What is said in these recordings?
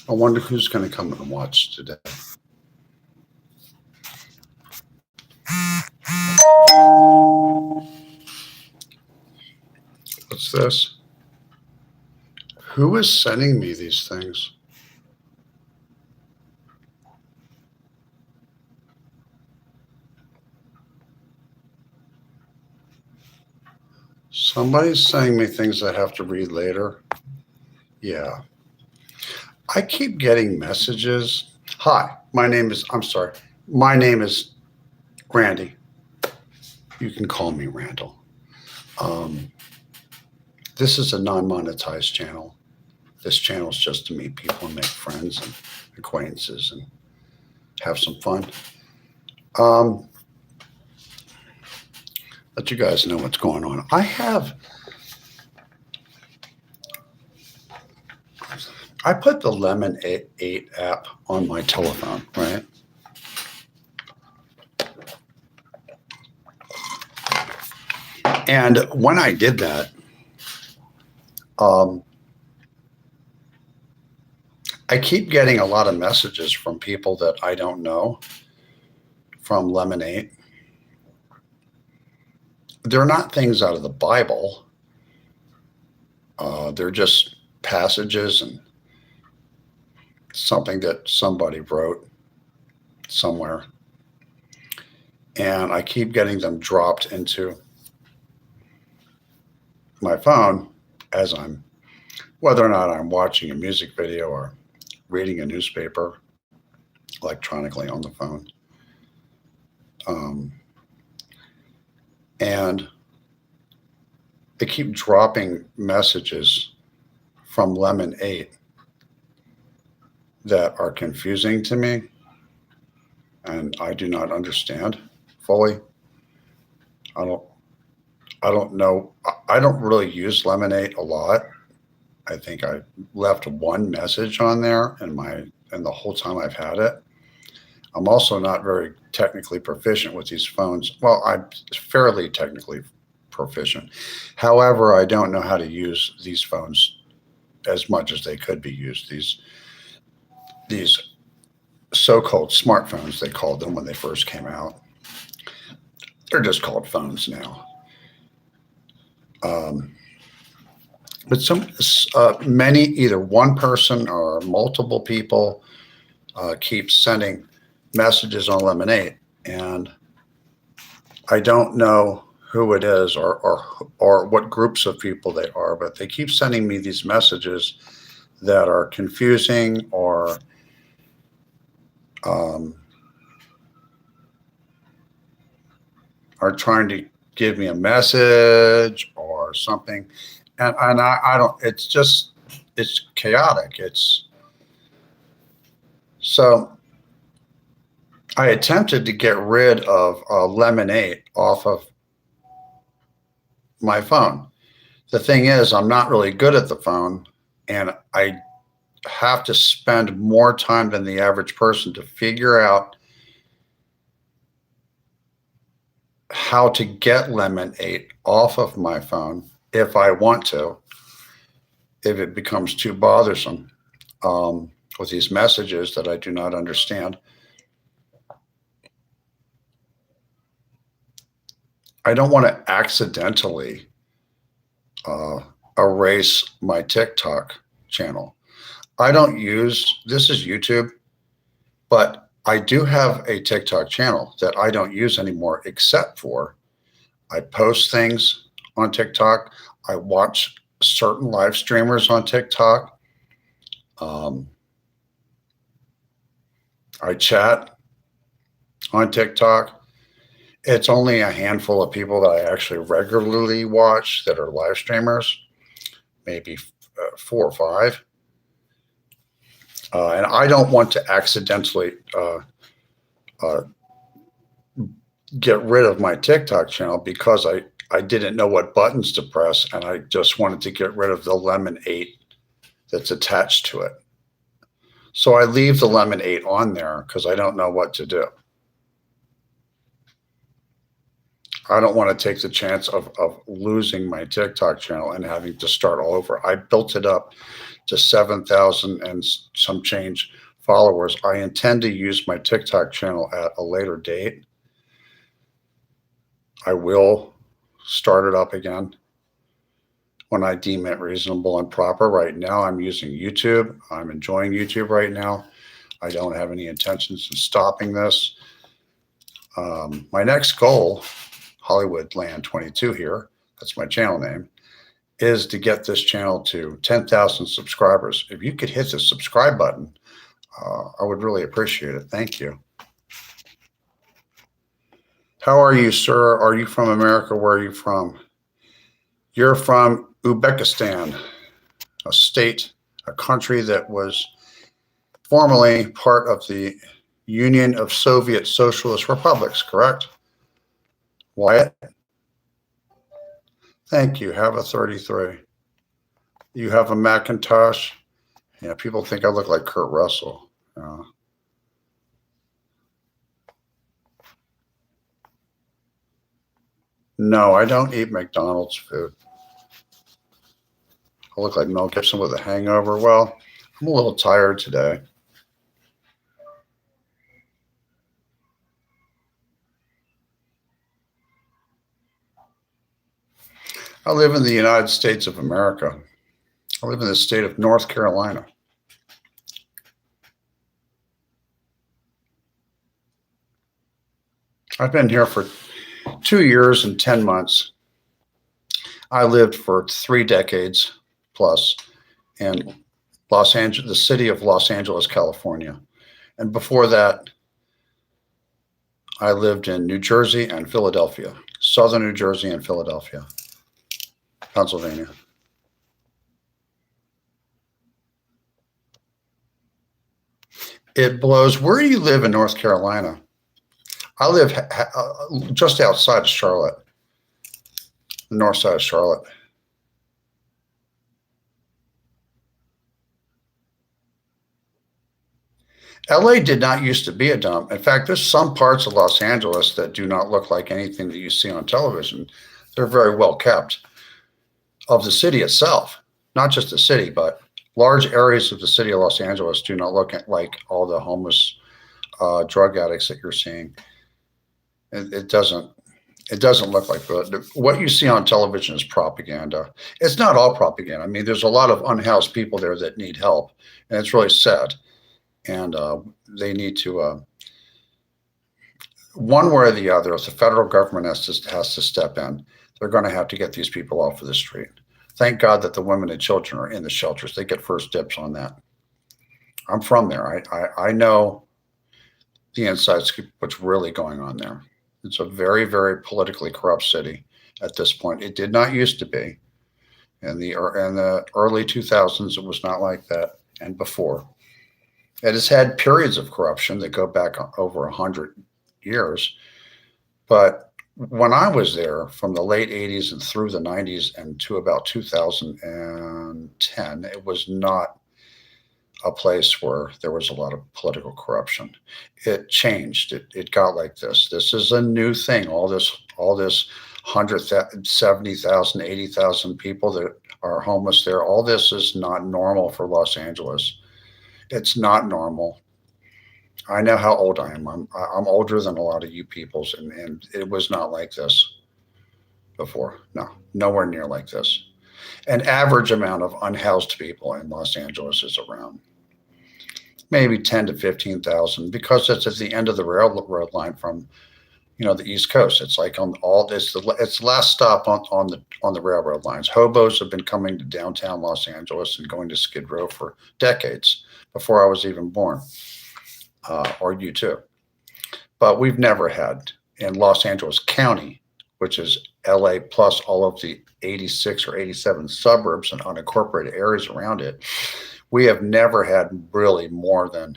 I wonder who's going to come and watch today. What's this? Who is sending me these things? Somebody's sending me things I have to read later. Yeah. I keep getting messages. Hi, my name is Randy. You can call me Randall. This is a non-monetized channel. This channel is just to meet people and make friends and acquaintances and have some fun. Let you guys know what's going on. I put the Lemon 8 app on my telephone, right? And when I did that, I keep getting a lot of messages from people that I don't know from Lemon 8. They're not things out of the Bible. They're just passages and something that somebody wrote somewhere. And I keep getting them dropped into my phone as whether or not I'm watching a music video or reading a newspaper electronically on the phone. And they keep dropping messages from Lemon 8 that are confusing to me, and I do not understand fully. I don't know. I don't really use Lemon 8 a lot. I think I left one message on there in the whole time I've had it. I'm also not very technically proficient with these phones. Well, I'm fairly technically proficient. However, I don't know how to use these phones as much as they could be used. These so-called smartphones, they called them when they first came out. They're just called phones now. But many, either one person or multiple people keep sending messages on Lemon 8, and I don't know who it is or what groups of people they are, but they keep sending me these messages that are confusing or are trying to give me a message or something. And I don't, it's chaotic. So I attempted to get rid of Lemon 8 off of my phone. The thing is, I'm not really good at the phone, and I have to spend more time than the average person to figure out how to get Lemon 8 off of my phone if I want to, if it becomes too bothersome with these messages that I do not understand. I don't want to accidentally erase my TikTok channel. I don't use, this is YouTube, but I do have a TikTok channel that I don't use anymore, except for I post things on TikTok. I watch certain live streamers on TikTok. Um, I chat on TikTok. It's only a handful of people that I actually regularly watch that are live streamers, maybe 4 or 5. And I don't want to accidentally uh, get rid of my TikTok channel because I didn't know what buttons to press, and I just wanted to get rid of the Lemon 8 that's attached to it. So I leave the Lemon 8 on there because I don't know what to do. I don't want to take the chance of losing my TikTok channel and having to start all over. I built it up to 7,000 and some change followers. I intend to use my TikTok channel at a later date. I will start it up again when I deem it reasonable and proper. Right now, I'm using YouTube. I'm enjoying YouTube right now. I don't have any intentions of stopping this. My next goal, Hollywoodland22 here, that's my channel name, is to get this channel to 10,000 subscribers. If you could hit the subscribe button, I would really appreciate it. Thank you. How are you, sir? Are you from America? Where are you from? You're from Uzbekistan, a state, a country that was formerly part of the Union of Soviet Socialist Republics, correct? Wyatt? Thank you. Have a 33. You have a Macintosh? Yeah, people think I look like Kurt Russell. No, I don't eat McDonald's food. I look like Mel Gibson with a hangover. Well, I'm a little tired today. I live in the United States of America. I live in the state of North Carolina. I've been here for 2 years and 10 months. I lived for 3 decades plus in Los Angeles, the city of Los Angeles, California. And before that, I lived in New Jersey and Philadelphia, southern New Jersey and Philadelphia, Pennsylvania. It blows. Where do you live in North Carolina? I live just outside of Charlotte, the north side of Charlotte. LA did not used to be a dump. In fact, there's some parts of Los Angeles that do not look like anything that you see on television. They're very well kept. Of the city itself, not just the city, but large areas of the city of Los Angeles do not look like all the homeless drug addicts that you're seeing. It doesn't look like that. What you see on television is propaganda. It's not all propaganda. I mean, there's a lot of unhoused people there that need help, and it's really sad. And they need to, one way or the other, if the federal government has to step in, they're going to have to get these people off of the street. Thank God that the women and children are in the shelters. They get first dibs on that. I'm from there. I know the inside scoop, what's really going on there. It's a very, very politically corrupt city at this point. It did not used to be. In the early 2000s, it was not like that, and before. It has had periods of corruption that go back over 100 years. But when I was there, from the late 80s and through the 90s and to about 2010, it was not a place where there was a lot of political corruption. It changed. It got like this. This is a new thing. All this 170,000, 80,000 people that are homeless there. All this is not normal for Los Angeles. It's not normal. I know how old I am. I'm older than a lot of you peoples, and it was not like this before. No, nowhere near like this. An average amount of unhoused people in Los Angeles is around maybe 10 to 15,000 because it's at the end of the railroad line from the East Coast. It's like on all this. It's the last stop on the railroad lines. Hobos have been coming to downtown Los Angeles and going to Skid Row for decades before I was even born, or you too. But we've never had in Los Angeles County, which is LA plus all of the 86 or 87 suburbs and unincorporated areas around it. We have never had really more than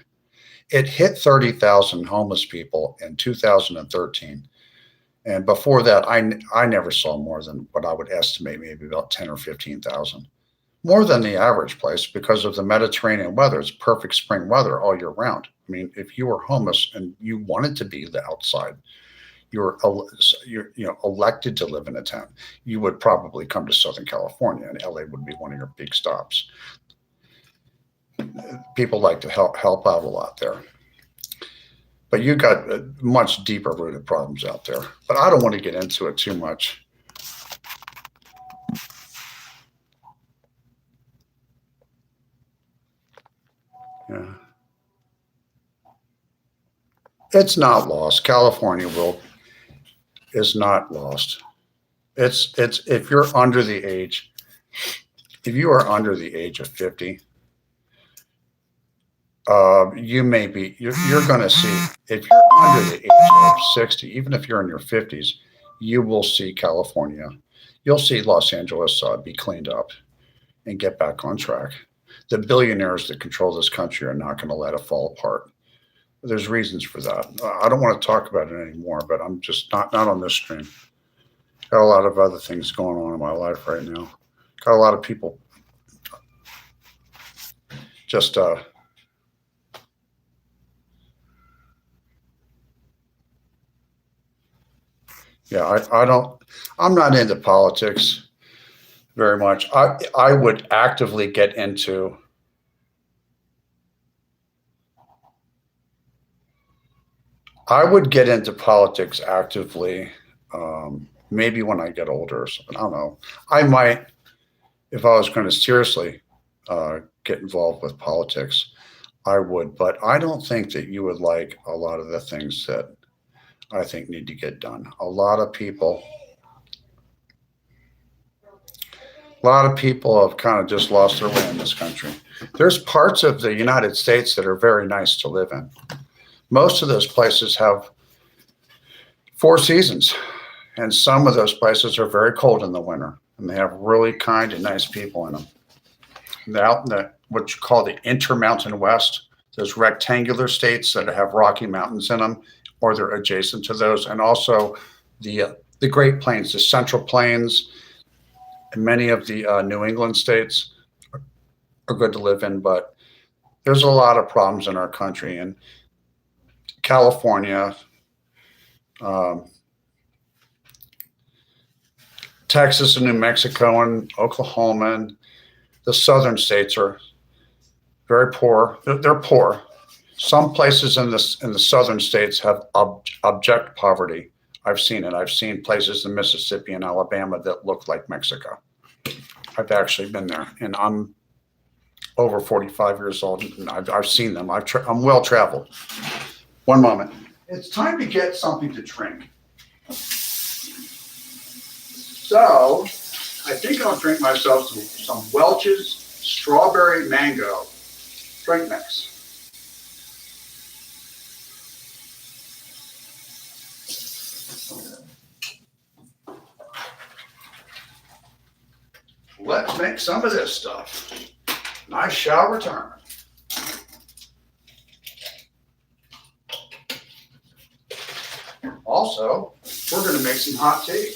it hit 30,000 homeless people in 2013. And before that, I never saw more than what I would estimate maybe about 10 or 15,000. More than the average place because of the Mediterranean weather. It's perfect spring weather all year round. I mean, if you were homeless and you wanted to be the outside, you're elected to live in a town, you would probably come to Southern California, and LA would be one of your big stops. People like to help out a lot there. But you got much deeper rooted problems out there. But I don't want to get into it too much. Yeah. It's not lost. California is not lost. It's if you're under the age, if you are under the age of 50, you may be you're going to see if you're under the age of 60, even if you're in your 50s, you will see California. You'll see Los Angeles be cleaned up and get back on track. The billionaires that control this country are not going to let it fall apart. There's reasons for that. I don't want to talk about it anymore, but I'm just not on this stream. Got a lot of other things going on in my life right now. Got a lot of people just yeah, I'm not into politics very much. I would actively get into politics actively, maybe when I get older or something. I don't know. I might, if I was going to seriously get involved with politics, I would. But I don't think that you would like a lot of the things that I think need to get done. A lot of people have kind of just lost their way in this country. There's parts of the United States that are very nice to live in. Most of those places have 4 seasons, and some of those places are very cold in the winter, and they have really kind and nice people in them. And out in what you call the Intermountain West, those rectangular states that have Rocky Mountains in them, or they're adjacent to those, and also the Great Plains, the Central Plains, and many of the New England states are good to live in, but there's a lot of problems in our country. And California, Texas and New Mexico and Oklahoma and the southern states are very poor. They're poor. Some places in the southern states have abject poverty. I've seen it. I've seen places in Mississippi and Alabama that look like Mexico. I've actually been there, and I'm over 45 years old, and I've seen them. I'm well traveled. One moment. It's time to get something to drink. So I think I'll drink myself some Welch's Strawberry Mango drink mix. Let's make some of this stuff, and I shall return. Also, we're going to make some hot tea.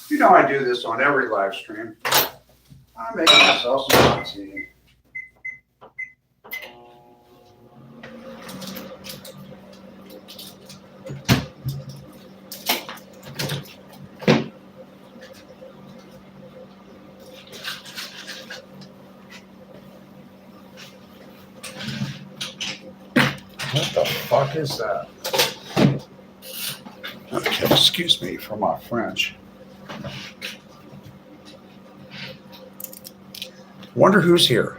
You know I do this on every live stream. I'm making myself some hot tea. What the fuck is that? Okay, excuse me for my French. Wonder who's here.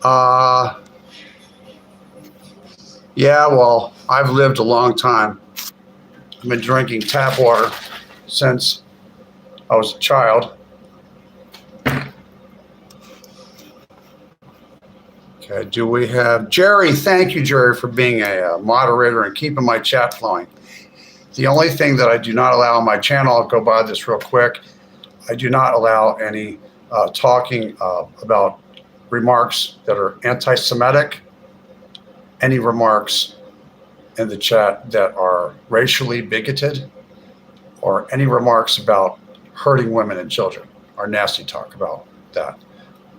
Yeah, well, I've lived a long time. I've been drinking tap water since I was a child. Okay, do we have Jerry? Thank you, Jerry, for being a moderator and keeping my chat flowing. The only thing that I do not allow on my channel, I'll go by this real quick. I do not allow any talking about remarks that are anti-Semitic, any remarks in the chat that are racially bigoted, or any remarks about hurting women and children, or nasty talk about that.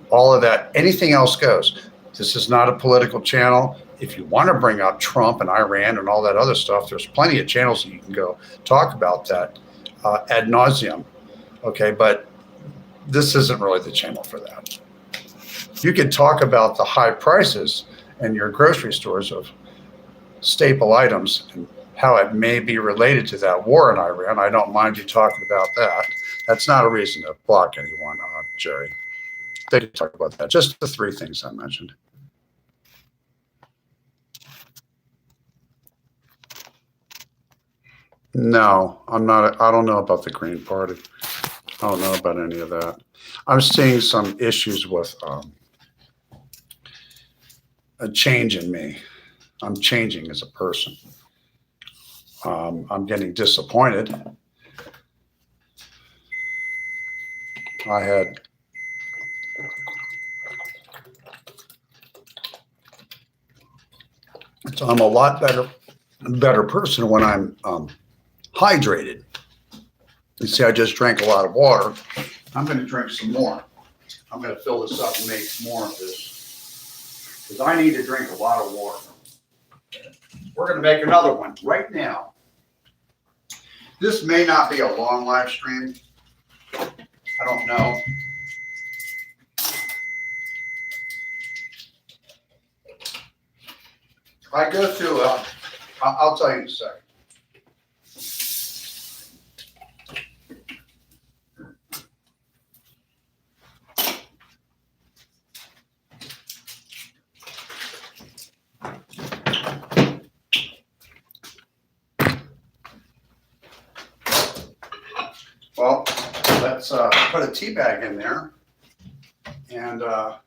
All of that, anything else goes. This is not a political channel. If you want to bring up Trump and Iran and all that other stuff, there's plenty of channels that you can go talk about that ad nauseum. Okay, but this isn't really the channel for that. You can talk about the high prices in your grocery stores of staple items and how it may be related to that war in Iran. I don't mind you talking about that. That's not a reason to block anyone, Jerry. They can talk about that. Just the three things I mentioned. No, I'm not. I don't know about the Green Party. I don't know about any of that. I'm seeing some issues with a change in me. I'm changing as a person. I'm getting disappointed. So I'm a lot better person when I'm hydrated. You see, I just drank a lot of water. I'm going to drink some more. I'm going to fill this up and make more of this because I need to drink a lot of water. We're going to make another one right now. This may not be a long live stream. I don't know. If I go through, I'll tell you in a second. Well, let's put a tea bag in there, and I'll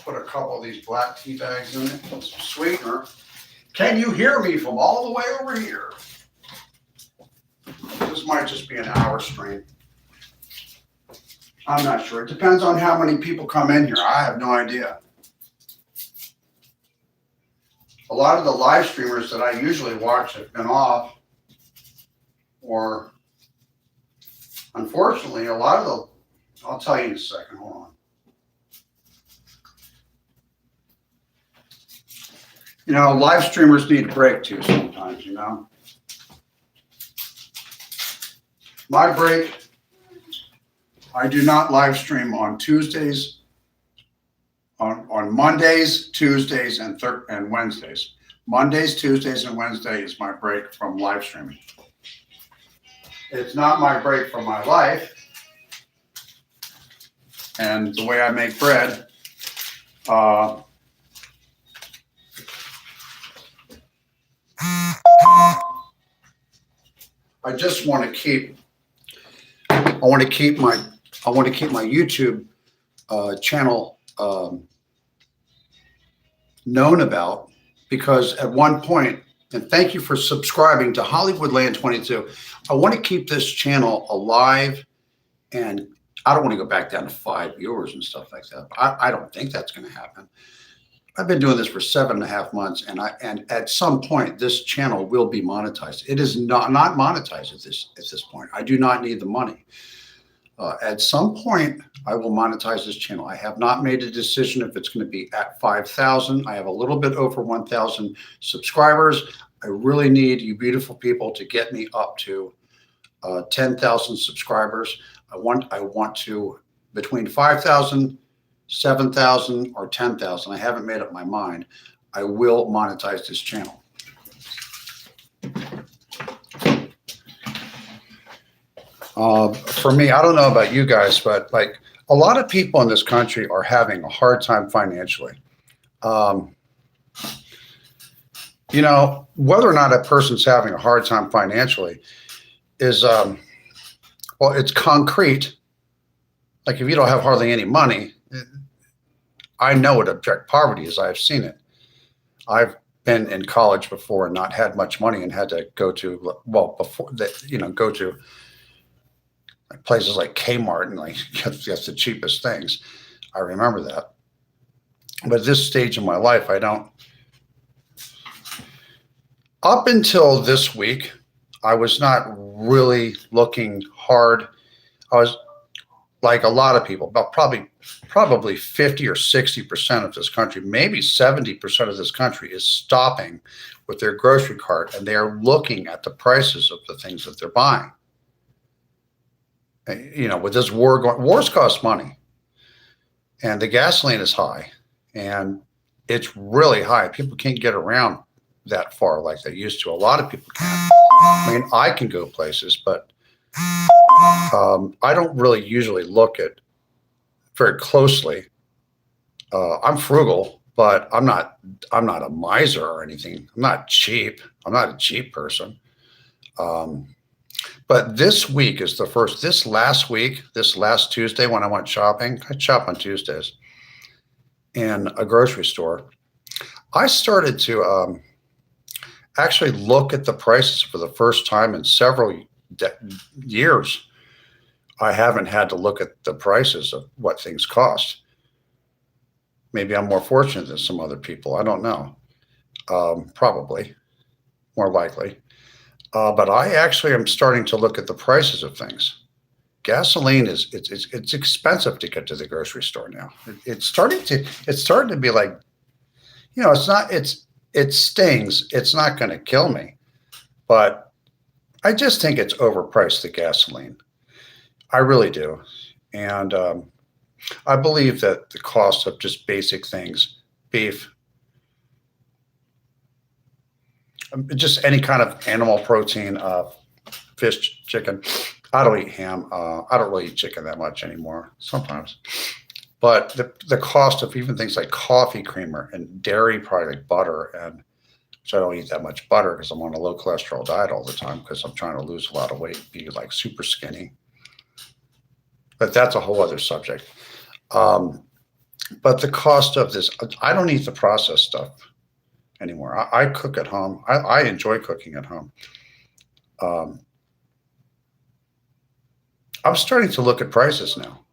put a couple of these black tea bags in it, some sweetener. Can you hear me from all the way over here? This might just be an hour stream. I'm not sure. It depends on how many people come in here. I have no idea. A lot of the live streamers that I usually watch have been off, or unfortunately, a lot of the, I'll tell you in a second, hold on. You know, live streamers need a break too sometimes, you know. My break, I do not live stream on Tuesdays, on Mondays, Tuesdays, and Wednesdays. Mondays, Tuesdays, and Wednesday is my break from live streaming. It's not my break from my life and the way I make bread. I just want to keep. I want to keep my YouTube channel known about, because at one point, and thank you for subscribing to Hollywoodland22. I want to keep this channel alive, and I don't want to go back down to 5 viewers and stuff like that. I don't think that's going to happen. I've been doing this for 7.5 months, and at some point this channel will be monetized. It is not monetized at this point. I do not need the money. At some point, I will monetize this channel. I have not made a decision if it's going to be at 5,000. I have a little bit over 1,000 subscribers. I really need you beautiful people to get me up to 10,000 subscribers. I want to between 5,000, 7,000, or 10,000. I haven't made up my mind. I will monetize this channel. For me, I don't know about you guys, but like a lot of people in this country are having a hard time financially. You know, whether or not a person's having a hard time financially is, well, it's concrete. Like if you don't have hardly any money, I know what abject poverty is. I've seen it. I've been in college before and not had much money and had to go to, well, before that, go to places like Kmart and like get the cheapest things. I remember that. But at this stage in my life, I don't. Up until this week, I was not really looking hard. I was like a lot of people, about probably 50 or 60% of this country, maybe 70% of this country is stopping with their grocery cart and they are looking at the prices of the things that they're buying. With this war going, wars cost money, and the gasoline is high, and it's really high. People can't get around that far like they used to. A lot of people can't. I mean, I can go places, but I don't really usually look at very closely. I'm frugal, but I'm not a miser or anything. I'm not cheap. I'm not a cheap person. But this week is this last Tuesday when I went shopping, I shop on Tuesdays in a grocery store. I started to actually look at the prices for the first time in several years. I haven't had to look at the prices of what things cost. Maybe I'm more fortunate than some other people. I don't know. Probably, more likely. But I actually am starting to look at the prices of things. Gasoline it's expensive to get to the grocery store now. It's starting to be like, it stings. It's not going to kill me, but I just think it's overpriced, the gasoline. I really do. And I believe that the cost of just basic things, beef, just any kind of animal protein, fish, chicken. I don't eat ham. I don't really eat chicken that much anymore, sometimes. But the cost of even things like coffee creamer and dairy product like butter, and which I don't eat that much butter because I'm on a low cholesterol diet all the time because I'm trying to lose a lot of weight, be like super skinny. But that's a whole other subject. But the cost of this, I don't eat the processed stuff anymore. I cook at home. I enjoy cooking at home. I'm starting to look at prices now.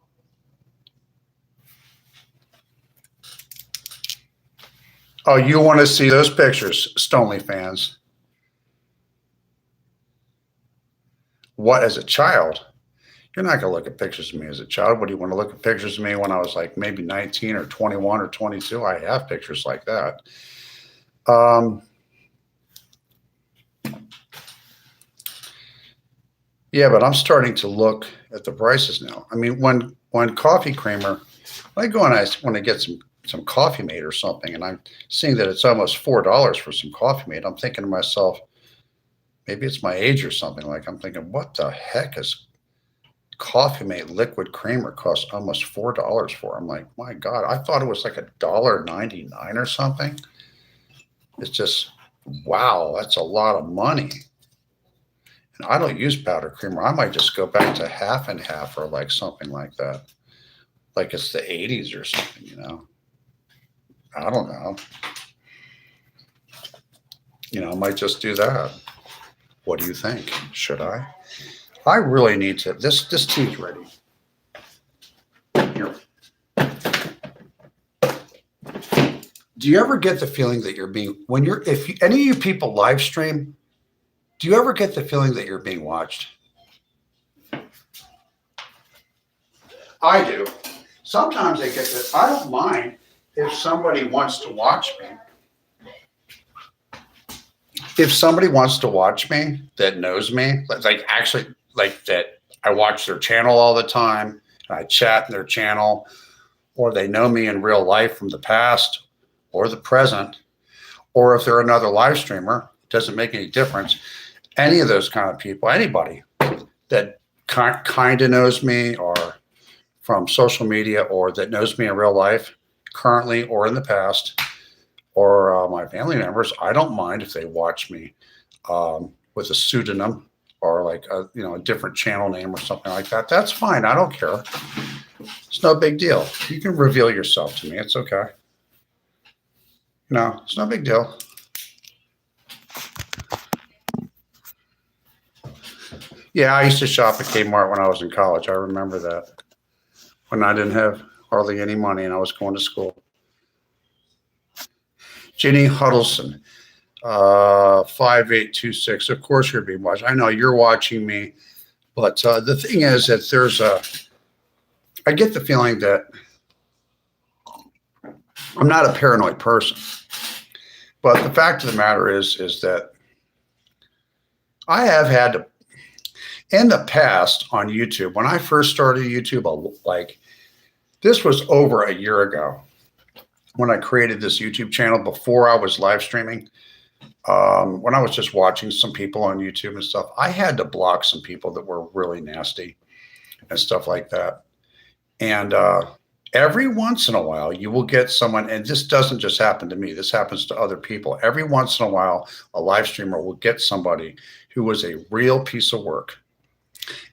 Oh, you want to see those pictures, Stonely fans? What, as a child? You're not going to look at pictures of me as a child. What do you want to look at pictures of me when I was like maybe 19 or 21 or 22? I have pictures like that. Yeah, but I'm starting to look at the prices now. I mean, when coffee creamer, when I go and I want to get some Coffee Mate or something, and I'm seeing that it's almost $4 for some Coffee Mate, I'm thinking to myself, maybe it's my age or something. Like I'm thinking, what the heck is Coffee Mate liquid creamer costs almost $4 for? I'm like, my God, I thought it was like $1.99 or something. It's just, wow, that's a lot of money. And I don't use powder creamer. I might just go back to half and half or like something like that. Like it's the 80s or something, I don't know. I might just do that. What do you think? Should I? I really need to. This tea's ready. Here. Do you ever get the feeling that if any of you people live stream, do you ever get the feeling that you're being watched? I do. Sometimes I get this. I don't mind if somebody wants to watch me. If somebody wants to watch me that knows me, like actually like that I watch their channel all the time, and I chat in their channel, or they know me in real life from the past or the present, or if they're another live streamer, it doesn't make any difference. Any of those kind of people, anybody that kind of knows me or from social media or that knows me in real life, currently or in the past, or my family members, I don't mind if they watch me with a pseudonym or like a different channel name or something like that. That's fine. I don't care. It's no big deal. You can reveal yourself to me. It's okay. No, it's no big deal. Yeah, I used to shop at Kmart when I was in college. I remember that. When I didn't have hardly any money and I was going to school. Jenny Huddleston, 5826. Of course you're being watched. I know you're watching me, but the thing is that I get the feeling that I'm not a paranoid person, but the fact of the matter is that I have had to, in the past on YouTube, when I first started YouTube, like this was over a year ago when I created this YouTube channel before I was live streaming. When I was just watching some people on YouTube and stuff, I had to block some people that were really nasty and stuff like that. And every once in a while, you will get someone, and this doesn't just happen to me, this happens to other people. Every once in a while, a live streamer will get somebody who was a real piece of work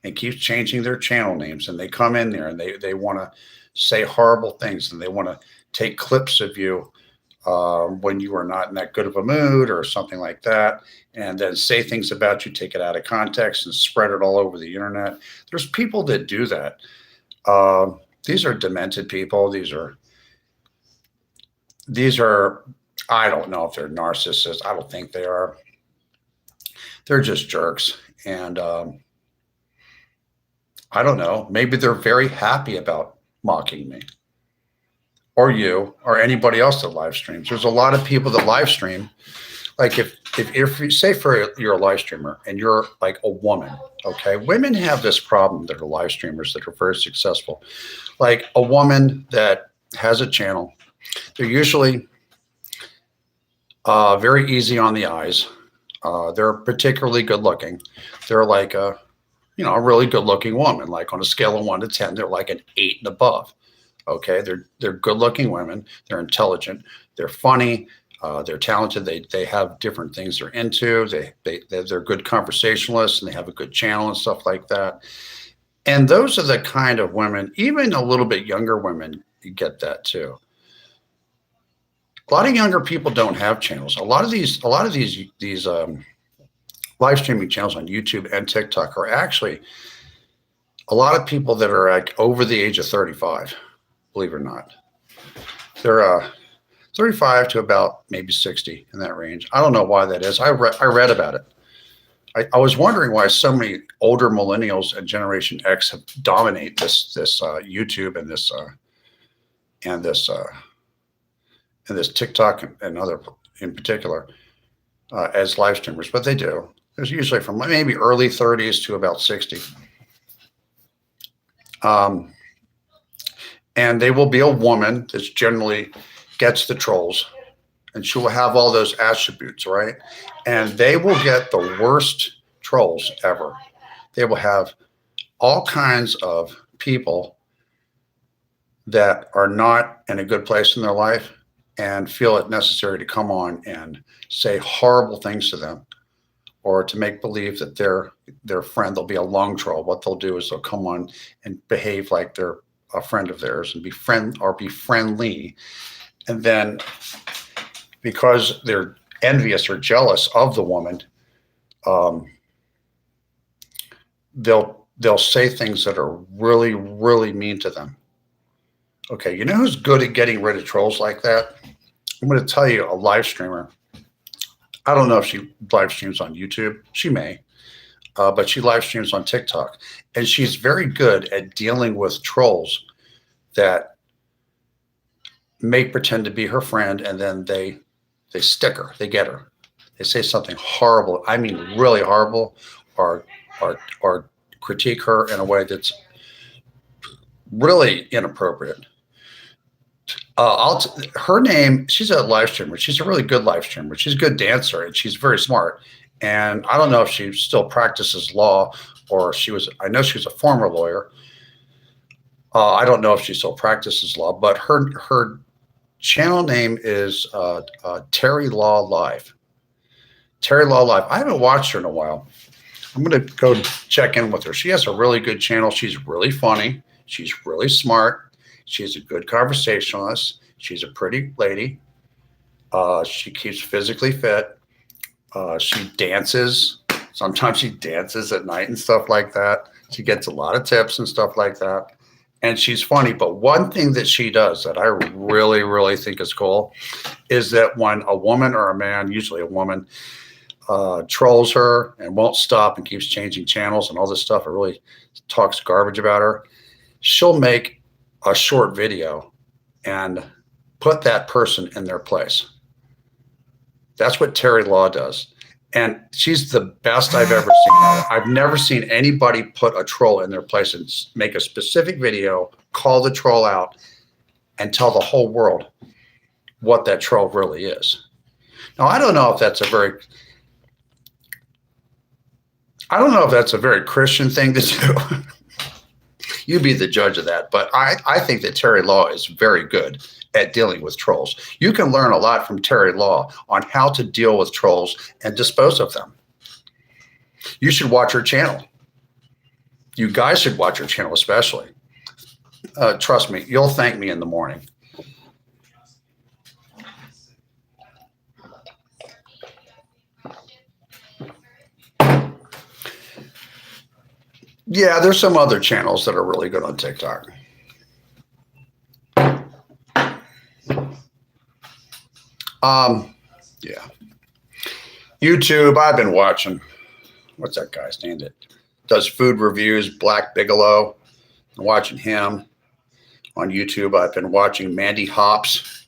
and keeps changing their channel names. And they come in there and they want to say horrible things, and they want to take clips of you when you are not in that good of a mood or something like that, and then say things about you, take it out of context and spread it all over the internet. There's people that do that. These are demented people. These are, I don't know if they're narcissists. I don't think they are. They're just jerks. And I don't know, maybe they're very happy about mocking me or you or anybody else that live streams. There's a lot of people that live stream. Like if you say you're a live streamer and you're like a woman, okay, women have this problem that are live streamers that are very successful. Like a woman that has a channel, they're usually very easy on the eyes. They're particularly good looking. They're like a really good looking woman. Like on a scale of 1 to 10, they're like an 8 and above. Okay, they're good looking women. They're intelligent. They're funny. They're talented. They have different things they're into. They're good conversationalists, and they have a good channel and stuff like that. And those are the kind of women, even a little bit younger women, you get that too. A lot of younger people don't have channels. A lot of these live streaming channels on YouTube and TikTok are actually a lot of people that are like over the age of 35, believe it or not. They're 35 to about maybe 60, in that range. I don't know why that is. I read about it. I was wondering why so many older millennials and Generation X have dominate this YouTube and this TikTok and other in particular as live streamers, but they do. There's usually from maybe early 30s to about 60. And they will be a woman that's generally gets the trolls, and she will have all those attributes, right? And they will get the worst trolls ever. They will have all kinds of people that are not in a good place in their life and feel it necessary to come on and say horrible things to them, or to make believe that their friend, they'll be a long troll. What they'll do is they'll come on and behave like they're a friend of theirs and be friendly. And then because they're envious or jealous of the woman, they'll say things that are really, really mean to them. Okay, you know who's good at getting rid of trolls like that? I'm going to tell you, a live streamer. I don't know if she live streams on YouTube. She may, but she live streams on TikTok. And she's very good at dealing with trolls that make pretend to be her friend, and then they stick her. They get her. They say something horrible. I mean, really horrible, or critique her in a way that's really inappropriate. Her name, she's a live streamer. She's a really good live streamer. She's a good dancer, and she's very smart. And I don't know if she still practices law, or I know she was a former lawyer. I don't know if she still practices law, but channel name is Terry Law Live. Terry Law Live. I haven't watched her in a while. I'm going to go check in with her. She has a really good channel. She's really funny. She's really smart. She's a good conversationalist. She's a pretty lady. She keeps physically fit. She dances. Sometimes she dances at night and stuff like that. She gets a lot of tips and stuff like that. And she's funny. But one thing that she does that I really, really think is cool is that when a woman or a man, usually a woman, trolls her and won't stop and keeps changing channels and all this stuff, or really talks garbage about her, she'll make a short video and put that person in their place. That's what Terry Law does. And she's the best I've ever seen. I've never seen anybody put a troll in their place and make a specific video, call the troll out, and tell the whole world what that troll really is. Now, I don't know if that's a very Christian thing to do. You be the judge of that. But I think that Terry Law is very good at dealing with trolls. You can learn a lot from Terry Law on how to deal with trolls and dispose of them. You should watch her channel. You guys should watch her channel especially. Trust me, you'll thank me in the morning. Yeah, there's some other channels that are really good on TikTok. Yeah. YouTube, I've been watching. What's that guy's name that does food reviews? Black Bigelow. I'm watching him on YouTube. I've been watching Mandy Hops.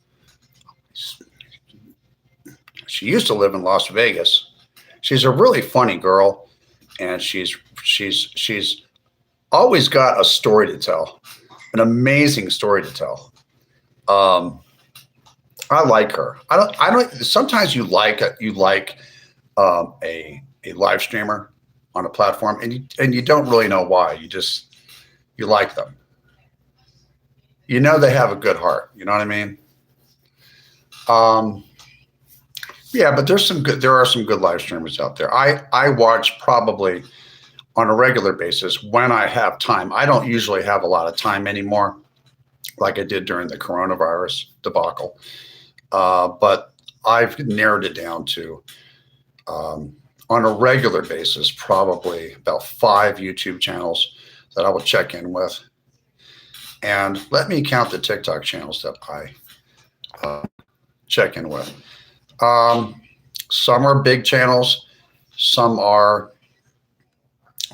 She used to live in Las Vegas. She's a really funny girl, and she's always got a story to tell, an amazing story to tell. I like her. I don't. Sometimes you like a live streamer on a platform, and you don't really know why. You like them. You know they have a good heart. You know what I mean? Yeah, but there are some good live streamers out there. I watch probably on a regular basis when I have time. I don't usually have a lot of time anymore, like I did during the coronavirus debacle. But I've narrowed it down to, on a regular basis, probably about 5 YouTube channels that I will check in with. And let me count the TikTok channels that I check in with. Some are big channels, some are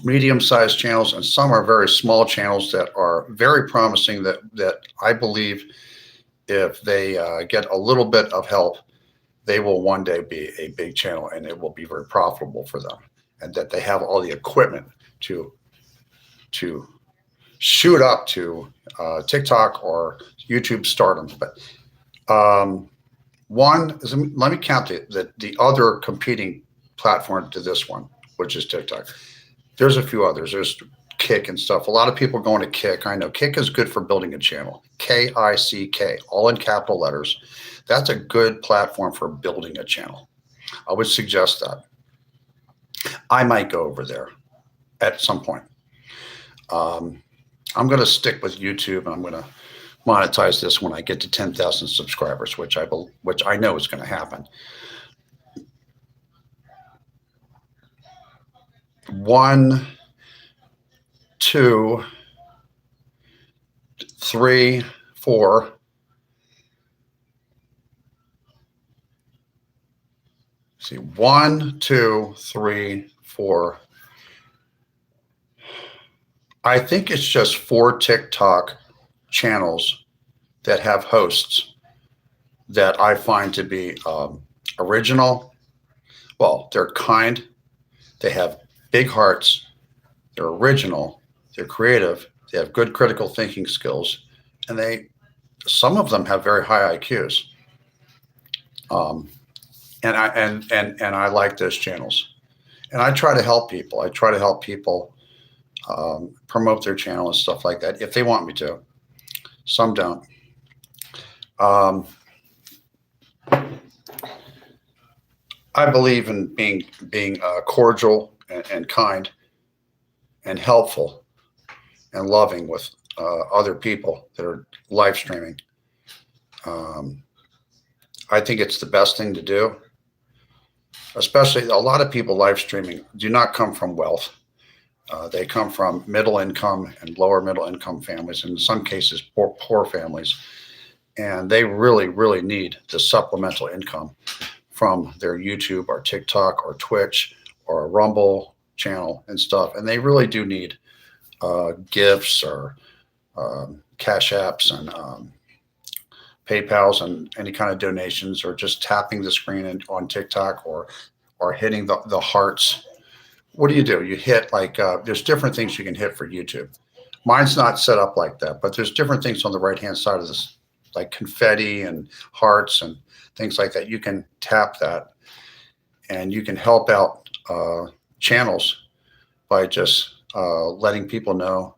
medium-sized channels, and some are very small channels that are very promising that I believe if they get a little bit of help, they will one day be a big channel and it will be very profitable for them, and that they have all the equipment to shoot up to TikTok or YouTube stardom. But let me count the other competing platform to this one, which is TikTok. There's a few others. There's Kick and stuff. A lot of people going to Kick. I know Kick is good for building a channel. Kick, all in capital letters. That's a good platform for building a channel. I would suggest that. I might go over there at some point. I'm going to stick with YouTube, and I'm going to monetize this when I get to 10,000 subscribers, which I know is going to happen. 1, 2, 3, 4. See, 1, 2, 3, 4. I think it's just 4 TikTok channels that have hosts that I find to be original. Well, they're kind. They have big hearts. They're original. They're creative. They have good critical thinking skills, and some of them have very high IQs. And I like those channels, and I try to help people. I try to help people promote their channel and stuff like that if they want me to. Some don't. I believe in being cordial and kind and helpful and loving with other people that are live streaming. Um, I think it's the best thing to do. Especially a lot of people live streaming do not come from wealth. They come from middle income and lower middle income families, and in some cases, poor families. And they really, really need the supplemental income from their YouTube or TikTok or Twitch or a Rumble channel and stuff. And they really do need gifts or cash apps and PayPal's and any kind of donations, or just tapping the screen on TikTok or hitting the hearts. What do? You hit like there's different things you can hit for YouTube. Mine's not set up like that, but there's different things on the right hand side of this, like confetti and hearts and things like that. You can tap that, and you can help out channels by just letting people know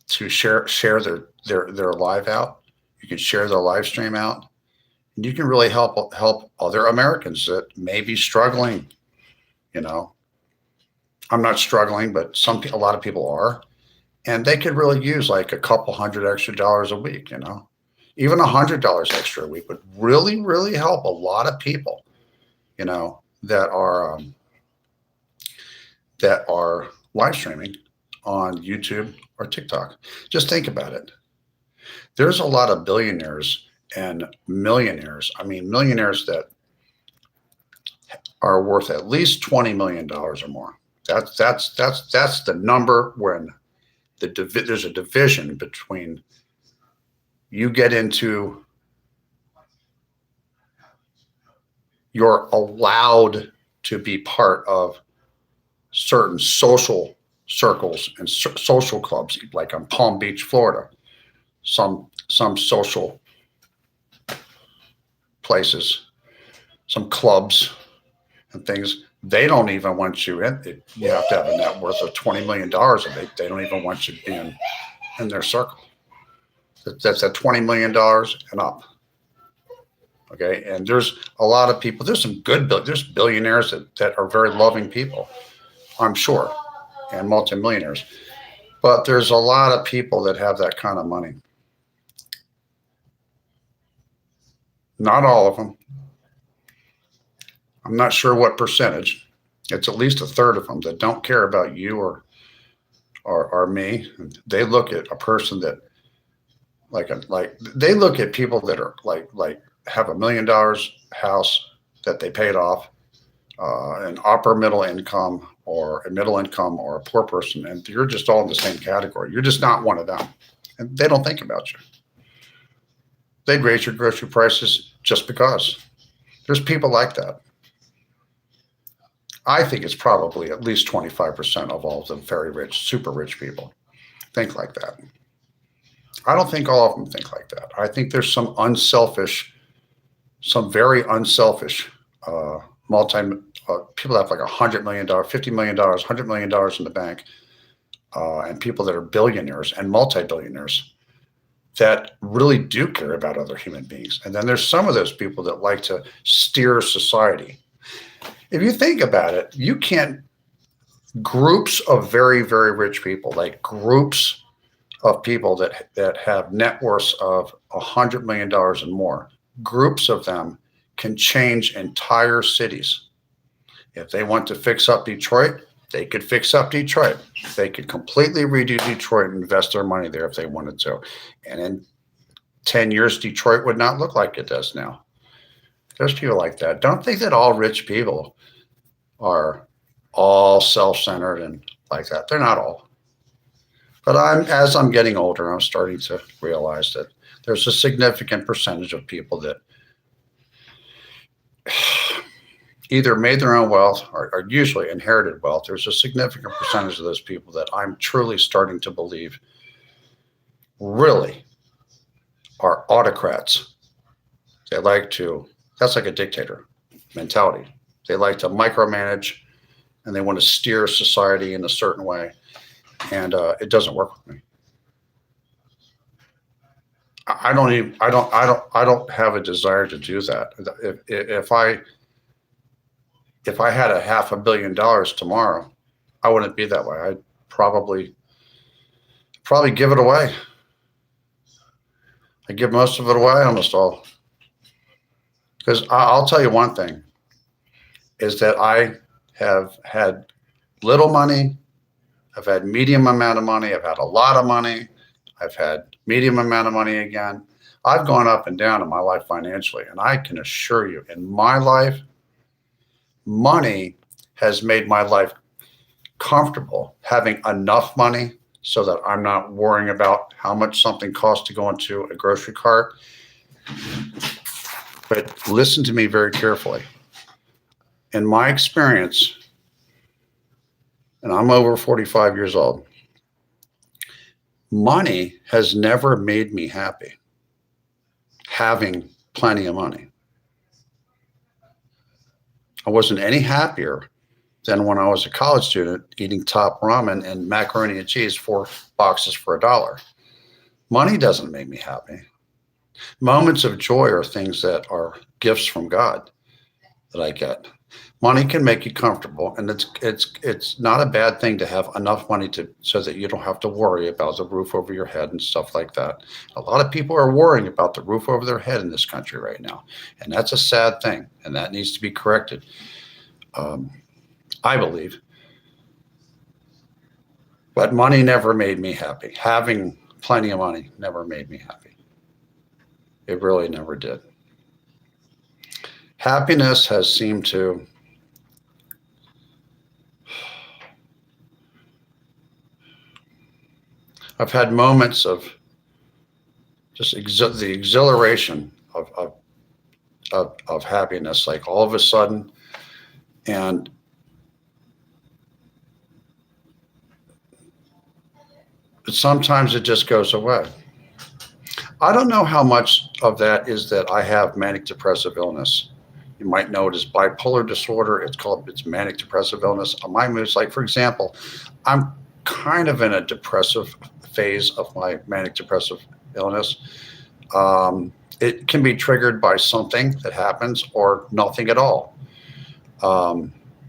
to share their live out. You can share their live stream out, and you can really help other Americans that may be struggling. You know, I'm not struggling, but a lot of people are, and they could really use like a couple hundred extra dollars a week. Even $100 extra a week would really, really help a lot of people. That are live streaming on YouTube or TikTok. Just think about it. There's a lot of billionaires and millionaires. I mean, millionaires that are worth at least $20 million or more. That's the number when there's a division between you get into you're allowed to be part of certain social circles and social clubs, like on Palm Beach, Florida, some social places, some clubs and things. They don't even want you in. You have to have a net worth of $20 million, and they don't even want you in their circle. That's at $20 million and up. Okay, and there's a lot of people. There's some there's billionaires that are very loving people, I'm sure, and multimillionaires. But there's a lot of people that have that kind of money. Not all of them. I'm not sure what percentage. It's at least a third of them that don't care about you or me. They look at a person that they look at people that are like have $1 million house that they paid off, an upper middle income or a middle income or a poor person, and you're just all in the same category. You're just not one of them, and they don't think about you. They'd raise your grocery prices just because. There's people like that. I think it's probably at least 25% of all the very rich, super rich people think like that. I don't think all of them think like that. I think there's some very unselfish people that have like $100 million, $50 million, $100 million in the bank, and people that are billionaires and multi-billionaires that really do care about other human beings. And then there's some of those people that like to steer society. If you think about it, you can't, groups of very, very rich people, like groups of people that have net worths of $100 million and more, groups of them can change entire cities. If they want to fix up Detroit, they could fix up Detroit. They could completely redo Detroit and invest their money there if they wanted to. And in 10 years, Detroit would not look like it does now. There's people like that. Don't think that all rich people are all self-centered and like that. They're not all. But as I'm getting older, I'm starting to realize that there's a significant percentage of people that either made their own wealth or usually inherited wealth. There's a significant percentage of those people that I'm truly starting to believe really are autocrats. That's like a dictator mentality. They like to micromanage and they want to steer society in a certain way. And it doesn't work with me. I don't even, I don't have a desire to do that. If I had $500 million tomorrow, I wouldn't be that way. I'd probably give it away. I give most of it away, almost all. Because I'll tell you one thing is that I have had little money. I've had medium amount of money. I've had a lot of money. I've had medium amount of money again. I've gone up and down in my life financially. And I can assure you, in my life, money has made my life comfortable. Having enough money so that I'm not worrying about how much something costs to go into a grocery cart. But listen to me very carefully. In my experience, and I'm over 45 years old, money has never made me happy. Having plenty of money. I wasn't any happier than when I was a college student eating top ramen and macaroni and cheese, 4 boxes for $1. Money doesn't make me happy. Moments of joy are things that are gifts from God that I get. Money can make you comfortable, and it's not a bad thing to have enough money so that you don't have to worry about the roof over your head and stuff like that. A lot of people are worrying about the roof over their head in this country right now, and that's a sad thing, and that needs to be corrected. I believe. But money never made me happy. Having plenty of money never made me happy. It really never did. Happiness has seemed to I've had moments of just the exhilaration of happiness, like all of a sudden, and sometimes it just goes away. I don't know how much of that is that I have manic depressive illness. You might know it as bipolar disorder. It's manic depressive illness. My mood's like, for example, I'm kind of in a depressive phase of my manic depressive illness. It can be triggered by something that happens or nothing at all.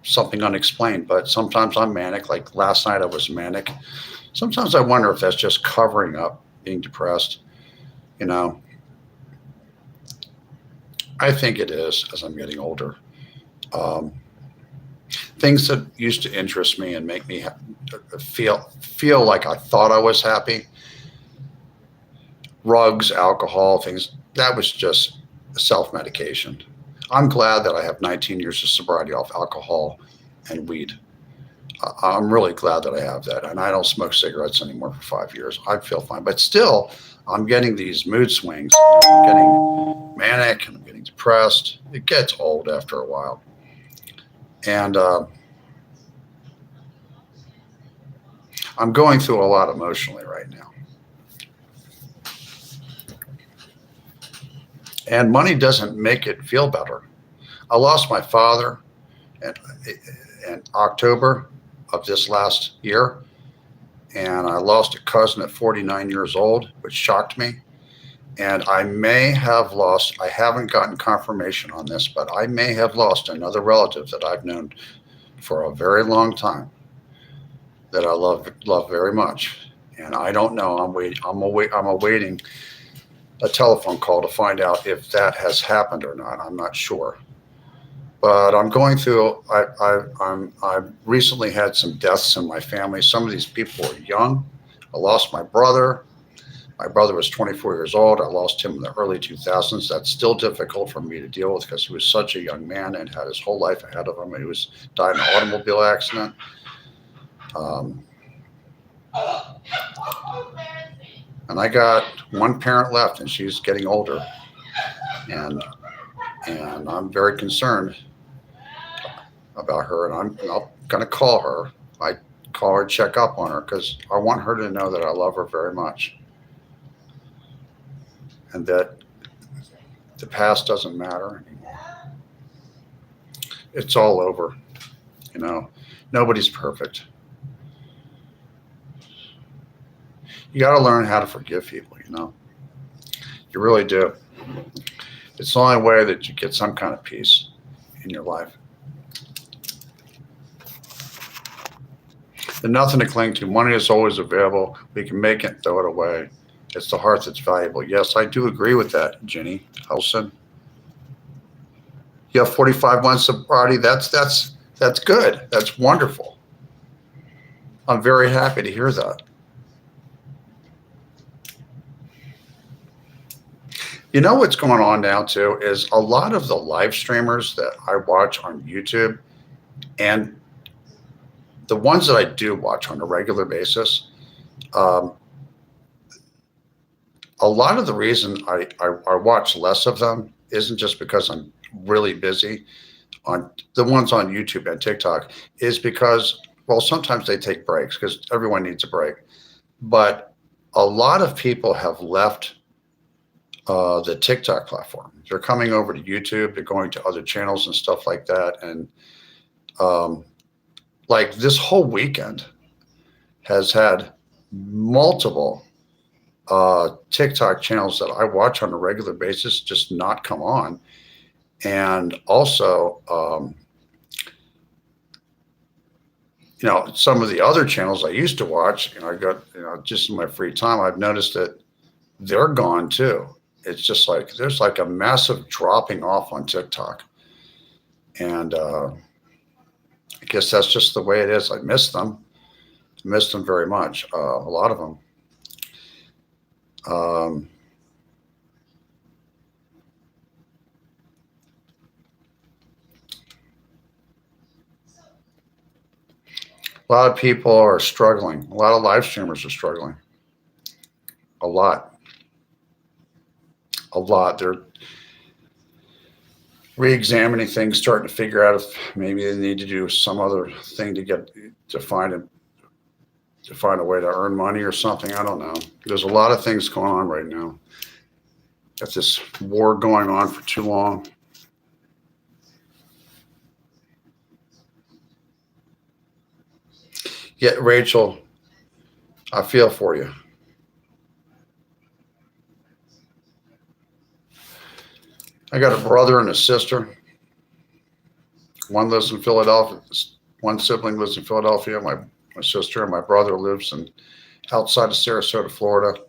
Something unexplained, but sometimes I'm manic. Like last night I was manic. Sometimes I wonder if that's just covering up being depressed. You know, I think it is as I'm getting older. Things that used to interest me and make me feel like I thought I was happy, drugs, alcohol, things, that was just self-medication. I'm glad that I have 19 years of sobriety off alcohol and weed. I'm really glad that I have that. And I don't smoke cigarettes anymore for 5 years. I feel fine. But still, I'm getting these mood swings. I'm getting manic and I'm getting depressed. It gets old after a while. And I'm going through a lot emotionally right now. And money doesn't make it feel better. I lost my father in October of this last year. And I lost a cousin at 49 years old, which shocked me. And I may have lost, I haven't gotten confirmation on this, but I may have lost another relative that I've known for a very long time that I love very much. And I don't know, I'm awaiting a telephone call to find out if that has happened or not. I'm not sure. But I'm going through, I've recently had some deaths in my family. Some of these people were young. I lost my brother. My brother was 24 years old. I lost him in the early 2000s. That's still difficult for me to deal with because he was such a young man and had his whole life ahead of him. He died in an automobile accident. And I got one parent left, and she's getting older. And I'm very concerned about her, and I'm going to call her. I call her, check up on her, because I want her to know that I love her very much, and that the past doesn't matter anymore. It's all over. You know, nobody's perfect. You got to learn how to forgive people, you know. You really do. It's the only way that you get some kind of peace in your life. There's nothing to cling to. Money is always available. We can make it, throw it away. It's the heart that's valuable. Yes, I do agree with that, Jenny Helson. You have 45 months of sobriety. That's good. That's wonderful. I'm very happy to hear that. You know what's going on now too is a lot of the live streamers that I watch on YouTube and the ones that I do watch on a regular basis, um, a lot of the reason I watch less of them isn't just because I'm really busy. On the ones on YouTube and TikTok is because, well, sometimes they take breaks because everyone needs a break. But a lot of people have left the TikTok platform. They're coming over to YouTube. They're going to other channels and stuff like that. And like this whole weekend has had multiple TikTok channels that I watch on a regular basis just not come on. And also, some of the other channels I used to watch, I got, just in my free time, I've noticed that they're gone too. It's just like, there's like a massive dropping off on TikTok. And I guess that's just the way it is. I miss them. Very much. A lot of them. A lot of people are struggling. A lot of live streamers are struggling. A lot. They're re-examining things, starting to figure out if maybe they need to do some other thing to find a way to earn money or something. I don't know. There's a lot of things going on right now. Got this war going on for too long. Yeah, Rachel, I feel for you. I got a brother and a sister. One lives in Philadelphia. One sibling lives in Philadelphia. My sister and my brother lives outside of Sarasota, Florida.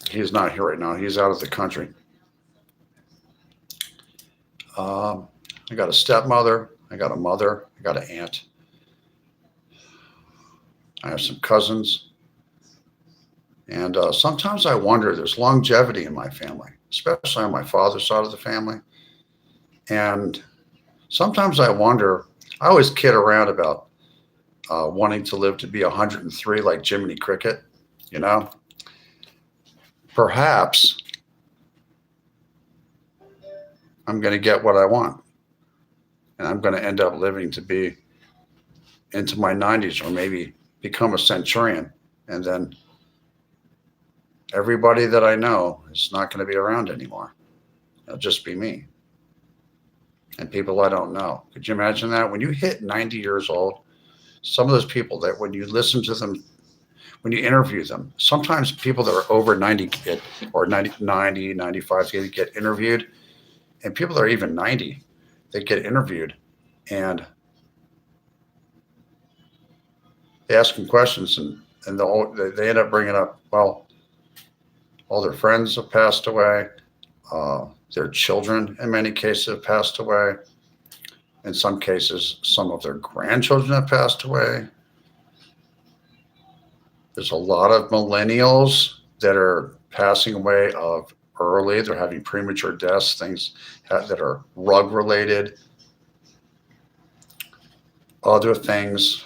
He's not here right now. He's out of the country. I got a stepmother. I got a mother. I got an aunt. I have some cousins. And sometimes I wonder, there's longevity in my family, especially on my father's side of the family. And sometimes I wonder, I always kid around about wanting to live to be 103 like Jiminy Cricket, Perhaps I'm going to get what I want. And I'm going to end up living to be into my 90s or maybe become a centurion. And then everybody that I know is not going to be around anymore. It'll just be me and people I don't know. Could you imagine that? When you hit 90 years old, some of those people that when you listen to them, when you interview them, sometimes people that are over 90 or 90, 95 get interviewed, and people that are even 90, they get interviewed and they ask them questions and they end up bringing up, well, all their friends have passed away. Their children, in many cases, have passed away. In some cases, some of their grandchildren have passed away. There's a lot of millennials that are passing away of early. They're having premature deaths, things that are rug related. Other things.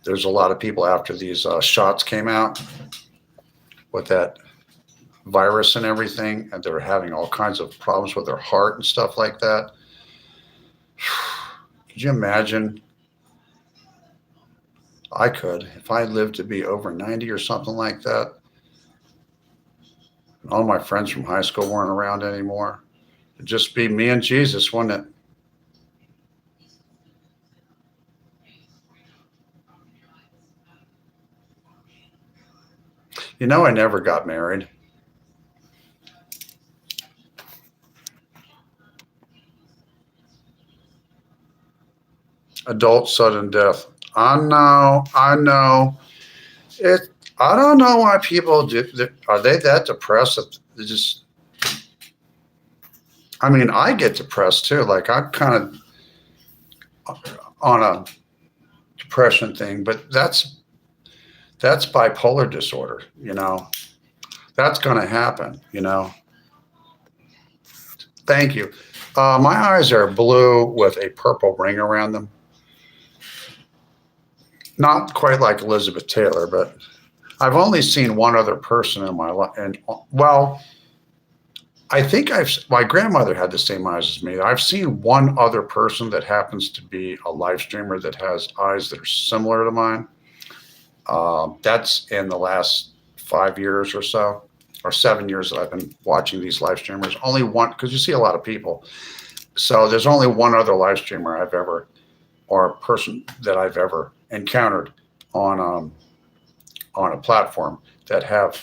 There's a lot of people after these shots came out with that virus and everything, and they're having all kinds of problems with their heart and stuff like that. Could you imagine? I could, if I lived to be over 90 or something like that. And all my friends from high school weren't around anymore. It'd just be me and Jesus, wouldn't it? You know, I never got married. Adult sudden death. I know. I know. It. I don't know why people do. Are they that depressed? They just. I mean, I get depressed too. Like I'm kind of on a depression thing, but that's bipolar disorder. You know, that's going to happen. You know. Thank you. My eyes are blue with a purple ring around them. Not quite like Elizabeth Taylor, but I've only seen one other person in my life. And well, I think my grandmother had the same eyes as me. I've seen one other person that happens to be a live streamer that has eyes that are similar to mine. That's in the last 5 years or so, or 7 years that I've been watching these live streamers. Only one, because you see a lot of people. So there's only one other live streamer I've ever, or person that I've ever encountered on a platform that have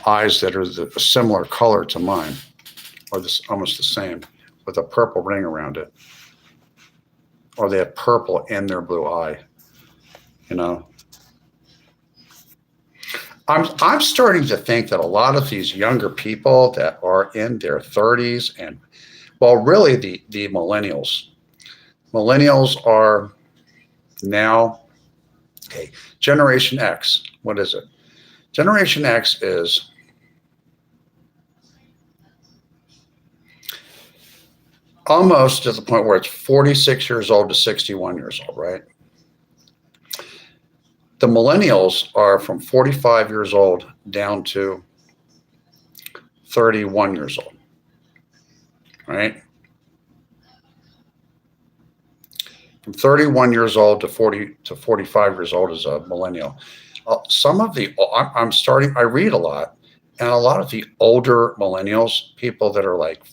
eyes that are a similar color to mine, or this almost the same, with a purple ring around it, or they have purple in their blue eye. You know, I'm starting to think that a lot of these younger people that are in their 30s and, well, really the millennials are now, okay, Generation X. What is it? Generation X is almost to the point where it's 46 years old to 61 years old, right? The millennials are from 45 years old down to 31 years old, right? From 31 years old to 40 to 45 years old is a millennial. Some of the, I read a lot, and a lot of the older millennials, people that are like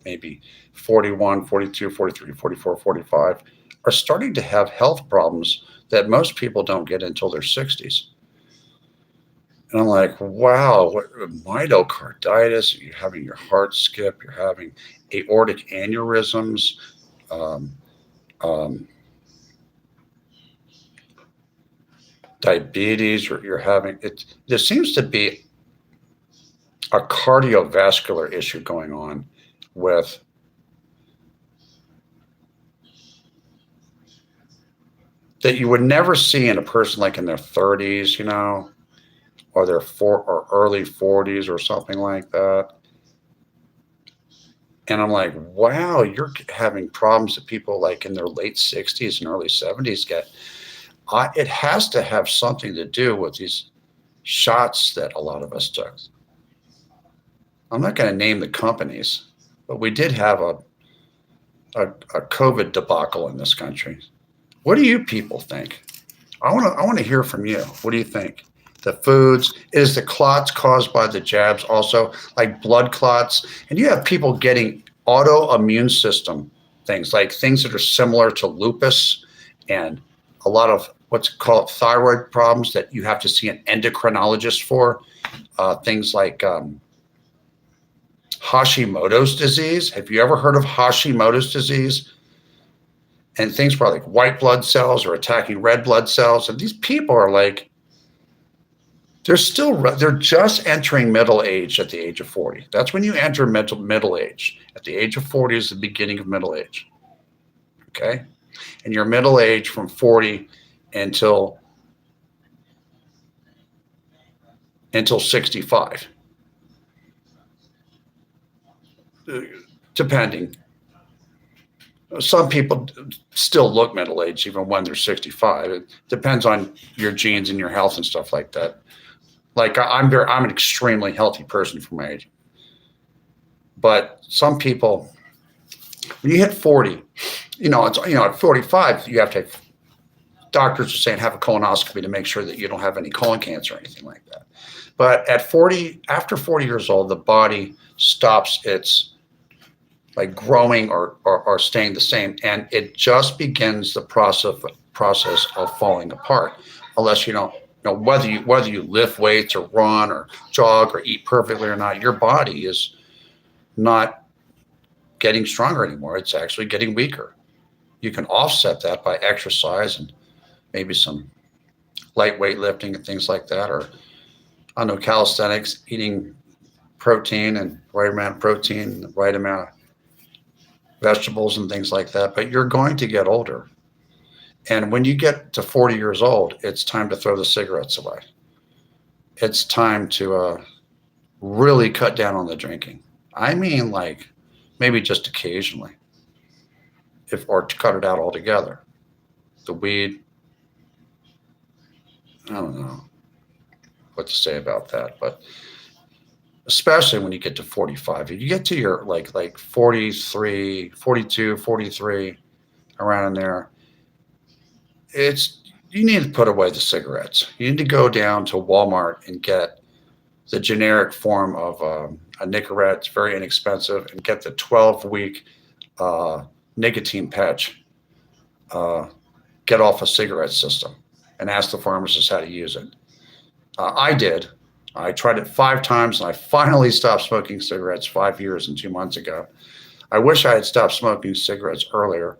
maybe 41, 42, 43, 44, 45, are starting to have health problems that most people don't get until their 60s. And I'm like, wow, what myocarditis, you're having your heart skip, you're having aortic aneurysms, diabetes, or you're having it. There seems to be a cardiovascular issue going on with that you would never see in a person like in their 30s, you know, or their or early 40s or something like that. And I'm like, wow, you're having problems that people like in their late 60s and early 70s get. It has to have something to do with these shots that a lot of us took. I'm not going to name the companies, but we did have a COVID debacle in this country. What do you people think? I want to hear from you. What do you think? The foods, is the clots caused by the jabs also, like blood clots? And you have people getting autoimmune system things, like things that are similar to lupus and a lot of what's called thyroid problems that you have to see an endocrinologist for. Things like Hashimoto's disease. Have you ever heard of Hashimoto's disease? And things where like white blood cells are attacking red blood cells. And these people are like, they're just entering middle age at the age of 40. That's when you enter middle age. At the age of 40 is the beginning of middle age. Okay? And you're middle age from 40 until 65. Depending. Some people still look middle aged even when they're 65. It depends on your genes and your health and stuff like that. Like I'm an extremely healthy person for my age. But some people, when you hit 40, at 45, you have to have, doctors are saying have a colonoscopy to make sure that you don't have any colon cancer or anything like that. But at 40, after 40 years old, the body stops its like growing or staying the same, and it just begins the process of falling apart, unless you don't whether you lift weights or run or jog or eat perfectly or not, your body is not getting stronger anymore. It's actually getting weaker. You can offset that by exercise and maybe some light weightlifting and things like that, or I don't know, calisthenics, eating protein and right amount of protein, the right amount of vegetables and things like that. But you're going to get older. And when you get to 40 years old, it's time to throw the cigarettes away. It's time to really cut down on the drinking. I mean, like maybe just occasionally, or to cut it out altogether. The weed, I don't know what to say about that, but especially when you get to 45, if you get to your like 43, 42, 43, around in there, you need to put away the cigarettes. You need to go down to Walmart and get the generic form of a Nicorette. It's very inexpensive, and get the 12-week nicotine patch. Get off a cigarette system and ask the pharmacist how to use it. I did. I tried it 5 times, and I finally stopped smoking cigarettes 5 years and 2 months ago. I wish I had stopped smoking cigarettes earlier.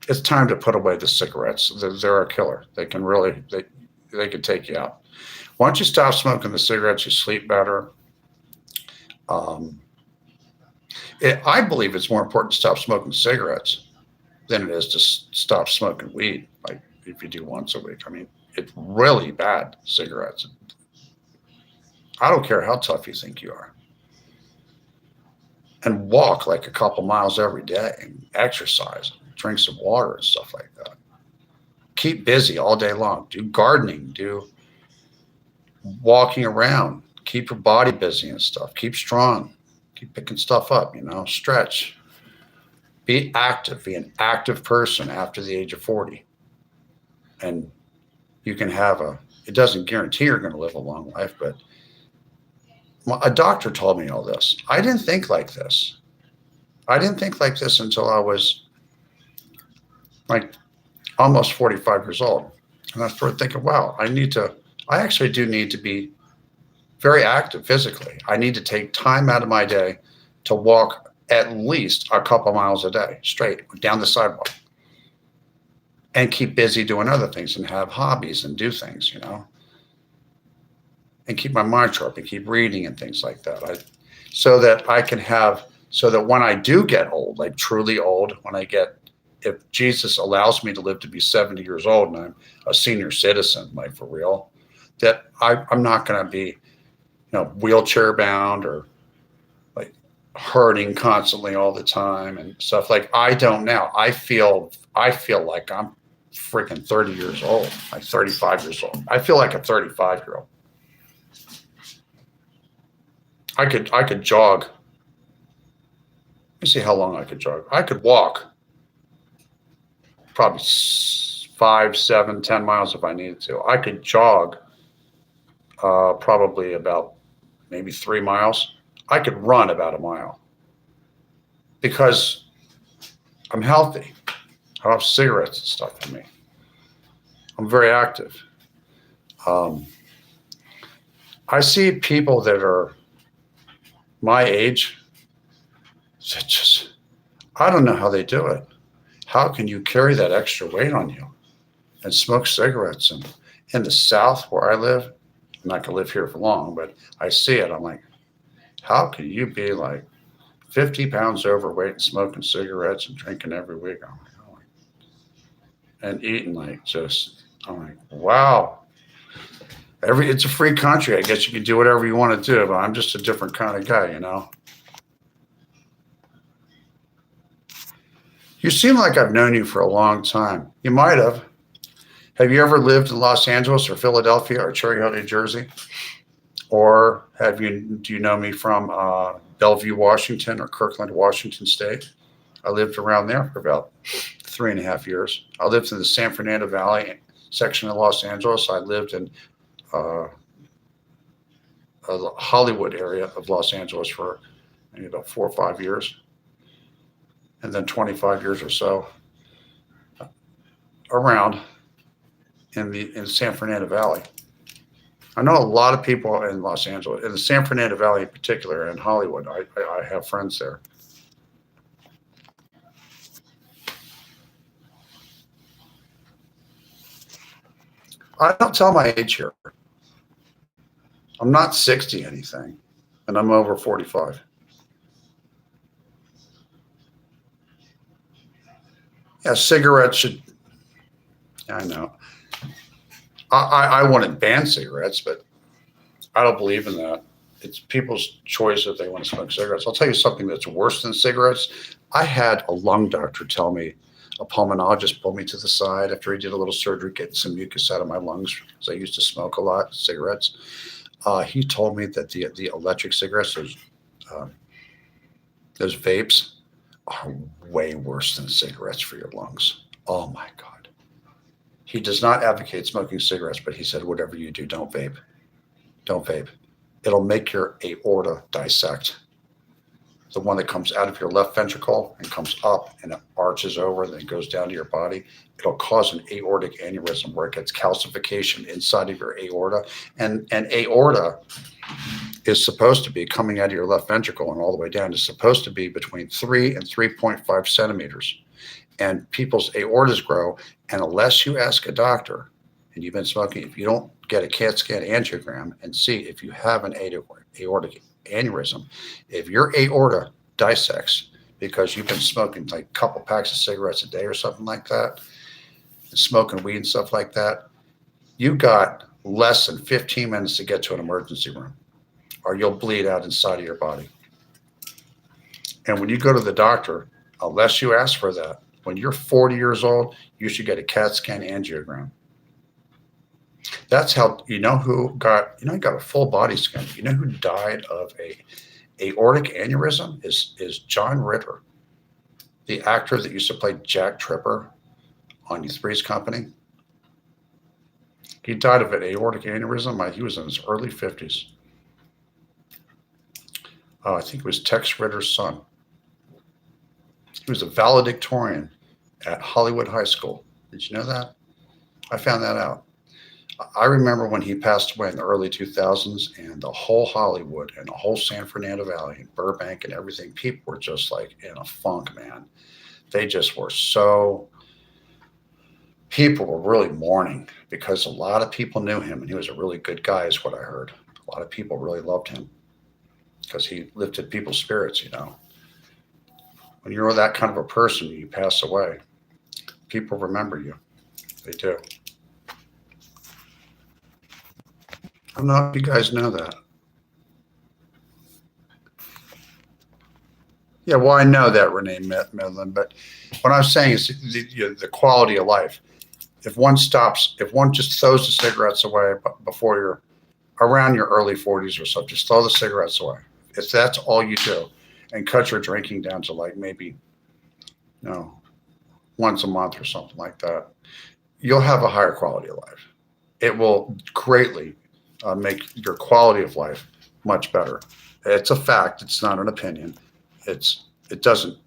It's time to put away the cigarettes. They're a killer. They can really, they can take you out. Once you stop smoking the cigarettes, you sleep better. I believe it's more important to stop smoking cigarettes than it is to stop smoking weed. Like if you do once a week, I mean, it's really bad, cigarettes. I don't care how tough you think you are. And walk like a couple miles every day and exercise, drink some water and stuff like that. Keep busy all day long. Do gardening, do walking around, keep your body busy and stuff. Keep strong, keep picking stuff up, stretch. Be active, be an active person after the age of 40. And you can it doesn't guarantee you're going to live a long life, but a doctor told me all this. I didn't think like this. I didn't think like this until I was like almost 45 years old. And I started thinking, wow, I actually do need to be very active physically. I need to take time out of my day to walk at least a couple miles a day straight down the sidewalk and keep busy doing other things and have hobbies and do things, and keep my mind sharp and keep reading and things like that. So that when I do get old, like truly old, if Jesus allows me to live to be 70 years old and I'm a senior citizen, like for real, that I'm not going to be, wheelchair bound or like hurting constantly all the time and stuff like I don't now. I feel like I'm freaking 30 years old, like 35 years old. I feel like a 35-year-old. I could jog. Let me see how long I could jog. I could walk probably 5, 7, 10 miles if I needed to. I could jog probably about maybe 3 miles. I could run about a mile because I'm healthy. I don't have cigarettes and stuff in me. I'm very active. I see people that are my age that just, I don't know how they do it. How can you carry that extra weight on you and smoke cigarettes? And in the South where I live, I'm not going to live here for long, but I see it. I'm like, how can you be like 50 pounds overweight and smoking cigarettes and drinking every week? I'm like, oh, and eating I'm like, wow. It's a free country. I guess you can do whatever you want to do, but I'm just a different kind of guy, You seem like I've known you for a long time. You might have. Have you ever lived in Los Angeles or Philadelphia or Cherry Hill, New Jersey? Or do you know me from Bellevue, Washington or Kirkland, Washington State? I lived around there for about 3.5 years. I lived in the San Fernando Valley section of Los Angeles. I lived in the Hollywood area of Los Angeles for maybe about 4 or 5 years. And then 25 years or so around. in San Fernando Valley. I know a lot of people in Los Angeles, in the San Fernando Valley in particular, and Hollywood. I have friends there. I don't tell my age here. I'm not 60 anything, and I'm over 45. Yeah, cigarettes should. I know. I wouldn't ban cigarettes, but I don't believe in that. It's people's choice if they want to smoke cigarettes. I'll tell you something that's worse than cigarettes. I had a lung doctor tell me, a pulmonologist pulled me to the side after he did a little surgery, getting some mucus out of my lungs because I used to smoke a lot, cigarettes. He told me that the electric cigarettes, those vapes, are way worse than cigarettes for your lungs. Oh my God. He does not advocate smoking cigarettes, but he said, whatever you do, don't vape. Don't vape. It'll make your aorta dissect. The one that comes out of your left ventricle and comes up and it arches over and then goes down to your body. It'll cause an aortic aneurysm where it gets calcification inside of your aorta. And aorta is supposed to be coming out of your left ventricle and all the way down is supposed to be between 3 and 3.5 centimeters. And people's aortas grow. And unless you ask a doctor, and you've been smoking, if you don't get a CAT scan angiogram and see if you have an aortic aneurysm, if your aorta dissects because you've been smoking like a couple packs of cigarettes a day or something like that, and smoking weed and stuff like that, you got less than 15 minutes to get to an emergency room, or you'll bleed out inside of your body. And when you go to the doctor, unless you ask for that, when you're 40 years old, you should get a CAT scan angiogram. That's how you know who got a full body scan. You know who died of a aortic aneurysm is John Ritter, the actor that used to play Jack Tripper on Three's Company. He died of an aortic aneurysm. He was in his early 50s. I think it was Tex Ritter's son. He was a valedictorian at Hollywood High School. Did you know that? I found that out. I remember when he passed away in the early 2000s, and the whole Hollywood and the whole San Fernando Valley and Burbank and everything, people were just like in a funk, man. They just were people were really mourning because a lot of people knew him and he was a really good guy is what I heard. A lot of people really loved him because he lifted people's spirits, When you're that kind of a person, you pass away, people remember you. They do. I don't know if you guys know that. Yeah, well, I know that, Renee Medlin, but what I'm saying is the quality of life. If one just throws the cigarettes away before you're around your early 40s or so, just throw the cigarettes away. If that's all you do, and cut your drinking down to like maybe, once a month or something like that, you'll have a higher quality of life. It will greatly make your quality of life much better. It's a fact. It's not an opinion. It doesn't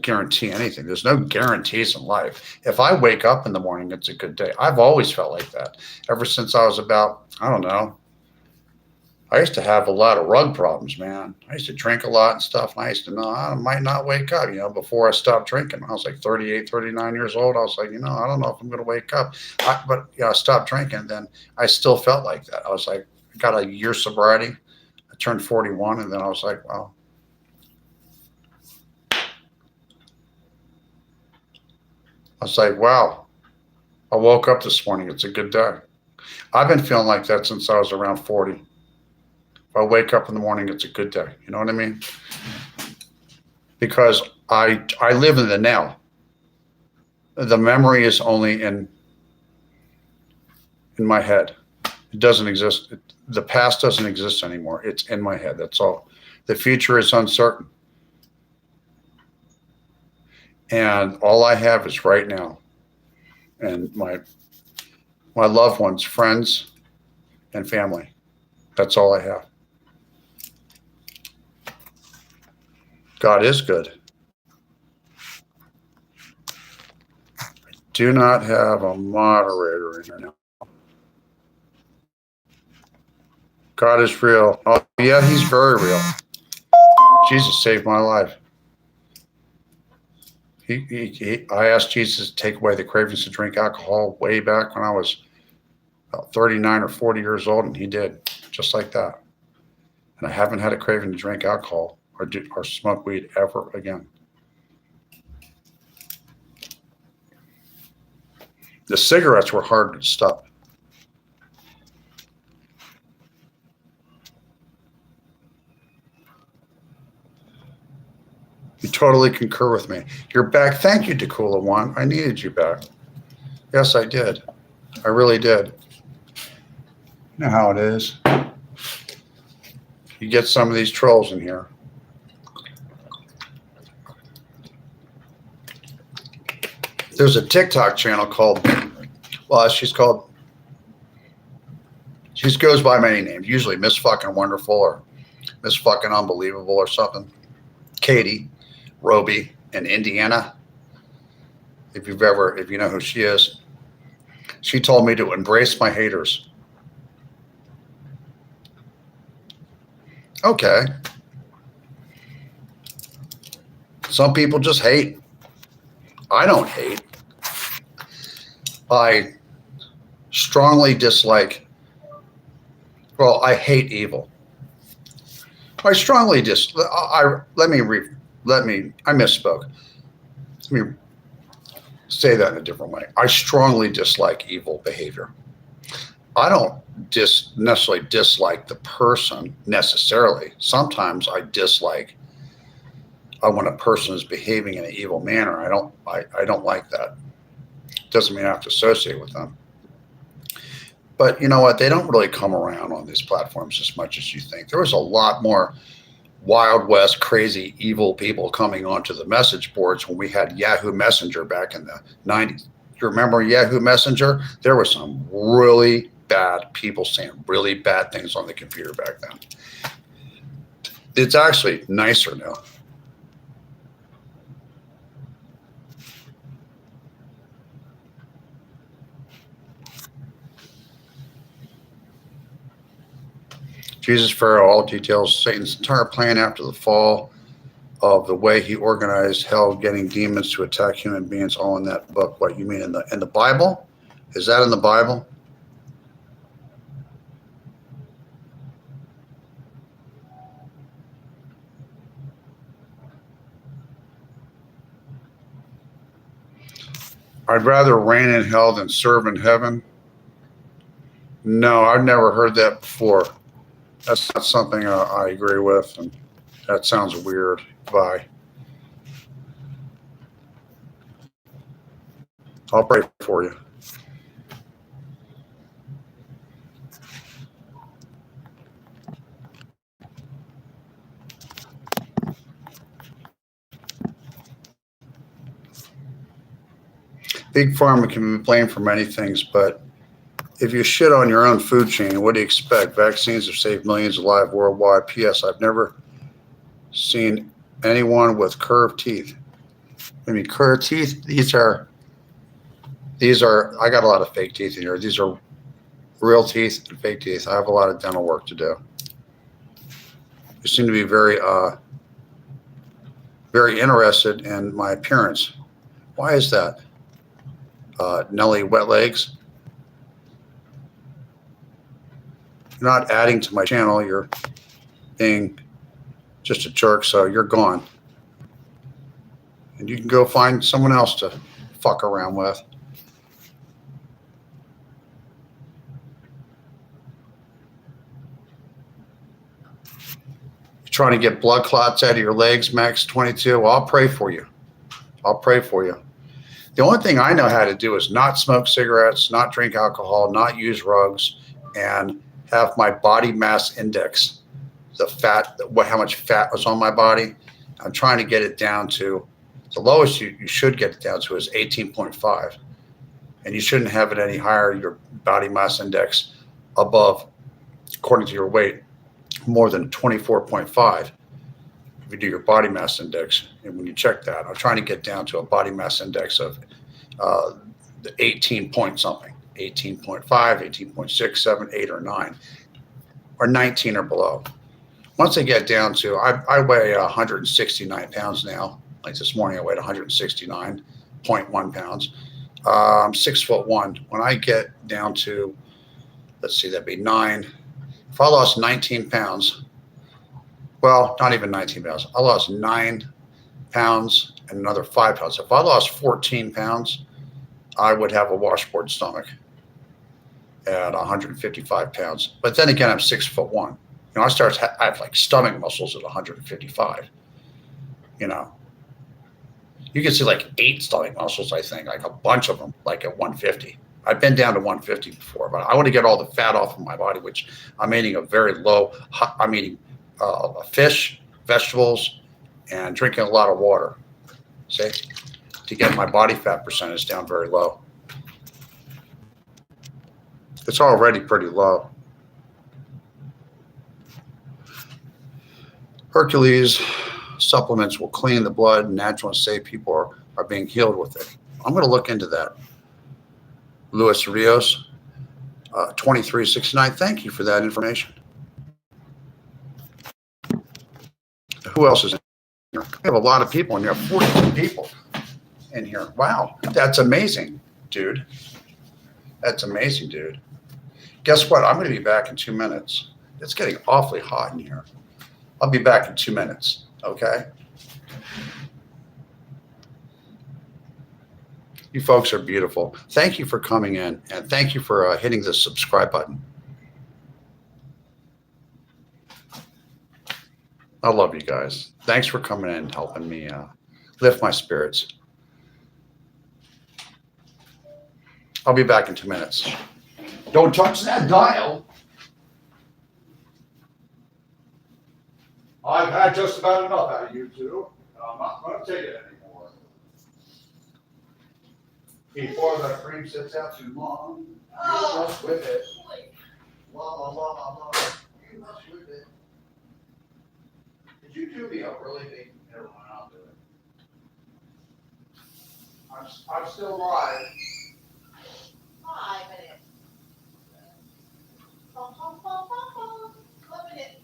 guarantee anything. There's no guarantees in life. If I wake up in the morning, it's a good day. I've always felt like that ever since I was about, I don't know. I used to have a lot of rug problems, man. I used to drink a lot and stuff. And I used to know I might not wake up, before I stopped drinking. I was like 38, 39 years old. I was like, I don't know if I'm going to wake up. But I stopped drinking. Then I still felt like that. I was like, I got a year sobriety. I turned 41. And then I was like, well, I was like, wow, I woke up this morning. It's a good day. I've been feeling like that since I was around 40. If I wake up in the morning, it's a good day. You know what I mean? Because I live in the now. The memory is only in my head. It doesn't exist. The past doesn't exist anymore. It's in my head. That's all. The future is uncertain. And all I have is right now. And my loved ones, friends, and family. That's all I have. God is good. I do not have a moderator in here now. God is real. Oh, yeah, he's very real. Jesus saved my life. I asked Jesus to take away the cravings to drink alcohol way back when I was about 39 or 40 years old, and he did, just like that. And I haven't had a craving to drink alcohol or smoke weed ever again. The cigarettes were hard to stop. You totally concur with me. You're back. Thank you, Dakula One. I needed you back. Yes, I did. I really did. You know how it is. You get some of these trolls in here. There's a TikTok channel called, well, she goes by many names, usually Miss Fucking Wonderful or Miss Fucking Unbelievable or something. Katie Roby in Indiana. If you know who she is, she told me to embrace my haters. Okay. Some people just hate. I don't hate. I strongly dislike. Well, I hate evil. I strongly dislike. I misspoke. Let me say that in a different way. I strongly dislike evil behavior. I don't necessarily dislike the person necessarily. Sometimes I dislike when a person is behaving in an evil manner. I don't like that. Doesn't mean I have to associate with them. But you know what? They don't really come around on these platforms as much as you think. There was a lot more Wild West, crazy, evil people coming onto the message boards when we had Yahoo Messenger back in the 90s. You remember Yahoo Messenger? There were some really bad people saying really bad things on the computer back then. It's actually nicer now. Jesus Pharaoh, all details Satan's entire plan after the fall of the way he organized hell, getting demons to attack human beings, all in that book. What you mean in the Bible? Is that in the Bible? I'd rather reign in hell than serve in heaven. No, I've never heard that before. That's not something I agree with, and that sounds weird. Bye. I'll pray for you. Big Pharma can be blamed for many things, but if you shit on your own food chain, what do you expect? Vaccines have saved millions of lives worldwide. P.S. I've never seen anyone with curved teeth. I mean, curved teeth, these are, I got a lot of fake teeth in here. These are real teeth and fake teeth. I have a lot of dental work to do. You seem to be very interested in my appearance. Why is that? Nelly Wet Legs. You're not adding to my channel. You're being just a jerk, so you're gone. And you can go find someone else to fuck around with. You're trying to get blood clots out of your legs, Max 22. Well, I'll pray for you. I'll pray for you. The only thing I know how to do is not smoke cigarettes, not drink alcohol, not use drugs, and have my body mass index, the fat, how much fat was on my body. I'm trying to get it down to, the lowest you should get it down to is 18.5. And you shouldn't have it any higher, your body mass index above, according to your weight, more than 24.5. If you do your body mass index, and when you check that, I'm trying to get down to a body mass index of the 18 point something, 18.5, 18.6, 7, 8, or 9, or 19 or below. Once I get down to, I weigh 169 pounds now. Like this morning, I weighed 169.1 pounds. I'm 6'1". When I get down to, let's see, that'd be 9. If I lost 19 pounds, well, not even 19 pounds, I lost 9 pounds and another 5 pounds. If I lost 14 pounds, I would have a washboard stomach at 155 pounds. But then again, I'm 6'1". I have like stomach muscles at 155. You can see like 8 stomach muscles, I think, like a bunch of them, like at 150. I've been down to 150 before, but I want to get all the fat off of my body, which I'm eating I'm eating fish, vegetables, and drinking a lot of water, see, to get my body fat percentage down very low. It's already pretty low. Hercules supplements will clean the blood, and natural and safe people are being healed with it. I'm going to look into that. Luis Rios, 2369. Thank you for that information. Who else is in here? We have a lot of people in here, 42 people in here. Wow, that's amazing, dude. That's amazing, dude. Guess what? I'm going to be back in 2 minutes. It's getting awfully hot in here. I'll be back in 2 minutes, okay? You folks are beautiful. Thank you for coming in, and thank you for hitting the subscribe button. I love you guys. Thanks for coming in and helping me lift my spirits. I'll be back in 2 minutes. Don't touch that dial. I've had just about enough out of you two. I'm not going to take it anymore. Before the cream sits out too long, you mess with it. La la la la la. You mess with it. Did you do me a really big? Never mind, I'll do it. I'm still live. 5 minutes. Bum, bum, bum, bum, bum. 1 minute.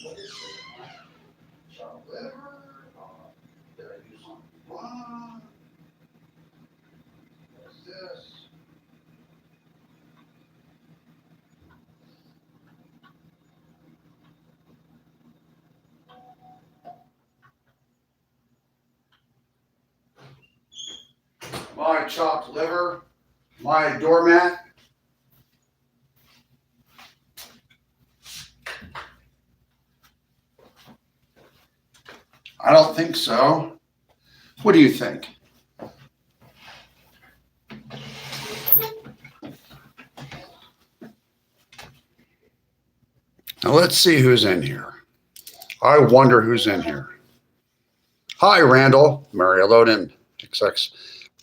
What is it? Chopped liver? Did I do something wrong? What's this? My chopped liver, my doormat. I don't think so. What do you think? Now let's see who's in here. I wonder who's in here. Hi, Randall, Mario Loden, XX.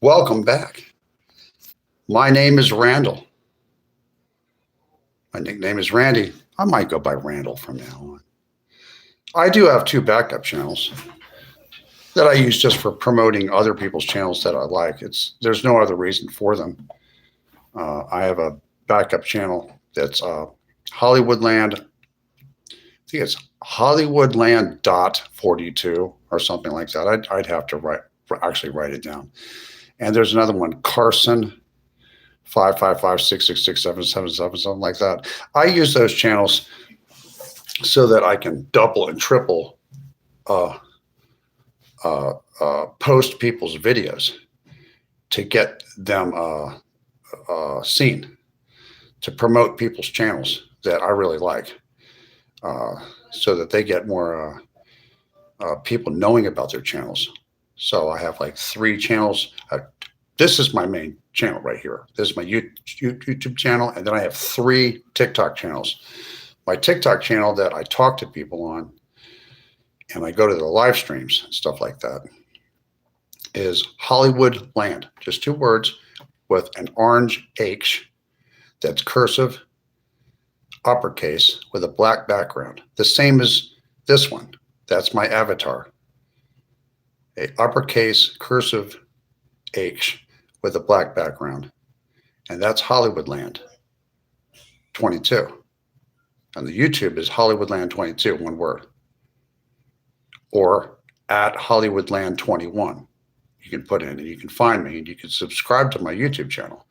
Welcome back. My name is Randall. My nickname is Randy. I might go by Randall from now on. I do have 2 backup channels that I use just for promoting other people's channels that I like. There's no other reason for them. I have a backup channel that's Hollywoodland. I think it's Hollywoodland.42 or something like that. I'd have to actually write it down. And there's another one, Carson 555-666-777, something like that. I use those channels so that I can double and triple post people's videos to get them seen, to promote people's channels that I really like, so that they get more people knowing about their channels. So I have like 3 channels. This is my main channel right here. This is my YouTube channel, and then I have 3 TikTok channels. My TikTok channel that I talk to people on, and I go to the live streams and stuff like that, is Hollywoodland. Just 2 words with an orange H that's cursive, uppercase, with a black background. The same as this one. That's my avatar. A uppercase cursive H with a black background. And that's Hollywoodland22. And the YouTube is Hollywoodland22, one word. Or at Hollywoodland21. You can put in and you can find me and you can subscribe to my YouTube channel.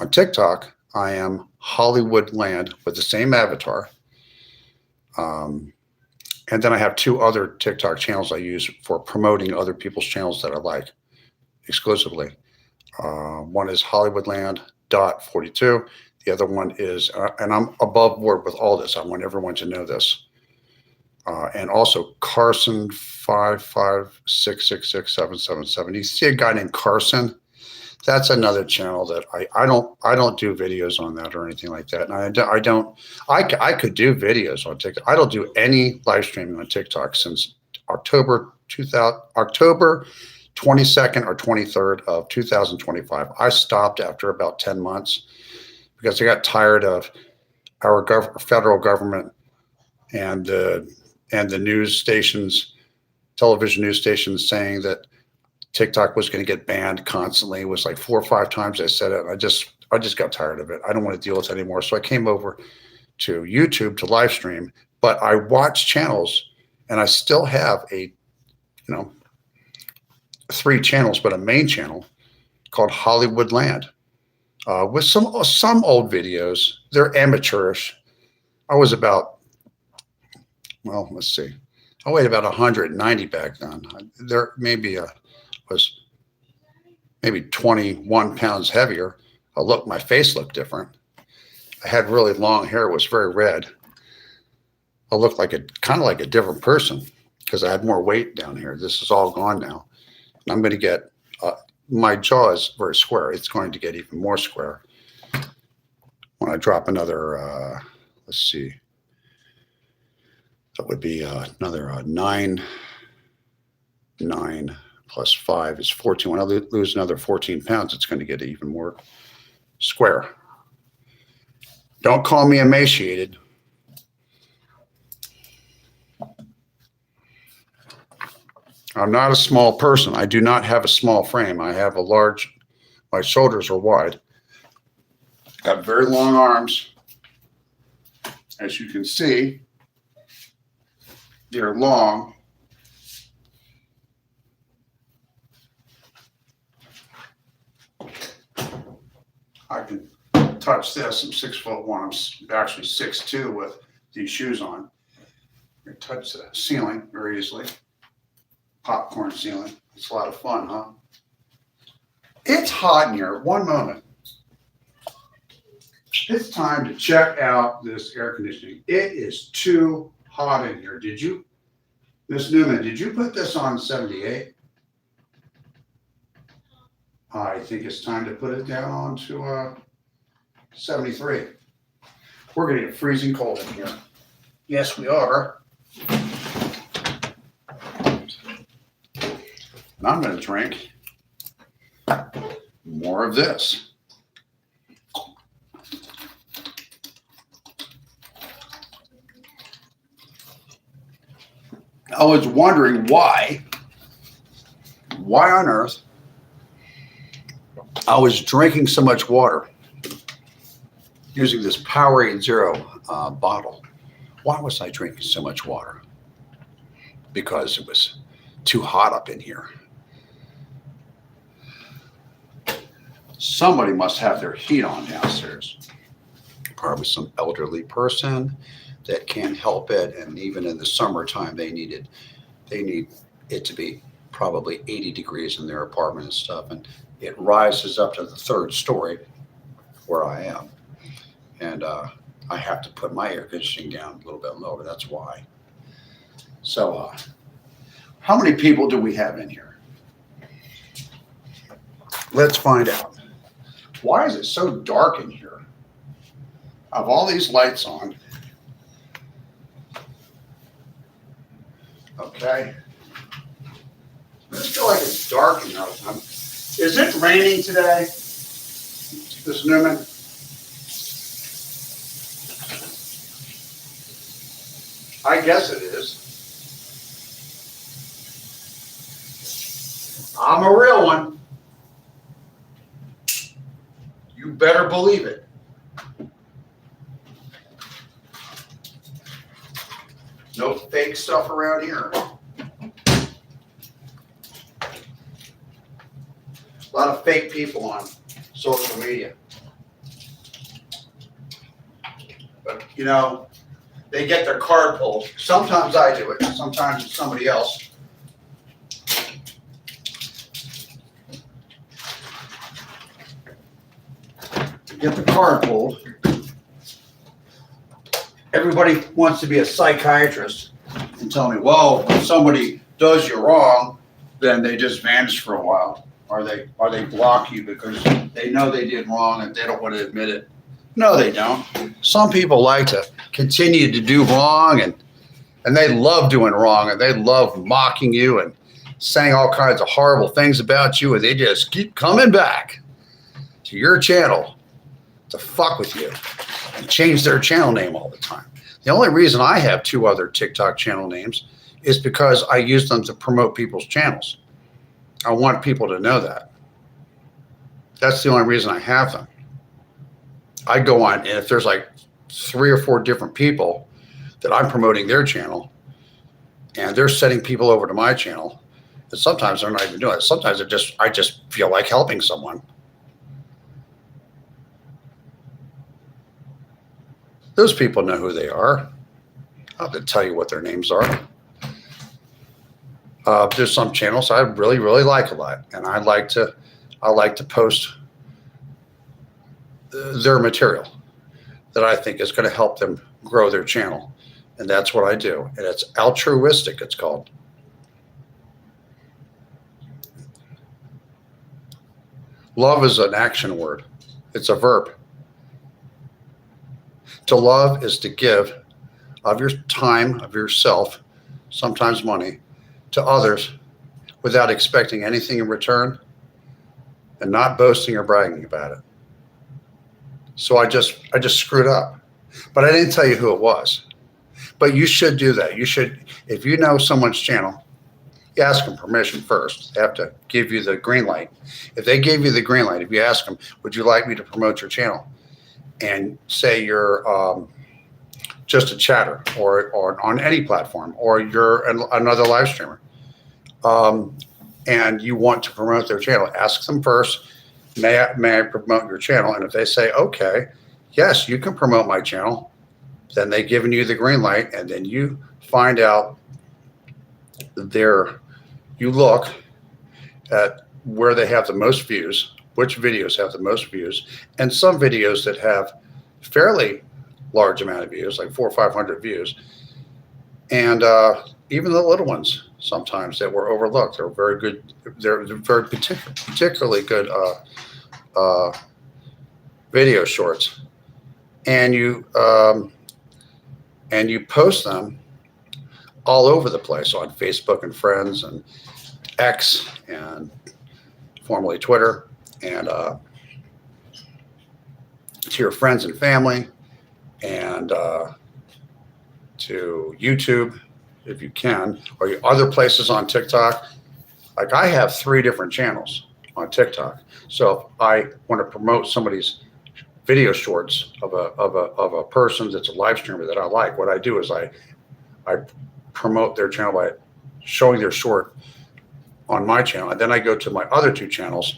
On TikTok, I am Hollywoodland with the same avatar. And then I have 2 other TikTok channels I use for promoting other people's channels that I like exclusively. One is Hollywoodland.42. The other one is, and I'm above board with all this. I want everyone to know this. And also Carson 55666-777. You see a guy named Carson? That's another channel that I don't do videos on that or anything like that. And I could do videos on TikTok. I don't do any live streaming on TikTok since October 22nd or 23rd of 2025. I stopped after about 10 months because I got tired of our federal government and the news stations, television news stations, saying that TikTok was going to get banned constantly. It was like 4 or 5 times I said it. And I just got tired of it. I don't want to deal with it anymore. So I came over to YouTube to live stream, but I watch channels, and I still have 3 channels, but a main channel called Hollywoodland, with some old videos. They're amateurish. I was about, well, let's see. I weighed about 190 back then. There was maybe 21 pounds heavier. My face looked different. I had really long hair. It was very red. I looked kind of like a different person because I had more weight down here. This is all gone now. And I'm going to get, my jaw is very square. It's going to get even more square when I drop another, let's see. That would be another 9 plus 5 is 14. When I lose another 14 pounds, it's going to get even more square. Don't call me emaciated. I'm not a small person. I do not have a small frame. I have my shoulders are wide. Got very long arms. As you can see, they're long. I can touch this. I'm 6'1". I'm actually 6'2" with these shoes on. I can touch the ceiling very easily. Popcorn ceiling. It's a lot of fun, huh? It's hot in here. One moment. It's time to check out this air conditioning. It is too hot in here. Miss Newman, did you put this on 78? I think it's time to put it down on to 73. We're going to get freezing cold in here. Yes, we are. And I'm going to drink more of this. I was wondering why on earth I was drinking so much water using this Powerade Zero bottle. Why was I drinking so much water? Because it was too hot up in here. Somebody must have their heat on downstairs. Probably some elderly person that can't help it, and even in the summertime they need it to be probably 80 degrees in their apartment and stuff, and it rises up to the third story where I am, and I have to put my air conditioning down a little bit lower. That's why. So how many people do we have in here? Let's find out. Why is it so dark in here? I have all these lights on. Okay. Let's feel like it's dark in here. Is it raining today, Ms. Newman? I guess it is. I'm a real one. You better believe it. No fake stuff around here. A lot of fake people on social media. But, you know, they get their card pulled. Sometimes I do it. Sometimes it's somebody else. To get the card pulled, everybody wants to be a psychiatrist and tell me, well, if somebody does you wrong, then they just vanish for a while. Or they block you because they know they did wrong and they don't want to admit it. No, they don't. Some people like to continue to do wrong, and they love doing wrong, and they love mocking you and saying all kinds of horrible things about you, and they just keep coming back to your channel to fuck with you and change their channel name all the time. The only reason I have 2 other TikTok channel names is because I use them to promote people's channels. I want people to know that. That's the only reason I have them. I go on, and if there's like 3 or 4 different people that I'm promoting their channel, and they're sending people over to my channel, and sometimes they're not even doing it. Sometimes I just feel like helping someone. Those people know who they are. I'll have to tell you what their names are. There's some channels I really, really like a lot, and I like to post their material that I think is going to help them grow their channel, and that's what I do. And it's altruistic, it's called. Love is an action word. It's a verb. To love is to give of your time, of yourself, sometimes money, to others without expecting anything in return and not boasting or bragging about it. So I just screwed up, but I didn't tell you who it was. But you should do that. You should, if you know someone's channel, you ask them permission first. They have to give you the green light. If they gave you the green light, if you ask them, would you like me to promote your channel? And say you're just a chatter or on any platform, or you're another live streamer, and you want to promote their channel, ask them first, may I promote your channel? And if they say, okay, yes, you can promote my channel, then they've given you the green light, and then you find out you look at where they have the most views, which videos have the most views, and some videos that have fairly large amount of views, like 400 or 500 views, and even the little ones sometimes that were overlooked. They're very good. They're very particularly good video shorts, and you post them all over the place on Facebook and Friends and X and formerly Twitter, and to your friends and family, and to YouTube, if you can, or other places on TikTok. Like I have 3 different channels on TikTok. So if I want to promote somebody's video shorts of a person that's a live streamer that I like, what I do is I promote their channel by showing their short on my channel, and then I go to my other 2 channels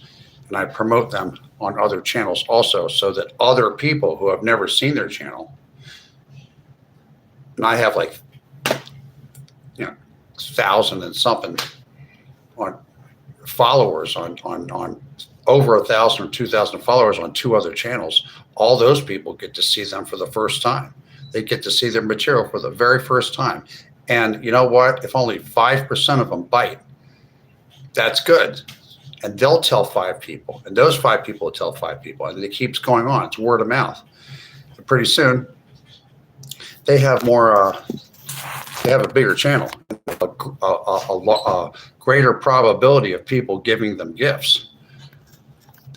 and I promote them on other channels also, so that other people who have never seen their channel, and I have like 1,000 and something on followers on over 1,000 or 2,000 followers on 2 other channels. All those people get to see them for the first time. They get to see their material for the very first time. And you know what? If only 5% of them bite, that's good. And they'll tell 5 people, and those 5 people will tell 5 people, and it keeps going on. It's word of mouth. And pretty soon, they have more. They have a bigger channel, a greater probability of people giving them gifts.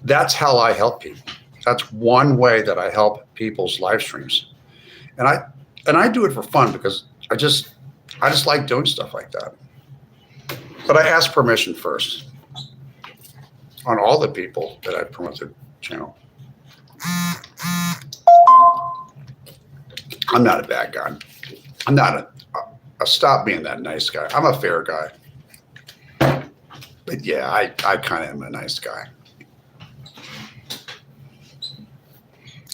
That's how I help people. That's one way that I help people's live streams, and I do it for fun because I just like doing stuff like that. But I ask permission first on all the people that I promote their channel. I'm not a bad guy. I'm not stop being that nice guy. I'm a fair guy. But yeah, I kind of am a nice guy.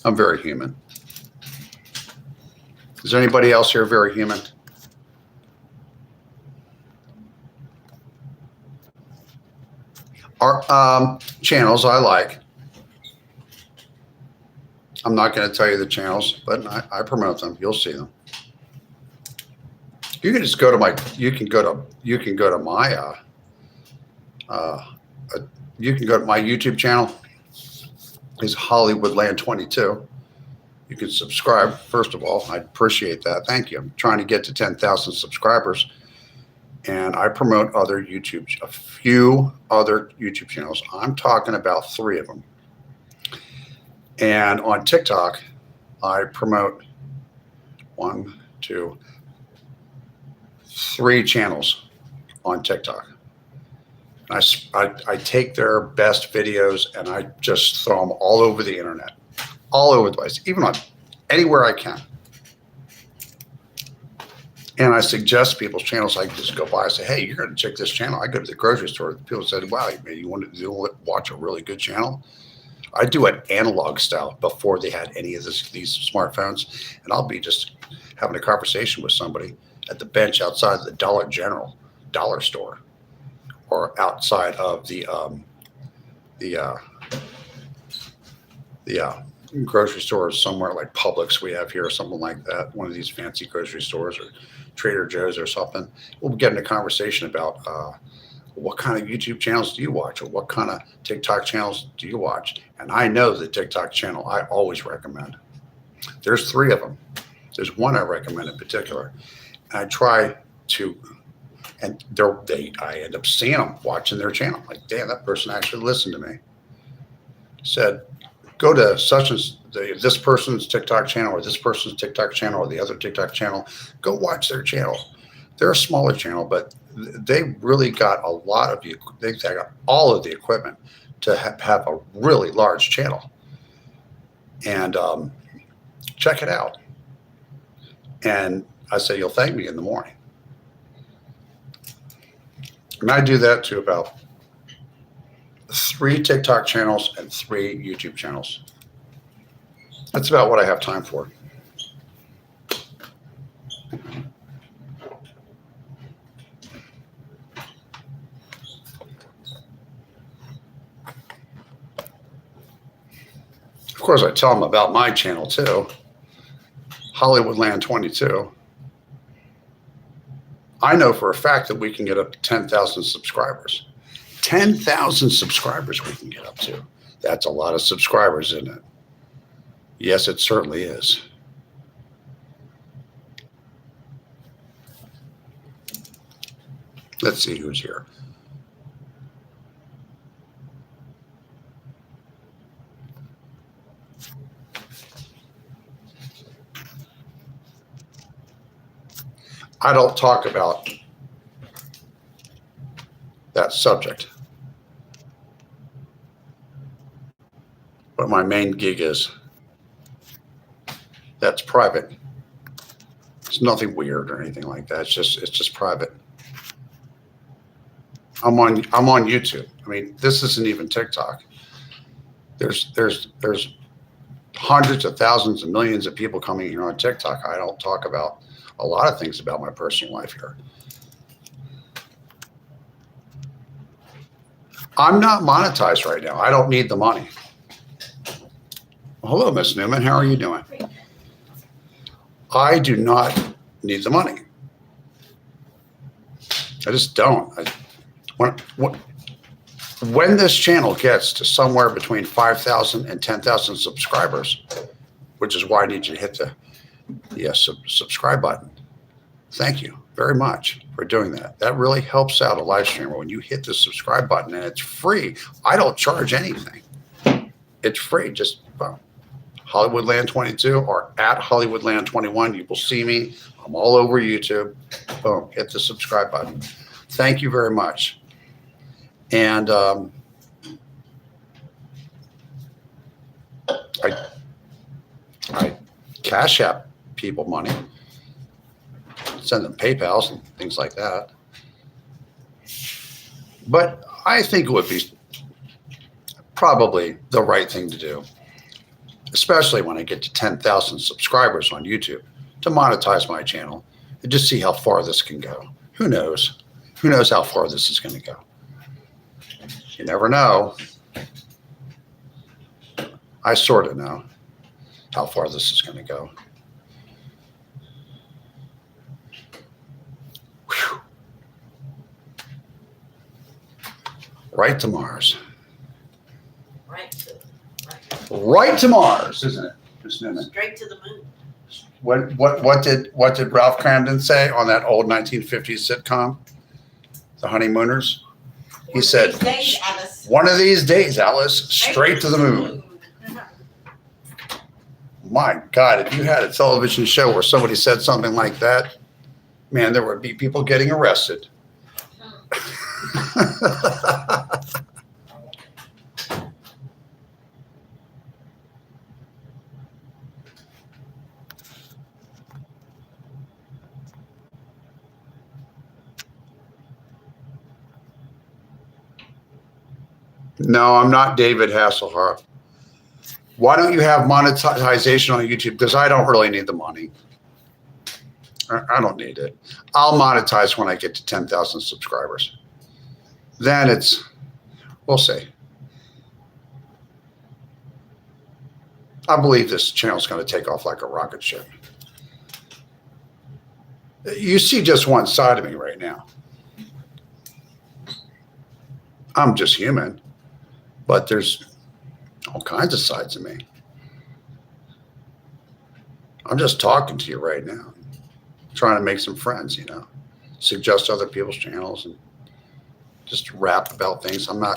I'm very human. Is there anybody else here very human? Our channels I like. I'm not going to tell you the channels, but I promote them. You'll see them. You can just go to my. You can go to my. You can go to my YouTube channel. It's Hollywoodland22. You can subscribe. First of all, I appreciate that. Thank you. I'm trying to get to 10,000 subscribers, and I promote a few other YouTube channels. I'm talking about 3 of them. And on TikTok, I promote 1, 2, 3 channels on TikTok. I take their best videos and I just throw them all over the internet, all over the place, even on anywhere I can. And I suggest people's channels. I just go by and say, hey, you're going to check this channel. I go to the grocery store. People said, wow, you want to watch a really good channel? I do it analog style before they had any of these smartphones. And I'll be just having a conversation with somebody at the bench outside of the dollar store, or outside of the grocery stores somewhere like Publix we have here, or something like that, one of these fancy grocery stores, or Trader Joe's or something. We'll get in a conversation about what kind of YouTube channels do you watch, or what kind of TikTok channels do you watch? And I know the TikTok channel I always recommend. There's 3 of them. There's one I recommend in particular. And I try to, and I end up seeing them watching their channel. Like, damn, that person actually listened to me. Said, go to such as this person's TikTok channel, or this person's TikTok channel, or the other TikTok channel. Go watch their channel. They're a smaller channel, but they really got a lot of you. They got all of the equipment to have a really large channel. And check it out. And I say, you'll thank me in the morning. And I do that to about 3 TikTok channels and 3 YouTube channels. That's about what I have time for. Of course, I tell them about my channel too, Hollywoodland22. I know for a fact that we can get up to 10,000 subscribers. 10,000 subscribers we can get up to. That's a lot of subscribers, isn't it? Yes, it certainly is. Let's see who's here. I don't talk about that subject. But my main gig is that's private. It's nothing weird or anything like that. It's just private. I'm on YouTube. I mean, this isn't even TikTok. There's hundreds of thousands and millions of people coming here on TikTok. I don't talk about a lot of things about my personal life here. I'm not monetized right now. I don't need the money. Hello, Miss Newman. How are you doing? I do not need the money. I just don't. When this channel gets to somewhere between 5,000 and 10,000 subscribers, which is why I need you to hit the subscribe button. Thank you very much for doing that. That really helps out a live streamer when you hit the subscribe button, and it's free. I don't charge anything. It's free. Just Hollywoodland22 or at Hollywoodland21. You will see me. I'm all over YouTube. Boom. Hit the subscribe button. Thank you very much. And I Cash App people money, send them PayPals and things like that. But I think it would be probably the right thing to do, especially when I get to 10,000 subscribers on YouTube, to monetize my channel and just see how far this can go. Who knows? Who knows how far this is going to go? You never know. I sort of know how far this is going to go. Whew. Right to Mars. Right to Mars, isn't it? Straight to the moon. What did Ralph Cramden say on that old 1950s sitcom, The Honeymooners? He said, "One of these days, Alice, straight to the moon." My God, if you had a television show where somebody said something like that, man, there would be people getting arrested. No, I'm not David Hasselhoff. Why don't you have monetization on YouTube? Because I don't really need the money. I don't need it. I'll monetize when I get to 10,000 subscribers. Then we'll see. I believe this channel's going to take off like a rocket ship. You see just one side of me right now. I'm just human, but there's all kinds of sides of me. I'm just talking to you right now, trying to make some friends, suggest other people's channels and just rap about things. I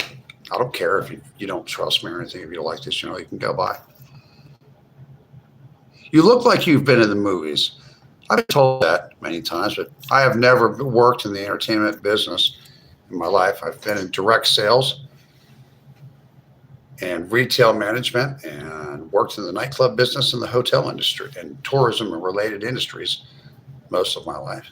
don't care if you don't trust me or anything. If you don't like this channel, you can go by. You look like you've been in the movies. I've been told that many times, but I have never worked in the entertainment business in my life. I've been in direct sales and retail management and worked in the nightclub business and the hotel industry and tourism and related industries most of my life.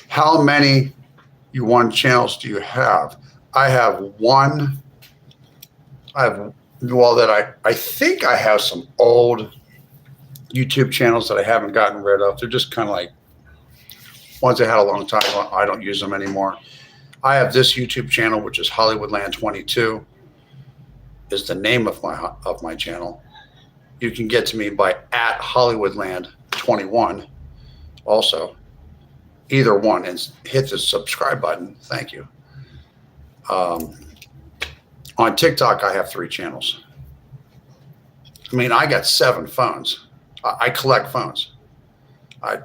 How many channels do you have? I have one. I think I have some old YouTube channels that I haven't gotten rid of. They're just kind of like ones I had a long time ago. I don't use them anymore. I have this YouTube channel, which is Hollywoodland22, is the name of my channel. You can get to me by at Hollywoodland21 also. Either one, and hit the subscribe button. Thank you. On TikTok, I have 3 channels. I mean, I got 7 phones. I collect phones. I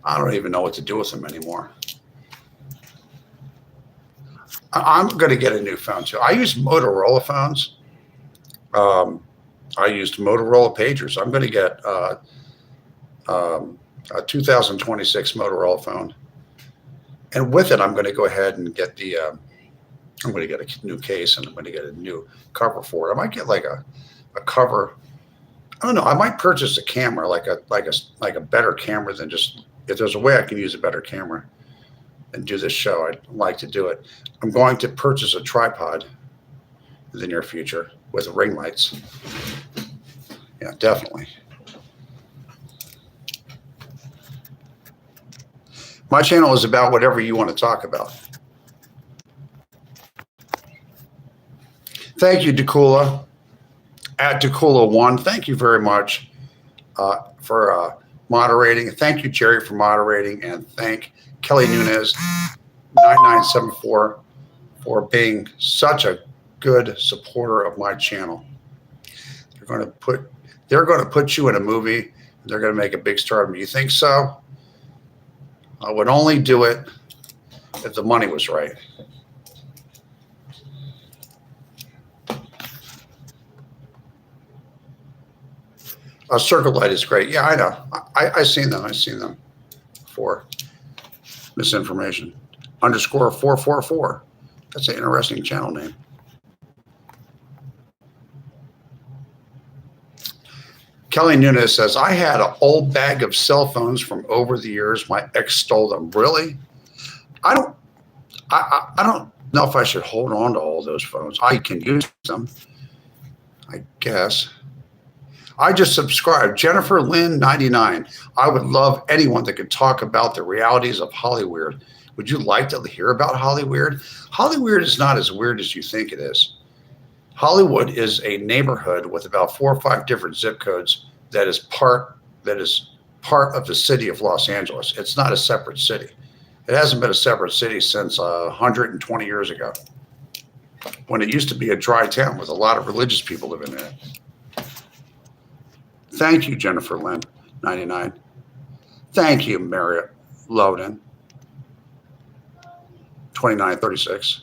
don't even know what to do with them anymore. I'm going to get a new phone too. I use Motorola phones. I used Motorola pagers. I'm going to get a 2026 Motorola phone, and with it, I'm going to go ahead and get the. I'm going to get a new case, and I'm going to get a new cover for it. I might get like a cover. I don't know. I might purchase a camera, like a better camera than just. If there's a way I can use a better camera and do this show, I'd like to do it. I'm going to purchase a tripod in the near future with ring lights. Yeah, definitely. My channel is about whatever you want to talk about. Thank you, Decula. At Decula1, thank you very much for moderating. Thank you, Jerry, for moderating. And thank Kelly Nunez, 9974, for being such a good supporter of my channel. They're going to put you in a movie. And they're going to make a big star of you. You think so? I would only do it if the money was right. A circle light is great. Yeah, I know. I've seen them. I've seen them for misinformation. _444. That's an interesting channel name. Kelly Nunez says, I had an old bag of cell phones from over the years. My ex stole them. Really? I don't know if I should hold on to all those phones. I can use them, I guess. I just subscribed. Jennifer Lynn 99. I would love anyone that could talk about the realities of Hollywood. Would you like to hear about Hollywood? Hollywood is not as weird as you think it is. Hollywood is a neighborhood with about 4 or 5 different zip codes that is part of the city of Los Angeles. It's not a separate city. It hasn't been a separate city since 120 years ago, when it used to be a dry town with a lot of religious people living in it. Thank you, Jennifer Lynn, 99. Thank you, Marriott Loden, 2936.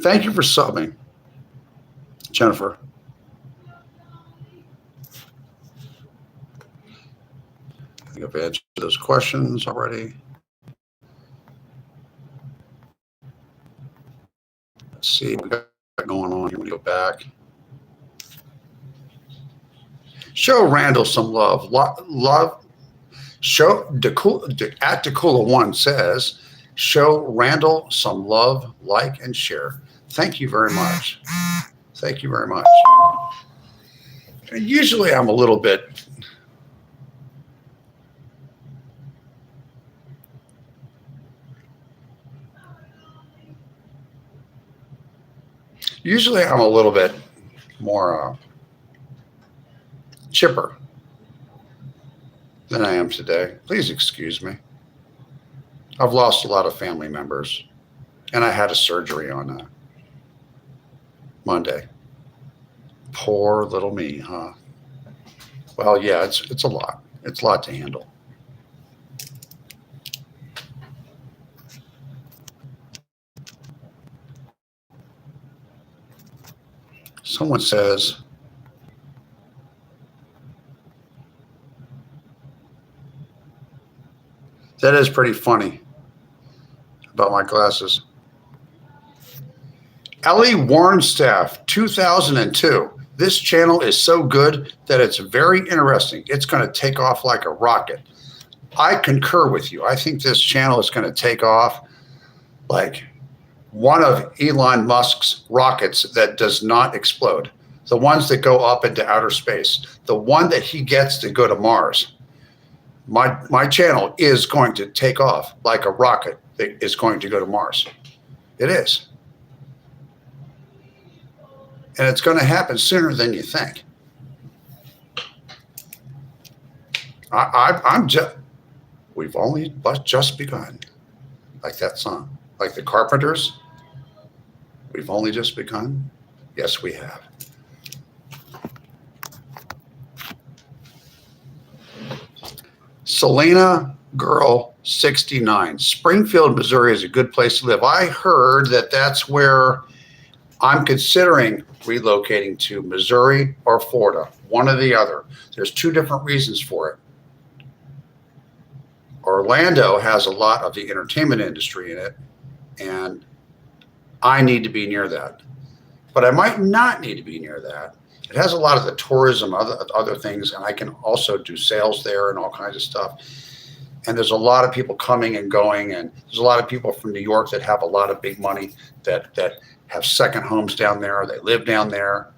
Thank you for subbing, Jennifer. I think I've answered those questions already. Let's see what we got going on here. We go back. Show Randall some love. Show at Decula1 says, show Randall some love, like, and share. Thank you very much. Thank you very much. And usually I'm a little bit more chipper than I am today. Please excuse me. I've lost a lot of family members, and I had a surgery on Monday. Poor little me, huh? Well, yeah, it's a lot. It's a lot to handle. Someone says, that is pretty funny about my glasses. Ellie Warnstaff, 2002. This channel is so good that it's very interesting. It's going to take off like a rocket. I concur with you. I think this channel is going to take off like one of Elon Musk's rockets that does not explode. The ones that go up into outer space. The one that he gets to go to Mars. My channel is going to take off like a rocket that is going to go to Mars. It is. And it's going to happen sooner than you think. We've only just begun. Like that song. Like the Carpenters. We've only just begun. Yes, we have. Selena Girl 69. Springfield, Missouri is a good place to live. I heard that that's where I'm considering relocating to, Missouri or Florida, one or the other. There's two different reasons for it. Orlando has a lot of the entertainment industry in it, and I need to be near that. But I might not need to be near that. It has a lot of the tourism, other things, and I can also do sales there and all kinds of stuff. And there's a lot of people coming and going, and there's a lot of people from New York that have a lot of big money that have second homes down there. They live down there.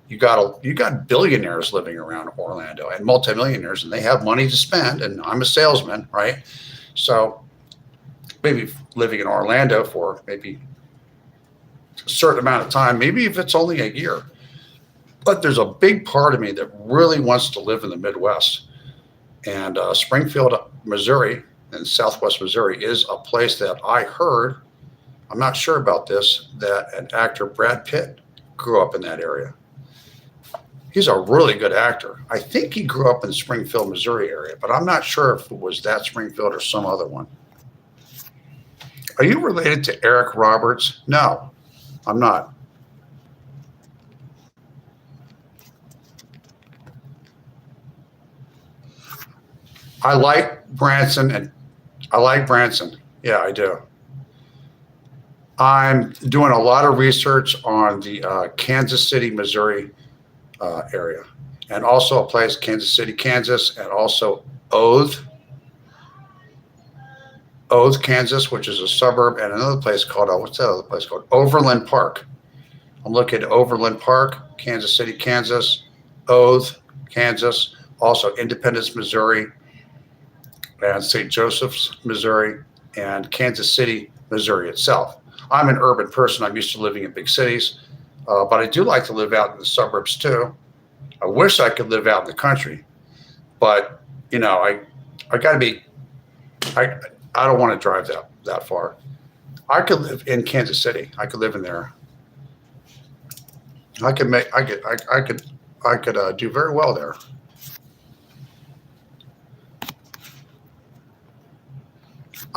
You got billionaires living around Orlando and multimillionaires, and they have money to spend. And I'm a salesman, right? So maybe living in Orlando for maybe a certain amount of time, maybe if it's only a year. But there's a big part of me that really wants to live in the Midwest. And Springfield, Missouri, and Southwest Missouri is a place that I heard, I'm not sure about this, that an actor, Brad Pitt, grew up in that area. He's a really good actor. I think he grew up in Springfield, Missouri area, but I'm not sure if it was that Springfield or some other one. Are you related to Eric Roberts? No, I'm not. I like Branson, and I like Branson. Yeah, I do. I'm doing a lot of research on the Kansas City, Missouri area, and also a place, Kansas City, Kansas, and also Oath, Kansas, which is a suburb, and another place called, what's that other place called? Overland Park. I'm looking at Overland Park, Kansas City, Kansas, Oath, Kansas, also Independence, Missouri, and St. Joseph's, Missouri, and Kansas City, Missouri itself. I'm an urban person. I'm used to living in big cities, but I do like to live out in the suburbs too. I wish I could live out in the country, but you know, I got to be. I don't want to drive that far. I could live in Kansas City. I could live in there. I could do very well there.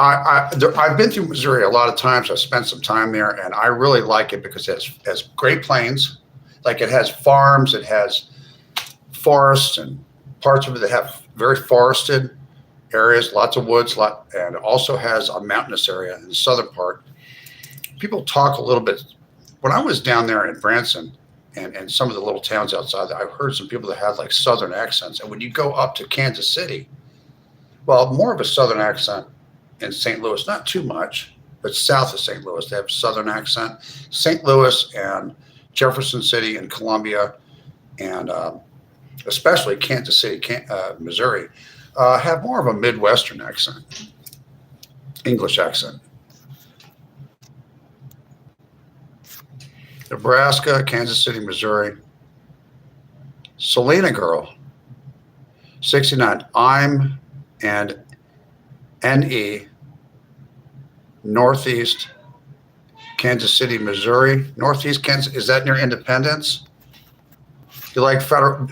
I've been through Missouri a lot of times. I've spent some time there, and I really like it because it has Great Plains. Like, it has farms, it has forests, and parts of it that have very forested areas, lots of woods, and it also has a mountainous area in the southern part. People talk a little bit. When I was down there in Branson and some of the little towns outside, I've heard some people that have like southern accents. And when you go up to Kansas City, well, more of a southern accent in St. Louis, not too much, but south of St. Louis, they have a southern accent. St. Louis and Jefferson City and Columbia, and especially Kansas City, Missouri, have more of a Midwestern accent, English accent. Nebraska, Kansas City, Missouri. Selena Girl, 69. I'm and NE, Northeast Kansas City, Missouri. Northeast Kansas, is that near Independence? You like Federal?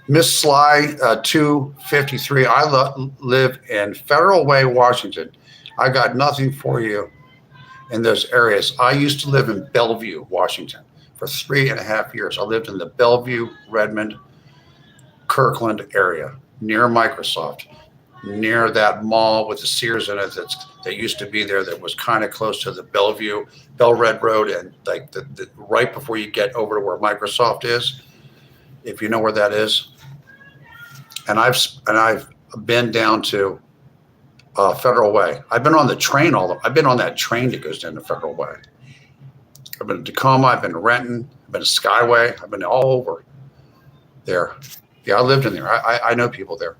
Miss Sly, 253. I live in Federal Way, Washington. I got nothing for you in those areas. I used to live in Bellevue, Washington for 3.5 years. I lived in the Bellevue, Redmond, Kirkland area near Microsoft, near that mall with the Sears in it that used to be there, that was kind of close to the Bellevue, Bell-Red Road, and like the right before you get over to where Microsoft is, if you know where that is. And I've been down to Federal Way. I've been on the train I've been on that train that goes down to Federal Way. I've been to Tacoma, I've been to Renton, I've been to Skyway, I've been all over there. Yeah, I lived in there. I know people there.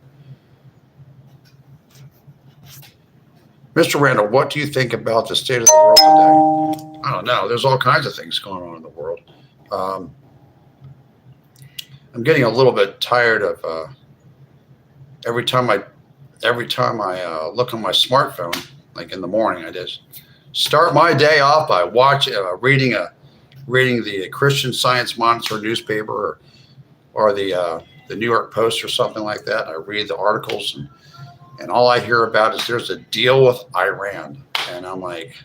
Mr. Randall, what do you think about the state of the world today? I don't know. There's all kinds of things going on in the world. I'm getting a little bit tired of every time I look on my smartphone, like in the morning, I just start my day off by reading reading the Christian Science Monitor newspaper or the New York Post or something like that. I read the articles, and all I hear about is there's a deal with Iran. And I'm like,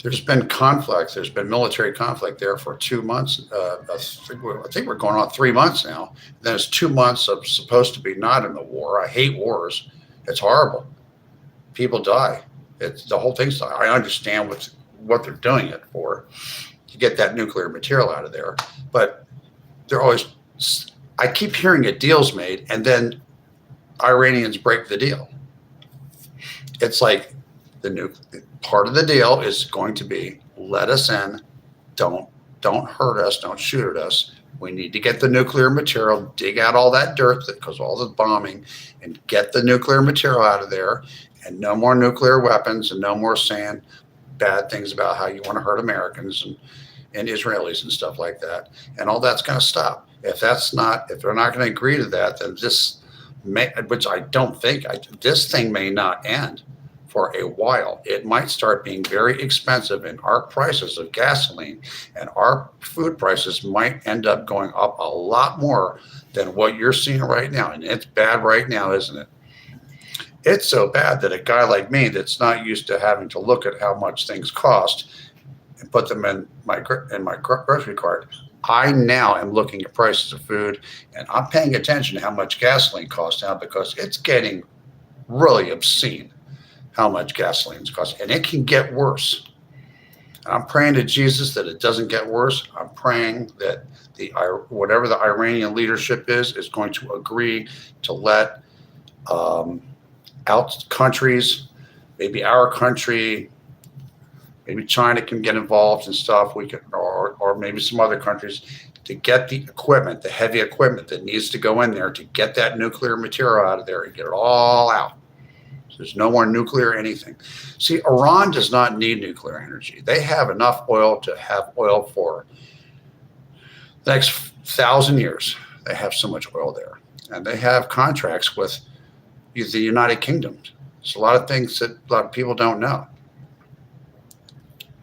there's been conflict. There's been military conflict there for 2 months. I think we're going on 3 months now. Then it's 2 months of supposed to be not in the war. I hate wars. It's horrible. People die. It's the whole thing's. I understand what they're doing it for, to get that nuclear material out of there. But they're always. I keep hearing a deal's made, and then Iranians break the deal. It's like part of the deal is going to be, let us in, don't hurt us, don't shoot at us. We need to get the nuclear material, dig out all that dirt that caused all the bombing, and get the nuclear material out of there, and no more nuclear weapons, and no more saying bad things about how you want to hurt Americans and Israelis and stuff like that. And all that's going to stop. If they're not going to agree to that, then which I don't think, this thing may not end for a while. It might start being very expensive, and our prices of gasoline and our food prices might end up going up a lot more than what you're seeing right now. And it's bad right now, isn't it? It's so bad that a guy like me that's not used to having to look at how much things cost and put them in my grocery cart, I now am looking at prices of food, and I'm paying attention to how much gasoline costs now, because it's getting really obscene how much gasoline's cost, and it can get worse. And I'm praying to Jesus that it doesn't get worse. I'm praying that whatever the Iranian leadership is going to agree to let out countries, maybe our country, maybe China can get involved and stuff. We can, or maybe some other countries, to get the equipment, the heavy equipment that needs to go in there to get that nuclear material out of there and get it all out. There's no more nuclear anything. See, Iran does not need nuclear energy. They have enough oil to have oil for the next 1,000 years. They have so much oil there. And they have contracts with the United Kingdom. There's a lot of things that a lot of people don't know.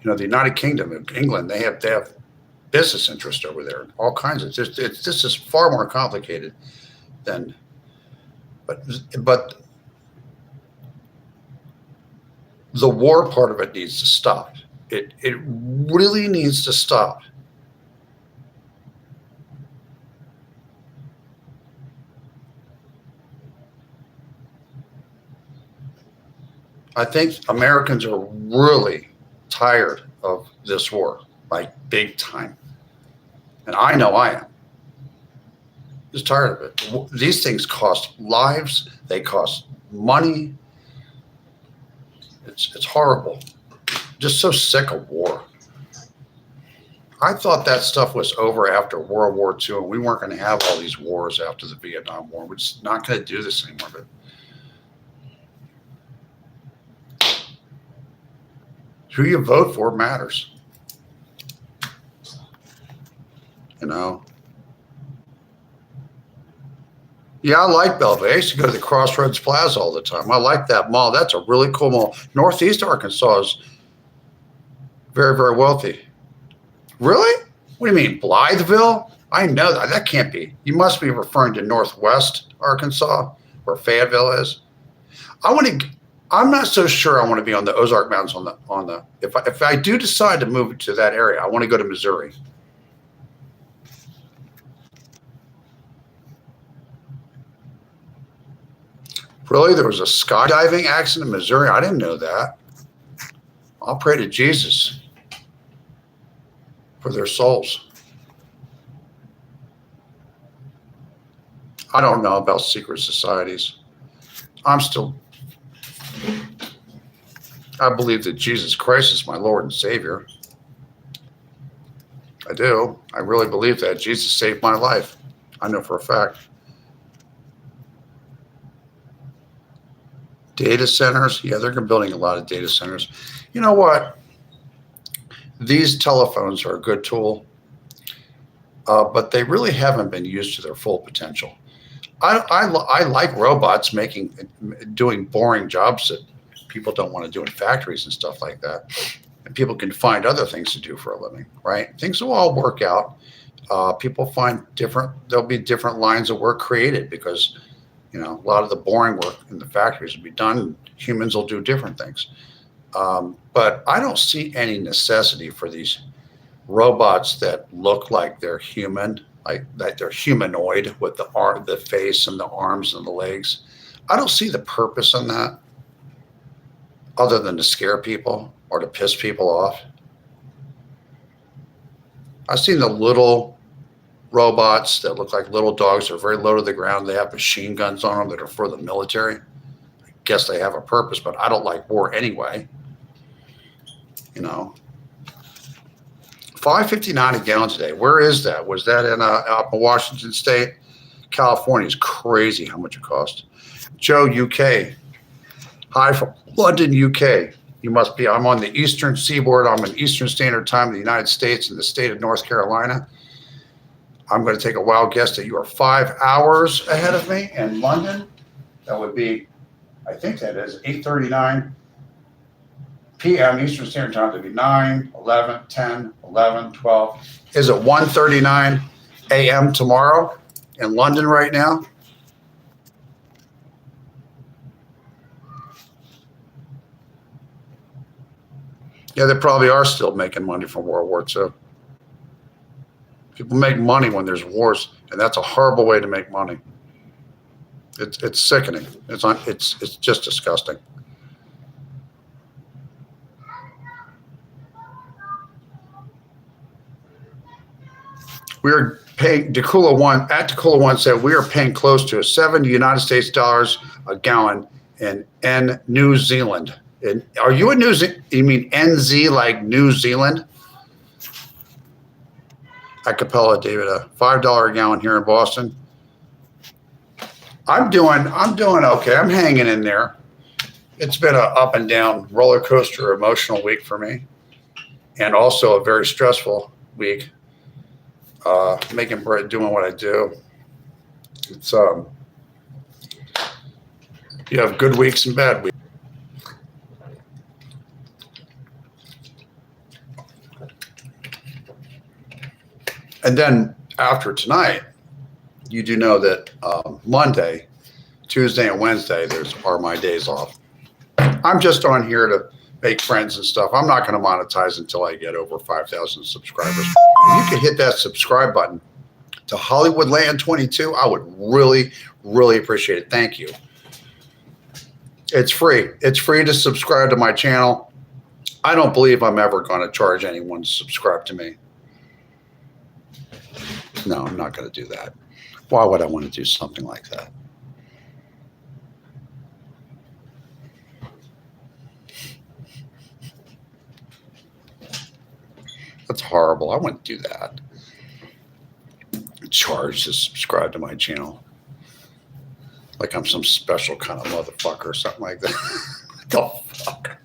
You know, the United Kingdom, England, they have business interest over there. All kinds of, this is far more complicated than, but the war part of it needs to stop. It really needs to stop. I think Americans are really tired of this war, like big time. And I know I am. Just tired of it. These things cost lives. They cost money. It's horrible. Just so sick of war. I thought that stuff was over after World War II, and we weren't going to have all these wars after the Vietnam War. We're just not going to do this anymore. But who you vote for matters. You know. Yeah, I like Belleville. I used to go to the Crossroads Plaza all the time. I like that mall. That's a really cool mall. Northeast Arkansas is very, very wealthy. Really? What do you mean, Blytheville? I know that. That can't be. You must be referring to Northwest Arkansas, where Fayetteville is. I'm not so sure I want to be on the Ozark Mountains on the. If I do decide to move to that area, I want to go to Missouri. Really? There was a skydiving accident in Missouri? I didn't know that. I'll pray to Jesus for their souls. I don't know about secret societies. I believe that Jesus Christ is my Lord and Savior. I do. I really believe that. Jesus saved my life. I know for a fact. Data centers, yeah, they're building a lot of data centers. You know what? These telephones are a good tool, but they really haven't been used to their full potential. I like robots doing boring jobs that people don't want to do in factories and stuff like that. and people can find other things to do for a living, right? Things will all work out. People find there'll be different lines of work created because, a lot of the boring work in the factories will be done. And humans will do different things. But I don't see any necessity for these robots that look like they're human, like they're humanoid with the face and the arms and the legs. I don't see the purpose in that other than to scare people or to piss people off. I've seen the little robots that look like little dogs. They're very low to the ground. They have machine guns on them that are for the military. I guess they have a purpose, but I don't like war anyway. $5.59 a gallon today. Where is that? Was that in up in Washington State? California is crazy how much it cost. Joe, UK. Hi from London, UK. You must be. I'm on the Eastern Seaboard. I'm in Eastern Standard Time of the United States in the state of North Carolina. I'm going to take a wild guess that you are 5 hours ahead of me in London. That would be, I think that is 8:39 p.m. Eastern Standard Time. That would be 9, 11, 10, 11, 12. Is it 1:39 a.m. tomorrow in London right now? Yeah, they probably are still making money from World War II. People make money when there's wars, and that's a horrible way to make money. It's sickening. It's just disgusting. We are paying Decula One said we are paying close to $70 United States dollars a gallon in New Zealand. And are you in New Zealand? You mean NZ like New Zealand? Acapella, David, a $5 a gallon here in Boston. I'm doing okay. I'm hanging in there. It's been a up and down roller coaster emotional week for me, and also a very stressful week. Making bread, doing what I do. It's you have good weeks and bad weeks. And then after tonight, you do know that Monday, Tuesday, and Wednesday are my days off. I'm just on here to make friends and stuff. I'm not going to monetize until I get over 5,000 subscribers. If you could hit that subscribe button to Hollywoodland22, I would really, really appreciate it. Thank you. It's free. It's free to subscribe to my channel. I don't believe I'm ever going to charge anyone to subscribe to me. No, I'm not going to do that. Why would I want to do something like that? That's horrible. I wouldn't do that. Charge to subscribe to my channel. Like I'm some special kind of motherfucker or something like that. What the fuck?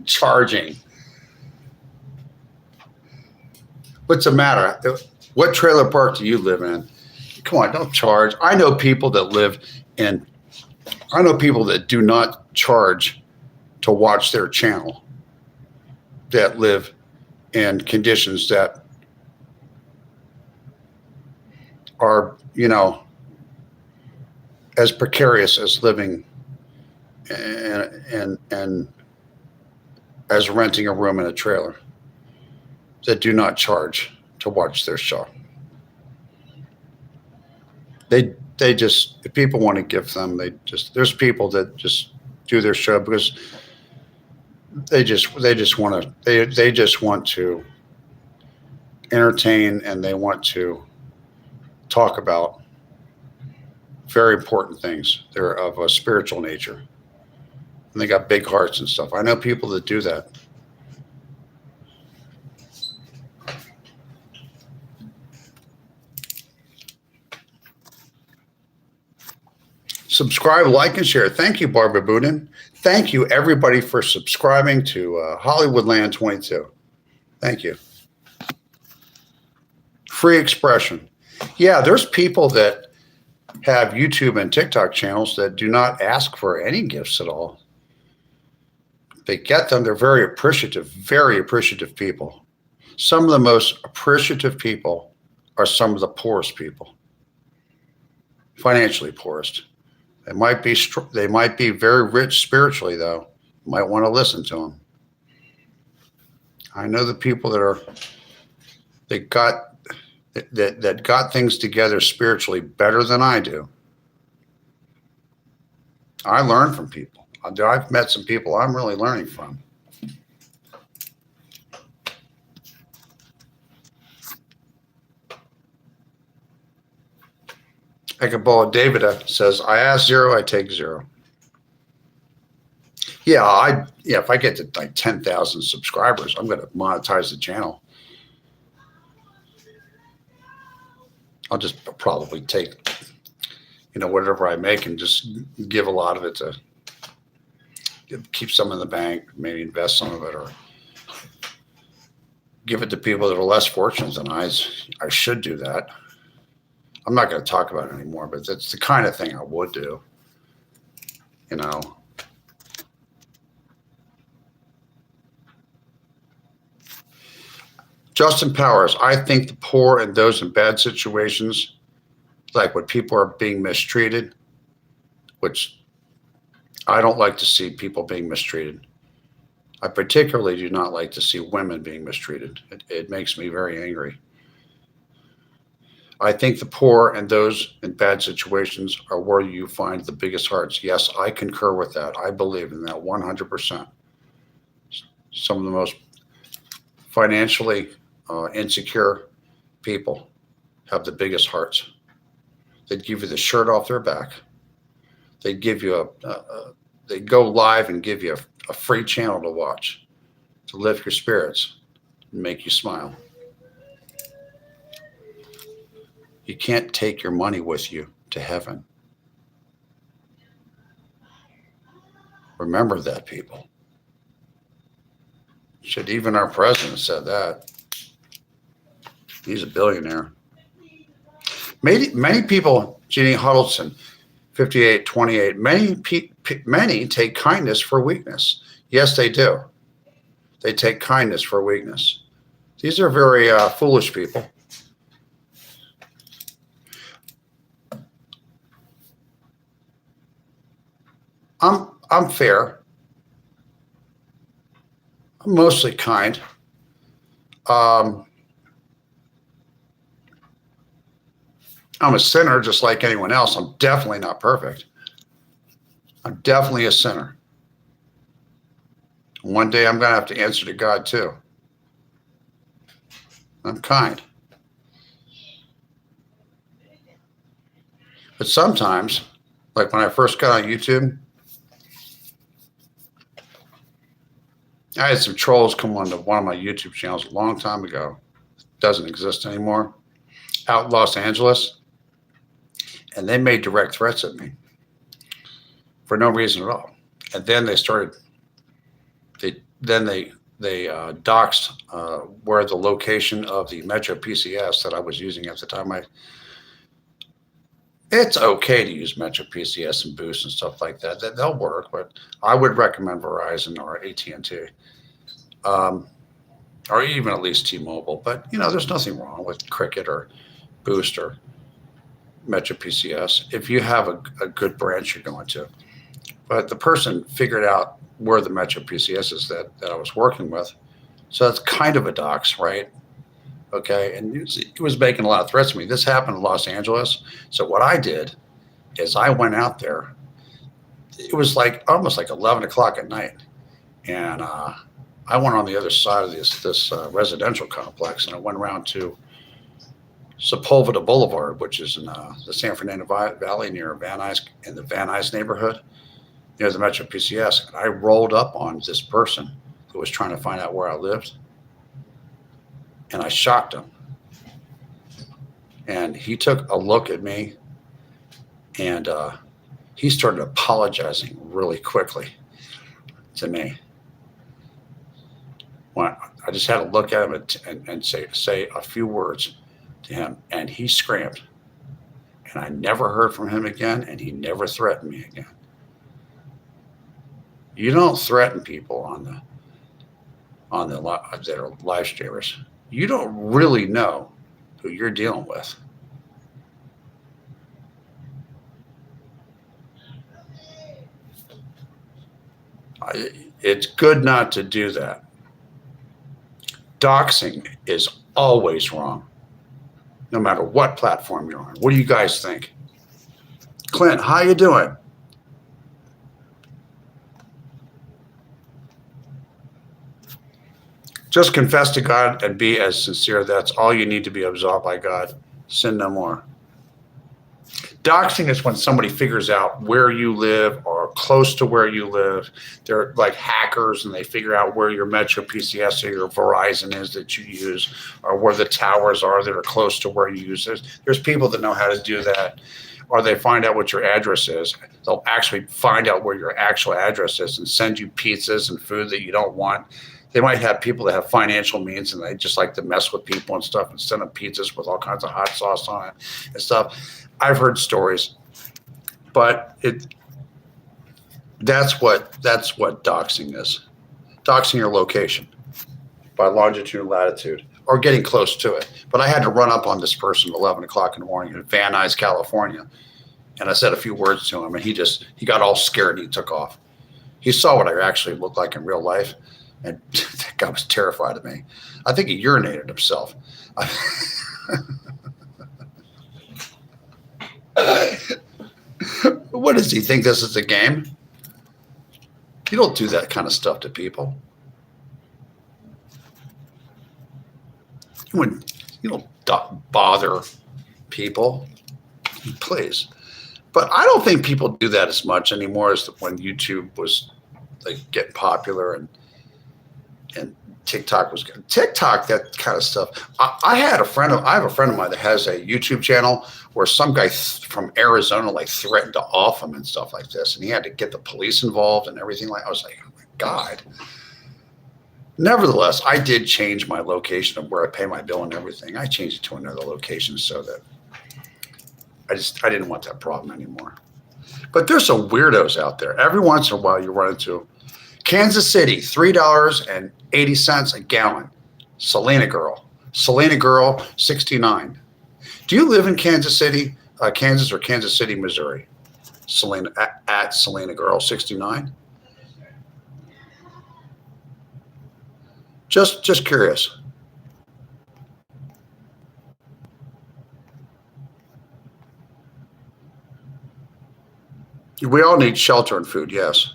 Charging. What's the matter? What trailer park do you live in? Come on, don't charge. I know people that do not charge to watch their channel, that live in conditions that are, as precarious as living and as renting a room in a trailer, that do not charge to watch their show. They just, if people want to give them, there's people that just do their show because they just want to entertain, and they want to talk about very important things. They're of a spiritual nature, and they got big hearts and stuff. I know people that do that. Subscribe, like, and share. Thank you, Barbara Boudin. Thank you, everybody, for subscribing to Hollywoodland22. Thank you. Free expression. Yeah, there's people that have YouTube and TikTok channels that do not ask for any gifts at all. they get them, they're very appreciative people. Some of the most appreciative people are some of the poorest people, financially poorest. They might be very rich spiritually, though. You might want to listen to them. I know the people that got that got things together spiritually better than I do. I learn from people. I've met some people I'm really learning from. Ekabola David says, I ask zero, I take zero. Yeah, if I get to like 10,000 subscribers, I'm going to monetize the channel. I'll just probably take, whatever I make and just give a lot of it to keep some in the bank, maybe invest some of it, or give it to people that are less fortunate than I should do that. I'm not going to talk about it anymore, but that's the kind of thing I would do. Justin Powers, I think the poor and those in bad situations, like when people are being mistreated, which I don't like to see people being mistreated. I particularly do not like to see women being mistreated. It makes me very angry. I think the poor and those in bad situations are where you find the biggest hearts. Yes, I concur with that. I believe in that 100%. Some of the most financially insecure people have the biggest hearts. They'd give you the shirt off their back. They'd give you they'd go live and give you a free channel to watch, to lift your spirits and make you smile. You can't take your money with you to heaven. Remember that, people. Should even our president said that. He's a billionaire. Many people, Jeannie Huddleston, 5828, many take kindness for weakness. Yes, they do. They take kindness for weakness. These are very foolish people. I'm fair. I'm mostly kind. I'm a sinner just like anyone else. I'm definitely not perfect. I'm definitely a sinner. One day I'm going to have to answer to God too. I'm kind. But sometimes, like when I first got on YouTube, I had some trolls come onto one of my YouTube channels a long time ago. It doesn't exist anymore. Out in Los Angeles. And they made direct threats at me for no reason at all. And then they started, they doxed where the location of the Metro PCS that I was using at the time. It's okay to use Metro PCS and Boost and stuff like that. They'll work, but I would recommend Verizon or AT&T, or even at least T-Mobile. But there's nothing wrong with Cricket or Boost or Metro PCS if you have a good branch you're going to. But the person figured out where the Metro PCS is that I was working with. So that's kind of a dox, right? Okay. And he was making a lot of threats to me. This happened in Los Angeles. So what I did is I went out there. It was like almost like 11 o'clock at night. And I went on the other side of this residential complex, and I went around to Sepulveda Boulevard, which is in the San Fernando Valley near Van Nuys, in the Van Nuys neighborhood, near the Metro PCS. And I rolled up on this person who was trying to find out where I lived, and I shocked him. And he took a look at me, and he started apologizing really quickly to me. When I just had to look at him and say a few words to him, and he screamed. And I never heard from him again, and he never threatened me again. You don't threaten people that are live streamers. You don't really know who you're dealing with. It's good not to do that. Doxing is always wrong, no matter what platform you're on. What do you guys think? Clint, how you doing? Just confess to God and be as sincere. That's all you need to be absolved by God. Sin no more. Doxing is when somebody figures out where you live or close to where you live. They're like hackers and they figure out where your Metro PCS or your Verizon is that you use, or where the towers are that are close to where you use. There's people that know how to do that. Or they find out what your address is. They'll actually find out where your actual address is and send you pizzas and food that you don't want. They might have people that have financial means and they just like to mess with people and stuff and send them pizzas with all kinds of hot sauce on it and stuff. I've heard stories, but that's what doxing is. Doxing your location by longitude and latitude, or getting close to it. But I had to run up on this person at 11 o'clock in the morning in Van Nuys, California, and I said a few words to him, and he got all scared and he took off. He saw what I actually looked like in real life, and that guy was terrified of me. I think he urinated himself. What does he think this is a game? You don't do that kind of stuff to people. You don't bother people, please. But I don't think people do that as much anymore as when YouTube was like getting popular and TikTok was good. TikTok, that kind of stuff. I have a friend of mine that has a YouTube channel where some guy from Arizona like threatened to off him and stuff like this, and he had to get the police involved and everything. I was like, oh my God. Nevertheless, I did change my location of where I pay my bill and everything. I changed it to another location so that I didn't want that problem anymore. But there's some weirdos out there. Every once in a while you run into Kansas City, $3.80 a gallon. Selena Girl, 69. Do you live in Kansas City, Kansas, or Kansas City, Missouri? Selena at Selena Girl 69. Just curious. We all need shelter and food, yes.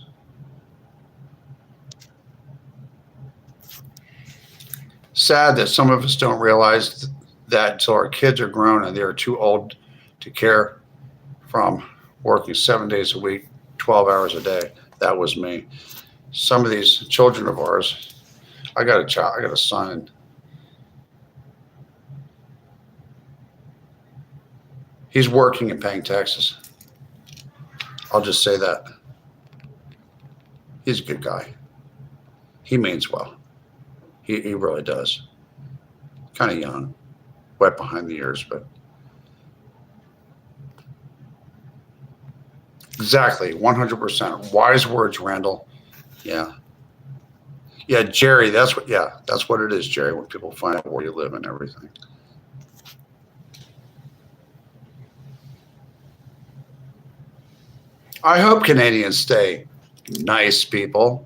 Sad that some of us don't realize that until our kids are grown and they are too old to care, from working 7 days a week, 12 hours a day. That was me. Some of these children of ours, I got a son. He's working and paying taxes. I'll just say that. He's a good guy. He means well. He really does. Kind of young, wet behind the ears, but exactly, 100%. Wise words, Randall. Yeah, Jerry. That's what it is, Jerry. When people find out where you live and everything. I hope Canadians stay nice people.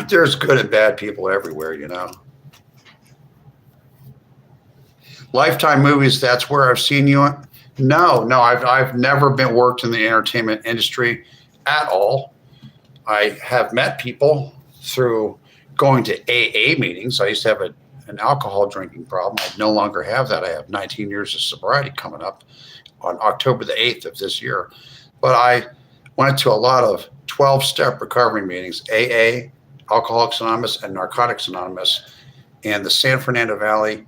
There's good and bad people everywhere, you know. Lifetime movies, that's where I've seen you. No, I've never worked in the entertainment industry at all. I have met people through going to AA meetings. I used to have an alcohol drinking problem. I no longer have that. I have 19 years of sobriety coming up on October the 8th of this year. But I went to a lot of 12-step recovery meetings, AA, Alcoholics Anonymous, and Narcotics Anonymous, in the San Fernando Valley,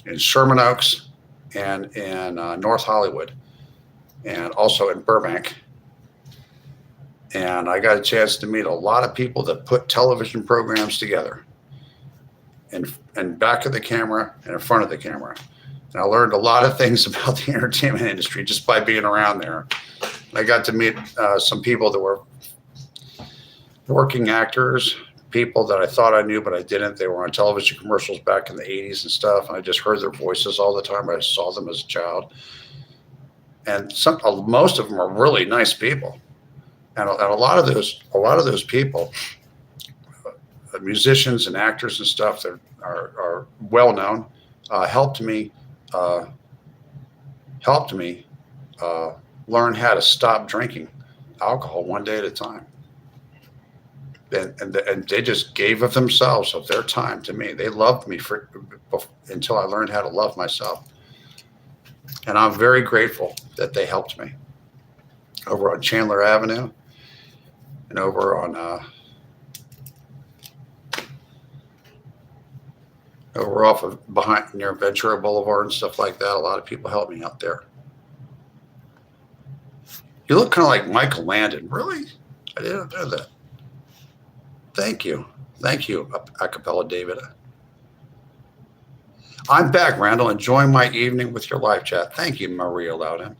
in Sherman Oaks, and in North Hollywood, and also in Burbank. And I got a chance to meet a lot of people that put television programs together, and back of the camera and in front of the camera. And I learned a lot of things about the entertainment industry just by being around there. And I got to meet some people that were working actors, people that I thought I knew but I didn't. They were on television commercials back in the 80s and stuff, and I just heard their voices all the time. I saw them as a child. And most of them are really nice people. And a lot of those people, musicians and actors and stuff that are well known, helped me uh, helped me learn how to stop drinking alcohol one day at a time. And they just gave of themselves, of their time to me. They loved me until I learned how to love myself. And I'm very grateful that they helped me over on Chandler Avenue and over off of behind near Ventura Boulevard and stuff like that. A lot of people helped me out there. You look kind of like Michael Landon. Really? I didn't know that. Thank you. Thank you, Acapella David. I'm back, Randall, enjoying my evening with your live chat. Thank you, Maria Loudon,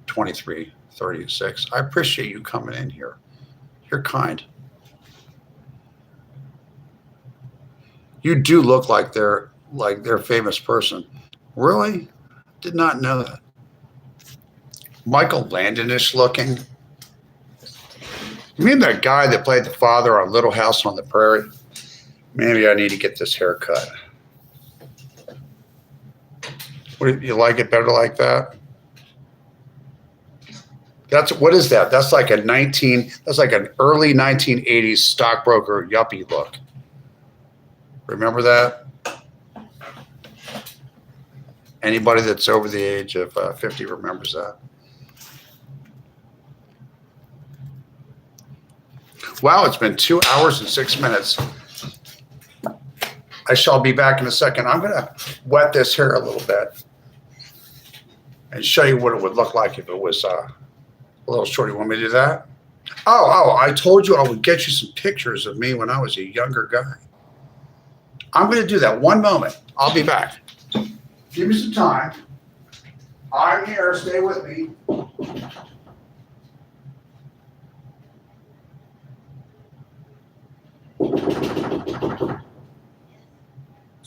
2336. I appreciate you coming in here. You're kind. You do look like they're a famous person. Really? Did not know that. Michael Landon-ish looking. You mean that guy that played the father on Little House on the Prairie? Maybe I need to get this haircut. What, you like it better like that? What is that? That's like an early 1980s stockbroker yuppie look. Remember that? Anybody that's over the age of 50 remembers that. Wow, it's been 2 hours and 6 minutes. I shall be back in a second. I'm going to wet this hair a little bit and show you what it would look like if it was a little short. You want me to do that? Oh, I told you I would get you some pictures of me when I was a younger guy. I'm going to do that. One moment. I'll be back. Give me some time. I'm here. Stay with me.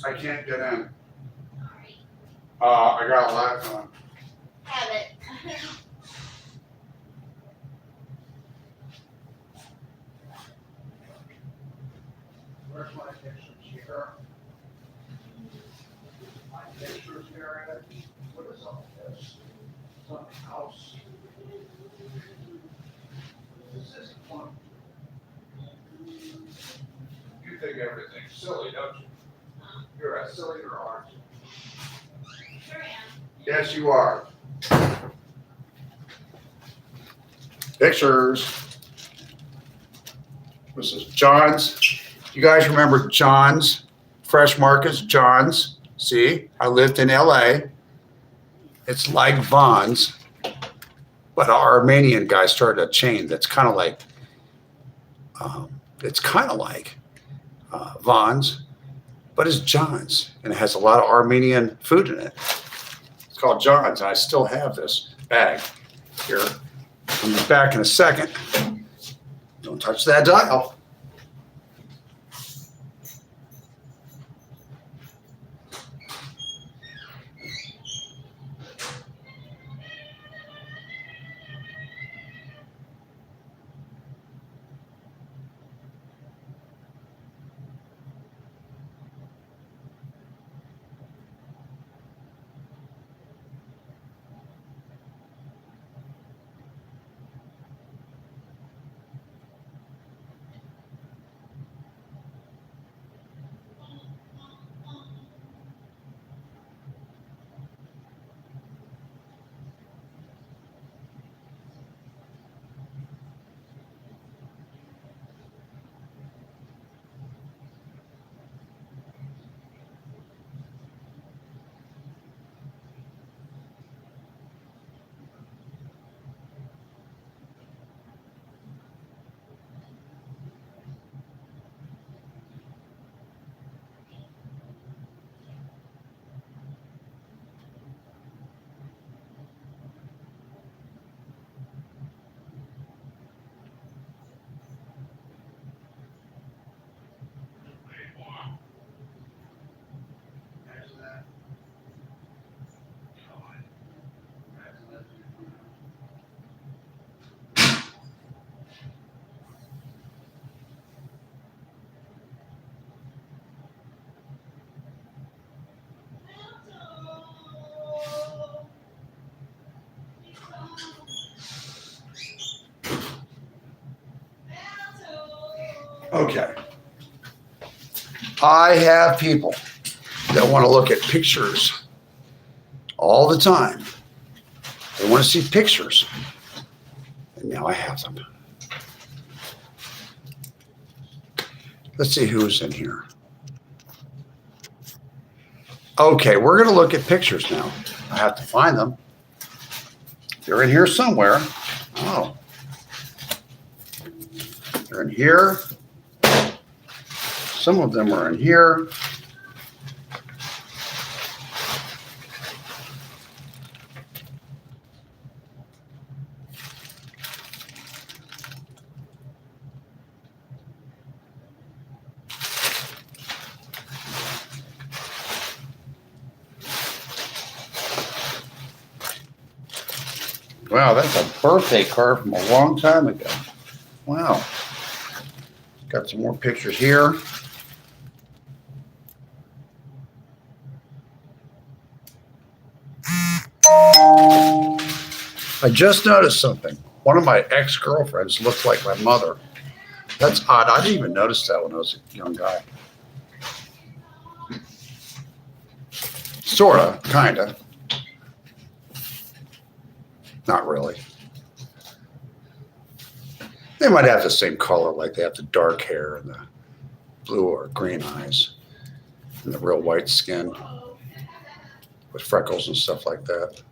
I can't get in. I got a live on. Have it. Where's my pictures here? My pictures here. What is all this? Some house. This is fun. You think everything's silly, don't you? You're as silly or aren't you? Sure am. Yes, you are. Pictures. This is John's. You guys remember John's? Fresh Markets, John's. See, I lived in LA. It's like Vaughn's, but an Armenian guy started a chain that's kind of like, Vaughn's, but it's John's, and it has a lot of Armenian food in it. It's called John's, and I still have this bag here. I'll be back in a second. Don't touch that dial. Okay. I have people that want to look at pictures all the time. They want to see pictures. And now I have them. Let's see who's in here. Okay, we're going to look at pictures now. I have to find them. They're in here somewhere. Oh. They're in here. Some of them are in here. Wow, that's a birthday card from a long time ago. Wow. Got some more pictures here. I just noticed something. One of my ex-girlfriends looked like my mother. That's odd. I didn't even notice that when I was a young guy. Sorta, kinda. Not really. They might have the same color, like they have the dark hair and the blue or green eyes and the real white skin with freckles and stuff like that.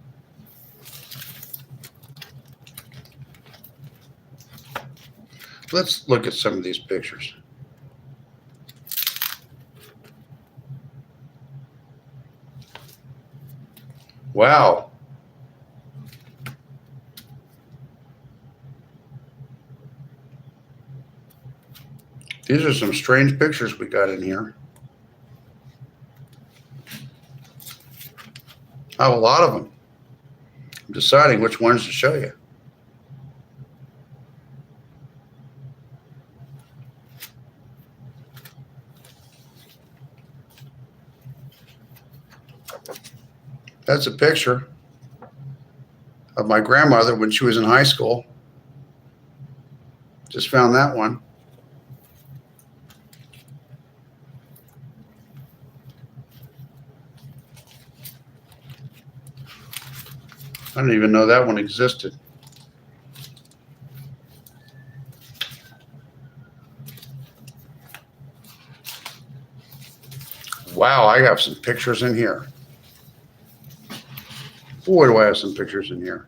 Let's look at some of these pictures. Wow. These are some strange pictures we got in here. I have a lot of them. I'm deciding which ones to show you. That's a picture of my grandmother when she was in high school. Just found that one. I didn't even know that one existed. Wow, I got some pictures in here. Boy, do I have some pictures in here.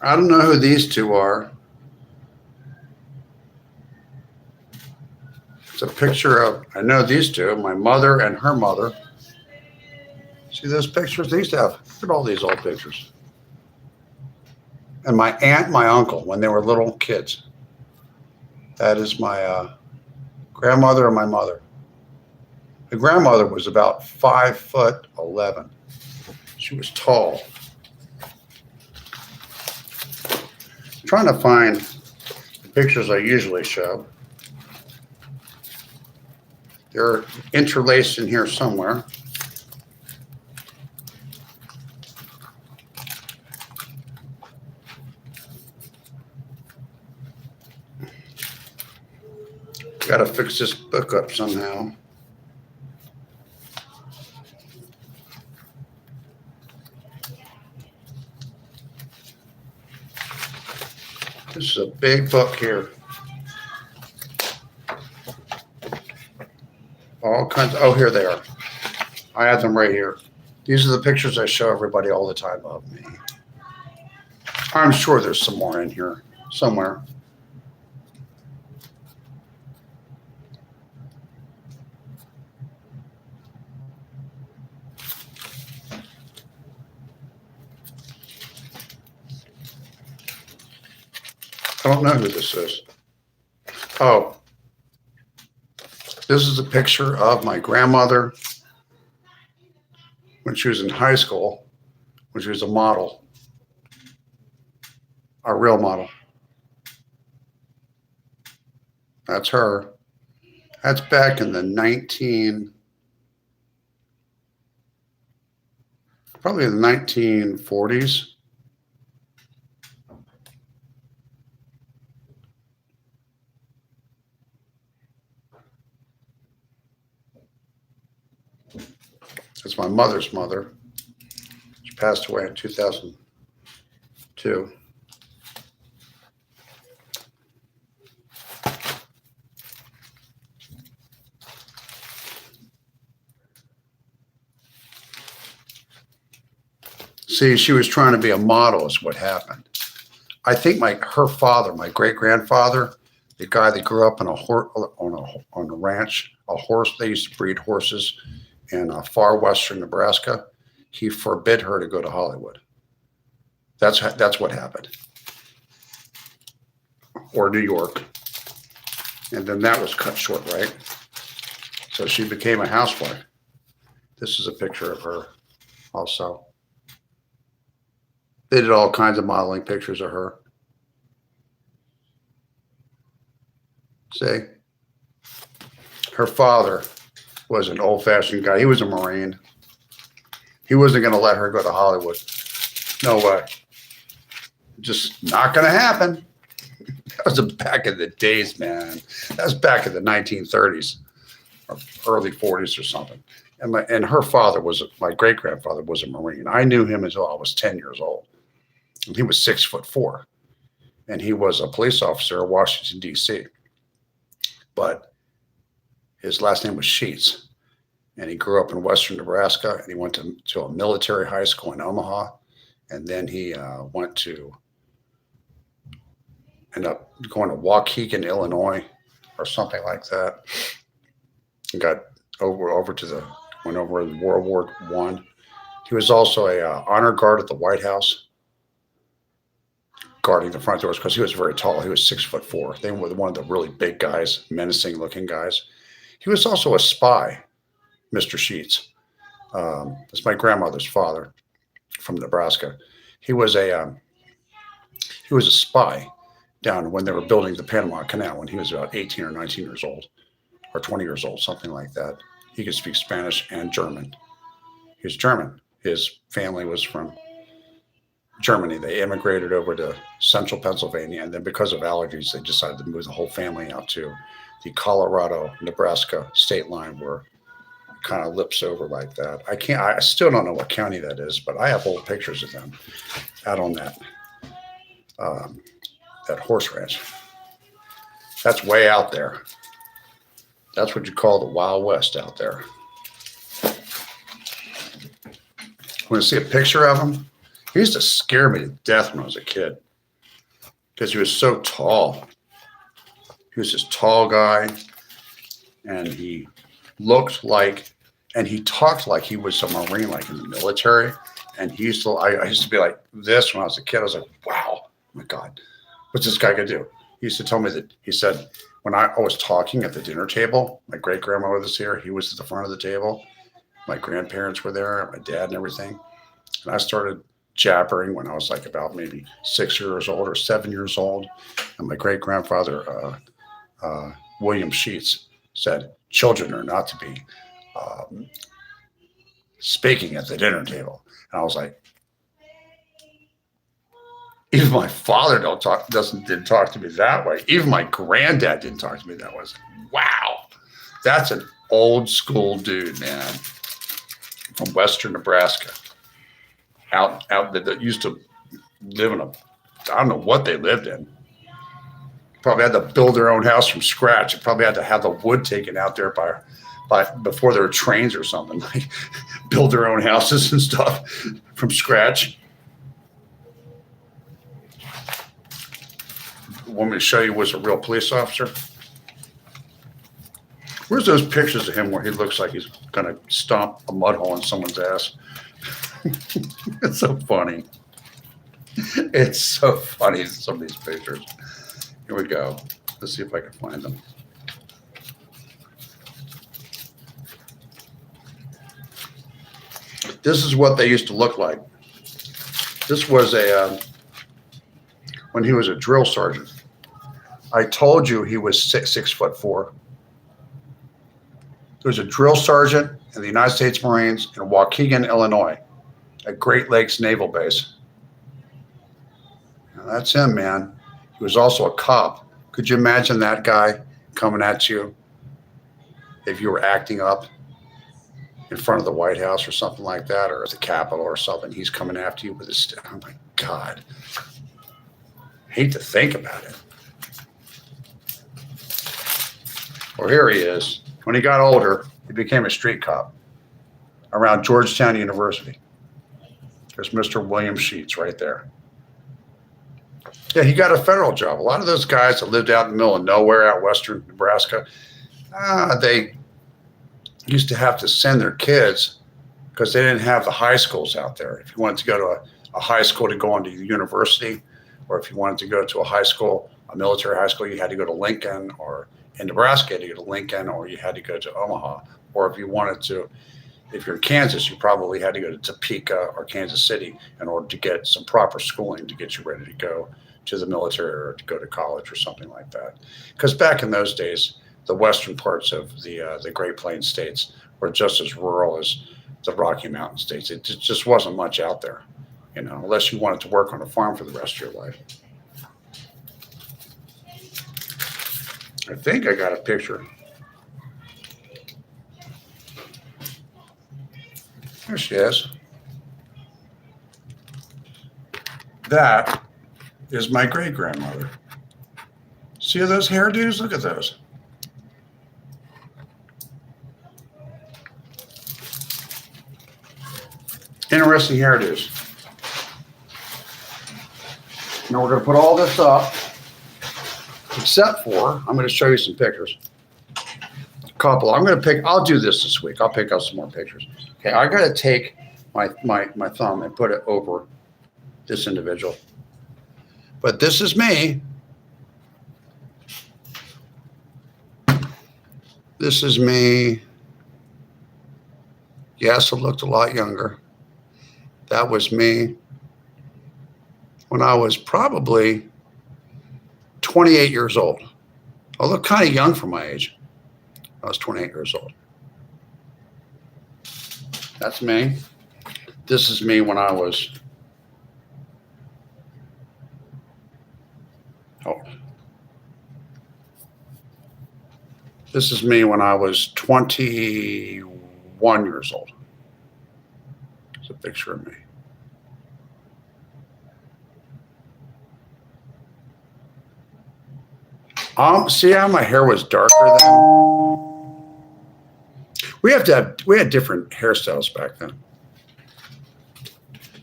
I don't know who these two are. It's a picture of, I know these two, my mother and her mother. See those pictures? They used to have, look at all these old pictures. And my aunt and my uncle when they were little kids. That is my grandmother and my mother. The grandmother was about 5'11". She was tall. I'm trying to find the pictures I usually show. They're interlaced in here somewhere. Got to fix this book up somehow. This is a big book here. All kinds of, oh, here they are. I have them right here. These are the pictures I show everybody all the time of me. I'm sure there's some more in here somewhere. I don't know who this is. Oh, this is a picture of my grandmother when she was in high school, when she was a model. Our real model. That's her. That's back in the probably the 1940s. That's my mother's mother. She passed away in 2002. See, she was trying to be a model is what happened. I think her father, my great grandfather, the guy that grew up on a ranch, a horse. They used to breed horses in far western Nebraska. He forbid her to go to Hollywood. That's what happened, or New York, and then that was cut short, right? So she became a housewife. This is a picture of her, also. They did all kinds of modeling pictures of her. See? Her father was an old-fashioned guy. He was a Marine. He wasn't going to let her go to Hollywood. No way. Just not going to happen. That was back in the days, man. That was back in the 1930s or early 40s or something. And her father my great-grandfather was a Marine. I knew him until I was 10 years old. And he was 6'4", and he was a police officer in Washington, D.C. But his last name was Sheets, and he grew up in western Nebraska, and he went to a military high school in Omaha, and then he ended up going to Waukegan, Illinois, or something like that. And got went over in World War I. He was also a honor guard at the White House, guarding the front doors because he was very tall. He was 6'4". They were one of the really big guys, menacing looking guys. He was also a spy, Mr. Sheets. That's my grandmother's father from Nebraska. He was a spy down when they were building the Panama Canal when he was about 18 or 19 years old, or 20 years old, something like that. He could speak Spanish and German. He was German. His family was from Germany. They immigrated over to central Pennsylvania, and then because of allergies, they decided to move the whole family out to the Colorado-Nebraska state line, where it kind of lips over like that. I still don't know what county that is, but I have old pictures of them out on that horse ranch. That's way out there. That's what you call the Wild West out there. Want to see a picture of him? He used to scare me to death when I was a kid because he was so tall. He was this tall guy, and he looked like, and he talked like he was a Marine, like in the military. And I used to be like this when I was a kid. I was like, wow, oh my God, what's this guy gonna do? He used to tell me that, he said, when I was talking at the dinner table, my great grandmother was here. He was at the front of the table. My grandparents were there, my dad and everything. And I started jabbering when I was like about maybe 6 years old or 7 years old. And my great grandfather, William Sheets, said, children are not to be speaking at the dinner table. And I was like, even my father didn't talk to me that way. Even my granddad didn't talk to me that way. I was like, wow, that's an old school dude, man, from western Nebraska. Out that used to live in I don't know what they lived in. Probably had to build their own house from scratch. They probably had to have the wood taken out there by before there were trains or something. Like build their own houses and stuff from scratch. Want me to show you was a real police officer? Where's those pictures of him where he looks like he's gonna stomp a mud hole in someone's ass? It's so funny. It's so funny, some of these pictures. Here we go. Let's see if I can find them. This is what they used to look like. This was a when he was a drill sergeant. I told you he was 6'4". He was a drill sergeant in the United States Marines in Waukegan, Illinois, at Great Lakes Naval Base. Now, that's him, man. He was also a cop. Could you imagine that guy coming at you if you were acting up in front of the White House or something like that, or at the Capitol or something? He's coming after you with his stick. Oh my God. Hate to think about it. Well, here he is. When he got older, he became a street cop around Georgetown University. There's Mr. William Sheets right there. Yeah, he got a federal job. A lot of those guys that lived out in the middle of nowhere out western Nebraska, they used to have to send their kids because they didn't have the high schools out there. If you wanted to go to a high school to go on to university, or if you wanted to go to a high school, a military high school, you had to go to Lincoln, or in Nebraska, you had to go to Lincoln, or you had to go to Omaha. Or if you wanted to, if you're in Kansas, you probably had to go to Topeka or Kansas City in order to get some proper schooling to get you ready to go to the military or to go to college or something like that. Because back in those days, the western parts of the Great Plains states were just as rural as the Rocky Mountain states. It just wasn't much out there, you know, unless you wanted to work on a farm for the rest of your life. I think I got a picture. There she is. That is my great-grandmother. See those hairdos? Look at those. Interesting hairdos. Now we're going to put all this up, except for, I'm going to show you some pictures. A couple. I'll do this week. I'll pick up some more pictures. Okay, I got to take my thumb and put it over this individual. But this is me. This is me. Yes, I looked a lot younger. That was me when I was probably 28 years old. I look kind of young for my age. I was 28 years old. That's me. This is me when I was, this is me when I was 21 years old. It's a picture of me. See how my hair was darker then? We had different hairstyles back then.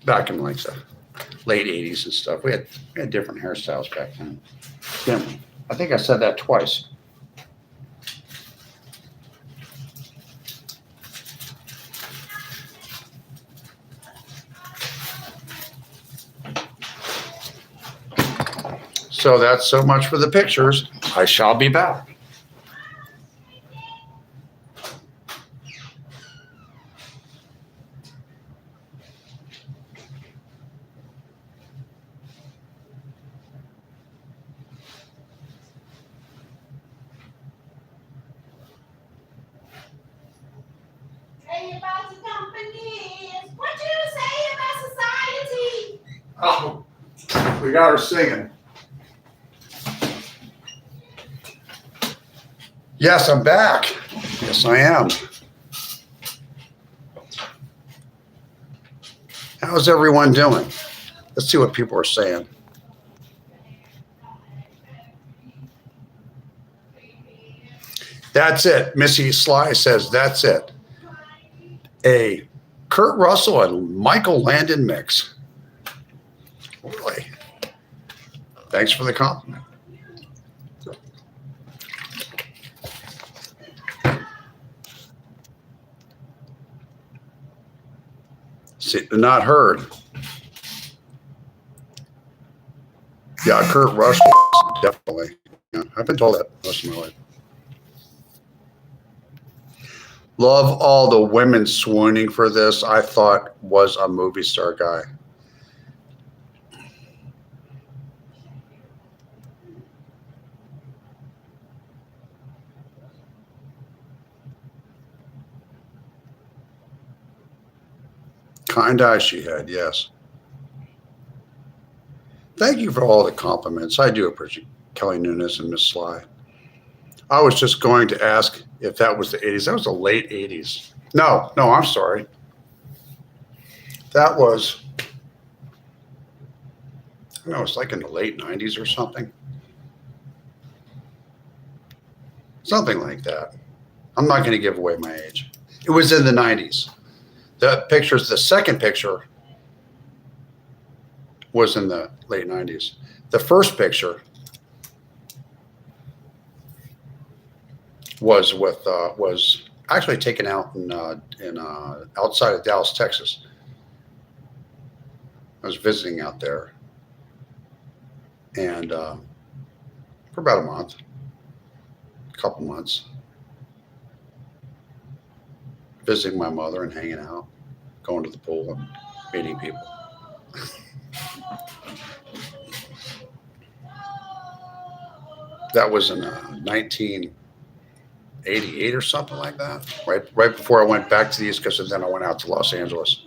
Back in like the late 80s and stuff. We had different hairstyles back then. Yeah, I think I said that twice. So that's so much for the pictures. I shall be back. Say about the companies. What you say about society? Oh, we got her singing. Yes, I'm back. Yes, I am. How's everyone doing? Let's see what people are saying. That's it. Missy Sly says that's it. A Kurt Russell and Michael Landon mix. Really? Thanks for the compliment. See, not heard. Yeah, Kurt Russell, definitely. Yeah, I've been told that most of my life. Love all the women swooning for this. I thought was a movie star guy. kind eyes she had, yes. Thank you for all the compliments. I do appreciate Kelly Nunes and Miss Sly. I was just going to ask if that was the 80s. That was the late 80s. No, I'm sorry. That was, no, it's like in the late 90s or something. Something like that. I'm not going to give away my age. It was in the 90s. The second picture was in the late 90s. The first picture was actually taken out in outside of Dallas, Texas. I was visiting out there, and for about a couple months, visiting my mother and hanging out, going to the pool and meeting people. That was in 1988 or something like that. Right before I went back to the East Coast, and then I went out to Los Angeles.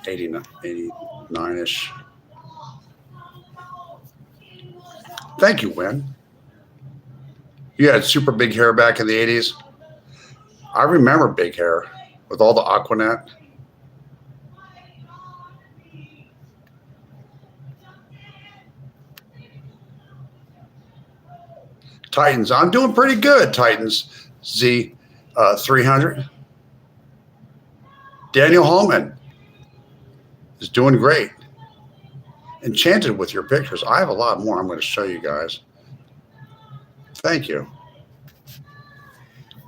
89-ish. Thank you, Win. You had super big hair back in the 80s. I remember big hair with all the Aquanet. Titans, I'm doing pretty good, Titans Z 300. Daniel Holman is doing great. Enchanted with your pictures. I have a lot more I'm going to show you guys. Thank you.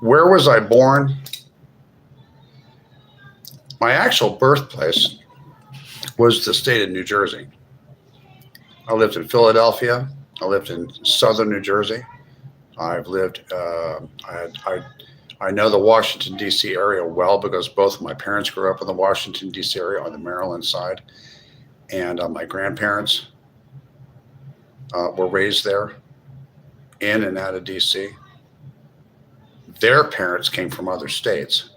Where was I born? My actual birthplace was the state of New Jersey. I lived in Philadelphia. I lived in southern New Jersey. I've lived, I know the Washington, D.C. area well because both of my parents grew up in the Washington, D.C. area on the Maryland side. And my grandparents were raised there, in and out of D.C. Their parents came from other states.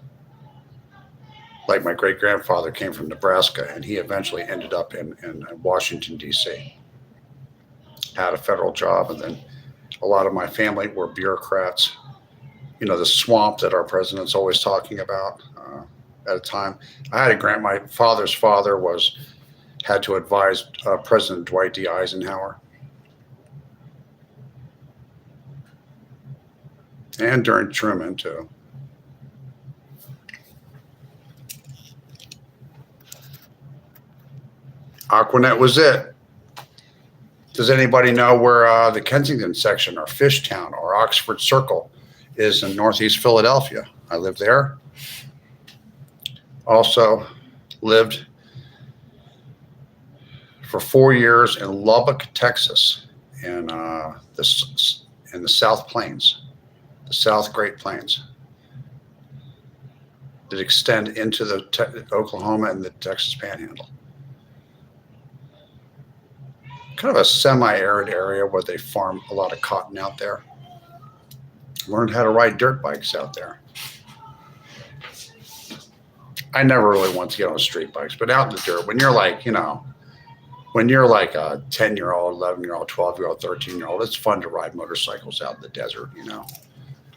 Like my great-grandfather came from Nebraska, and he eventually ended up in Washington, D.C. Had a federal job, and then a lot of my family were bureaucrats. You know, the swamp that our president's always talking about at a time. My father's father had to advise President Dwight D. Eisenhower. And during Truman, too. Aquanet was it. Does anybody know where the Kensington section or Fishtown or Oxford Circle is in Northeast Philadelphia? I lived there. Also lived for 4 years in Lubbock, Texas, in the South Plains, the South Great Plains that extend into the Oklahoma and the Texas Panhandle. Kind of a semi-arid area where they farm a lot of cotton out there. Learned how to ride dirt bikes out there. I never really wanted to get on street bikes, but out in the dirt, when you're like, when you're like a 10-year-old, 11-year-old, 12-year-old, 13-year-old, it's fun to ride motorcycles out in the desert,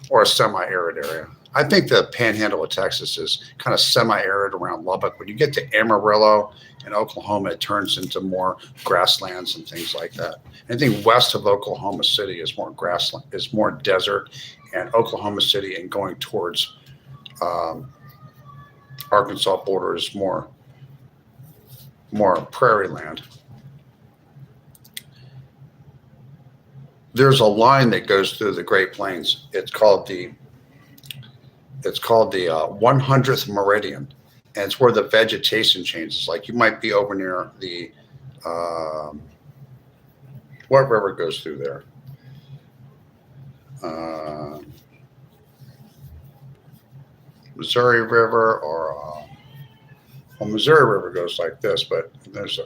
or a semi-arid area. I think the panhandle of Texas is kind of semi-arid around Lubbock. When you get to Amarillo and Oklahoma, it turns into more grasslands and things like that. Anything west of Oklahoma City is more grassland, is more desert, and Oklahoma City and going towards Arkansas border is more prairie land. There's a line that goes through the Great Plains. It's called the 100th meridian, and it's where the vegetation changes. Like you might be over near the what river goes through there? Missouri River, or Missouri River goes like this, but there's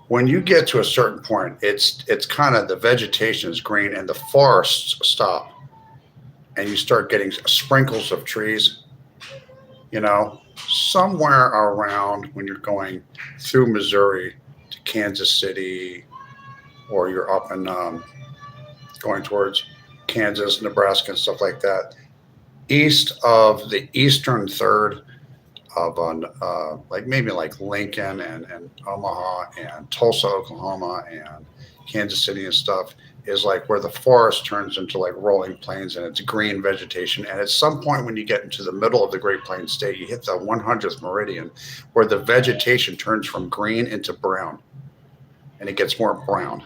when you get to a certain point, it's kind of the vegetation is green and the forests stop, and you start getting sprinkles of trees. you know, somewhere around when you're going through Missouri to Kansas City, or you're up in going towards Kansas, Nebraska, and stuff like that, east of the eastern third of like maybe like Lincoln and Omaha and Tulsa, Oklahoma, and Kansas City and stuff, is like where the forest turns into like rolling plains and it's green vegetation. And at some point when you get into the middle of the Great Plains state, you hit the 100th meridian where the vegetation turns from green into brown and it gets more brown.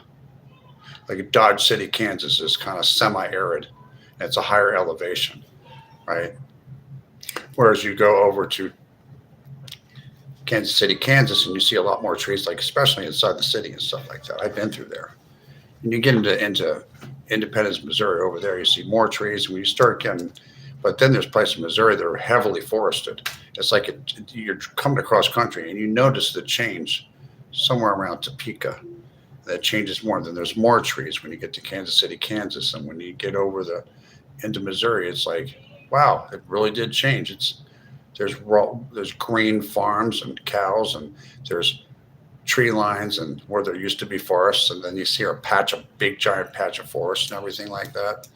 Like Dodge City, Kansas is kind of semi-arid. It's a higher elevation, right? Whereas you go over to Kansas City, Kansas, and you see a lot more trees, like especially inside the city and stuff like that. I've been through there. And you get into Independence, Missouri, over there, you see more trees. And when you start getting, but then there's places in Missouri that are heavily forested. It's like you're coming across country and you notice the change somewhere around Topeka. That changes more. Then there's more trees when you get to Kansas City, Kansas. And when you get over into Missouri, it's like, wow, it really did change. There's green farms and cows, and there's tree lines, and where there used to be forests, and then you see a big giant patch of forest and everything like that.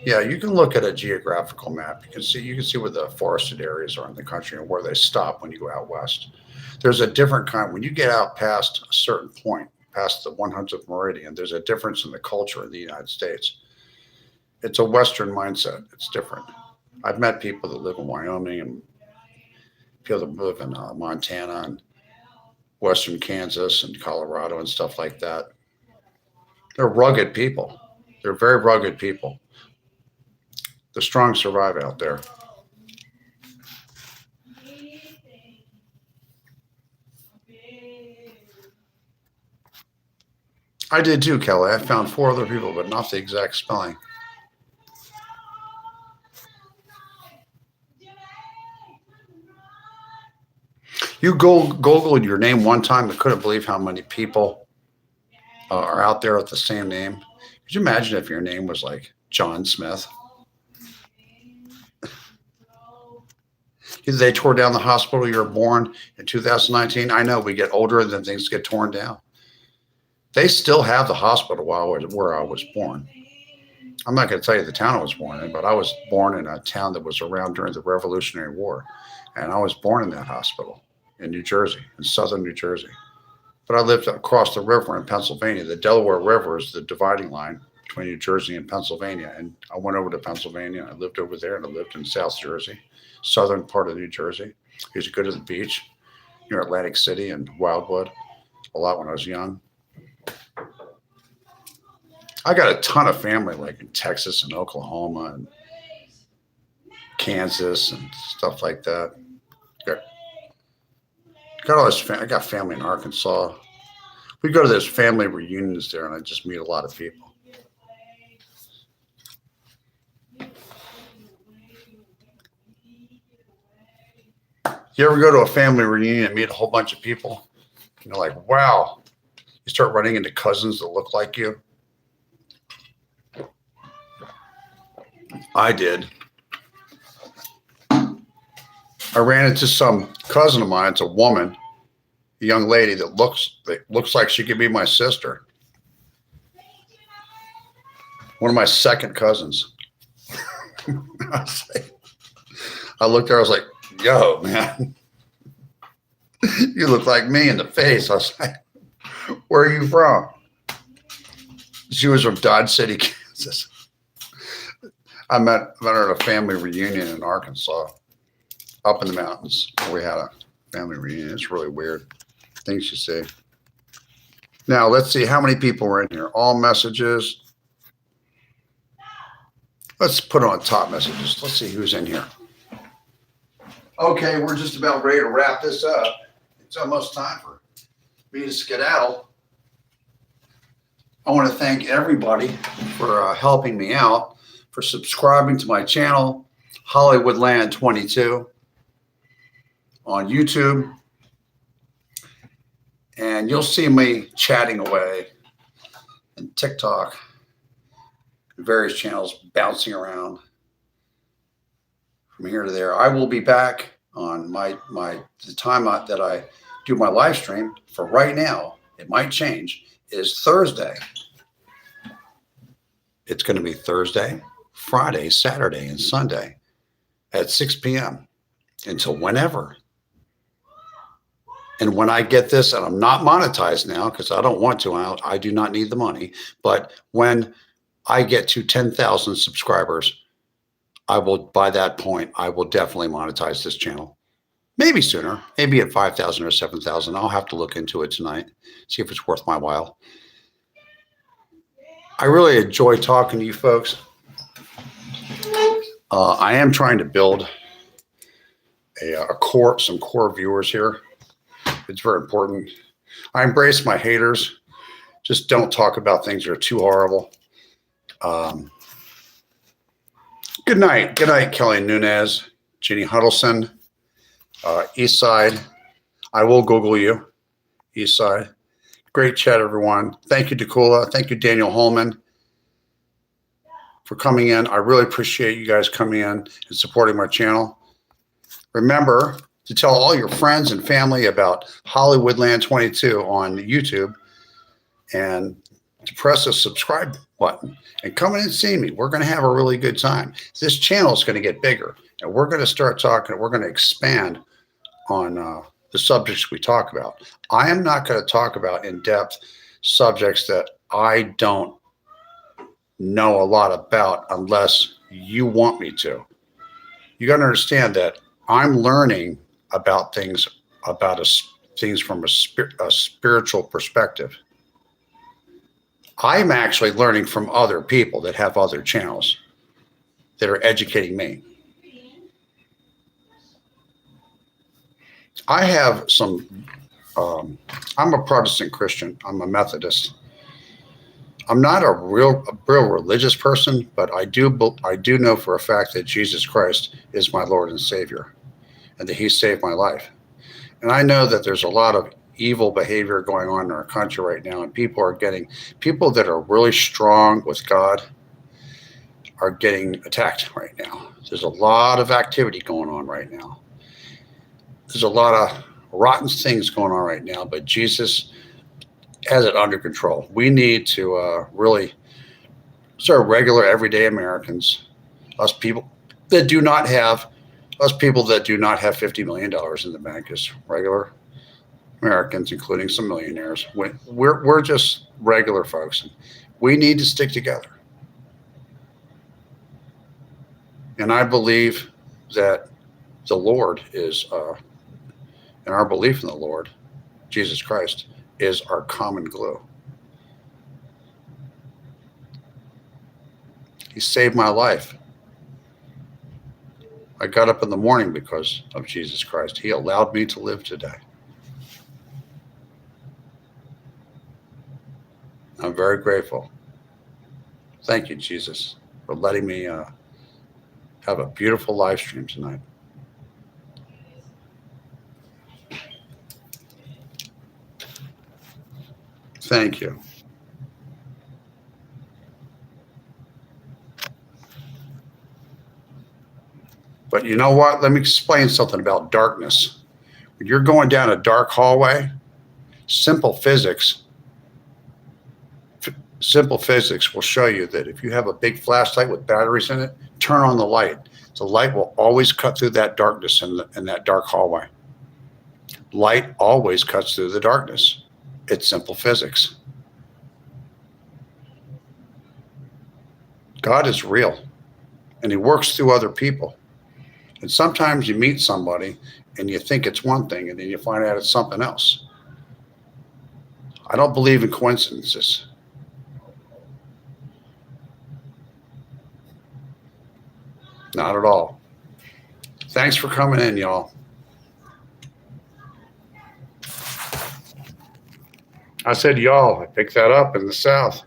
Yeah, you can look at a geographical map. You can see where the forested areas are in the country and where they stop when you go out west. There's a different kind when you get out past a certain point, past the 100th meridian. There's a difference in the culture in the United States. It's a Western mindset. It's different. I've met people that live in Wyoming and people that live in Montana and Western Kansas and Colorado and stuff like that. They're rugged people. They're very rugged people. The strong survive out there. I did too, Kelly. I found 4 other people, but not the exact spelling. You Googled your name one time. I couldn't believe how many people are out there with the same name. Could you imagine if your name was like John Smith? They tore down the hospital you were born in 2019. I know we get older and then things get torn down. They still have the hospital where I was born. I'm not going to tell you the town I was born in, but I was born in a town that was around during the Revolutionary War. And I was born in that hospital in New Jersey, in southern New Jersey. But I lived across the river in Pennsylvania. The Delaware River is the dividing line between New Jersey and Pennsylvania. And I went over to Pennsylvania. I lived over there, and I lived in South Jersey, southern part of New Jersey. I used to go to the beach near Atlantic City and Wildwood a lot when I was young. I got a ton of family like in Texas and Oklahoma and Kansas and stuff like that. Got all this. I got family in Arkansas. We go to those family reunions there, and I just meet a lot of people. You ever go to a family reunion and meet a whole bunch of people? You're like, wow. You start running into cousins that look like you. I did. I ran into some cousin of mine. It's a woman, a young lady that looks like she could be my sister. One of my second cousins. I looked at her, I was like, yo, man, you look like me in the face. I was like, where are you from? She was from Dodge City, Kansas. I met her at a family reunion in Arkansas, up in the mountains. We had a family reunion. It's really weird things you see. Now, let's see how many people were in here. All messages. Let's put on top messages. Let's see who's in here. Okay, we're just about ready to wrap this up. It's almost time for me to skedaddle. I want to thank everybody for helping me out, for subscribing to my channel, Hollywoodland22 on YouTube. And you'll see me chatting away and TikTok, various channels bouncing around from here to there. I will be back on the time that I do my live stream. For right now, it might change, is Thursday. It's going to be Thursday, Friday, Saturday, and Sunday at 6 p.m. until whenever. And when I get this, and I'm not monetized now because I don't want to, I do not need the money. But when I get to 10,000 subscribers, by that point, I will definitely monetize this channel. Maybe sooner, maybe at 5,000 or 7,000. I'll have to look into it tonight, see if it's worth my while. I really enjoy talking to you folks. I am trying to build some core viewers here. It's very important. I embrace my haters. Just don't talk about things that are too horrible. Good night. Good night, Kelly Nunez, Jeannie Huddleston, East Side. I will Google you, East Side. Great chat, everyone. Thank you, Dakula. Thank you, Daniel Holman, for coming in. I really appreciate you guys coming in and supporting my channel. Remember to tell all your friends and family about Hollywoodland22 on YouTube and to press the subscribe button and come in and see me. We're going to have a really good time. This channel is going to get bigger and we're going to start talking. We're going to expand on the subjects we talk about. I am not going to talk about in-depth subjects that I don't know a lot about unless you want me to. You got to understand that I'm learning about things from a spiritual perspective. I'm actually learning from other people that have other channels that are educating me. I have I'm a Protestant Christian. I'm a Methodist. I'm not a real religious person, but I do know for a fact that Jesus Christ is my Lord and Savior and that he saved my life. And I know that there's a lot of evil behavior going on in our country right now, and people that are really strong with God are getting attacked right now. There's a lot of activity going on right now. There's a lot of rotten things going on right now, but Jesus has it under control. We need to really sort of regular everyday Americans, us people that do not have $50 million in the bank, as regular Americans, including some millionaires. We're just regular folks. We need to stick together. And I believe that the Lord is, and our belief in the Lord, Jesus Christ, is our common glue. He saved my life. I got up in the morning because of Jesus Christ. He allowed me to live today. I'm very grateful. Thank you, Jesus, for letting me have a beautiful live stream tonight. Thank you. But you know what? Let me explain something about darkness. When you're going down a dark hallway, simple physics will show you that if you have a big flashlight with batteries in it, turn on the light. The light will always cut through that darkness in that dark hallway. Light always cuts through the darkness. It's simple physics. God is real, and he works through other people. And sometimes you meet somebody and you think it's one thing, and then you find out it's something else. I don't believe in coincidences. Not at all. Thanks for coming in, y'all. I said y'all. I picked that up in the South.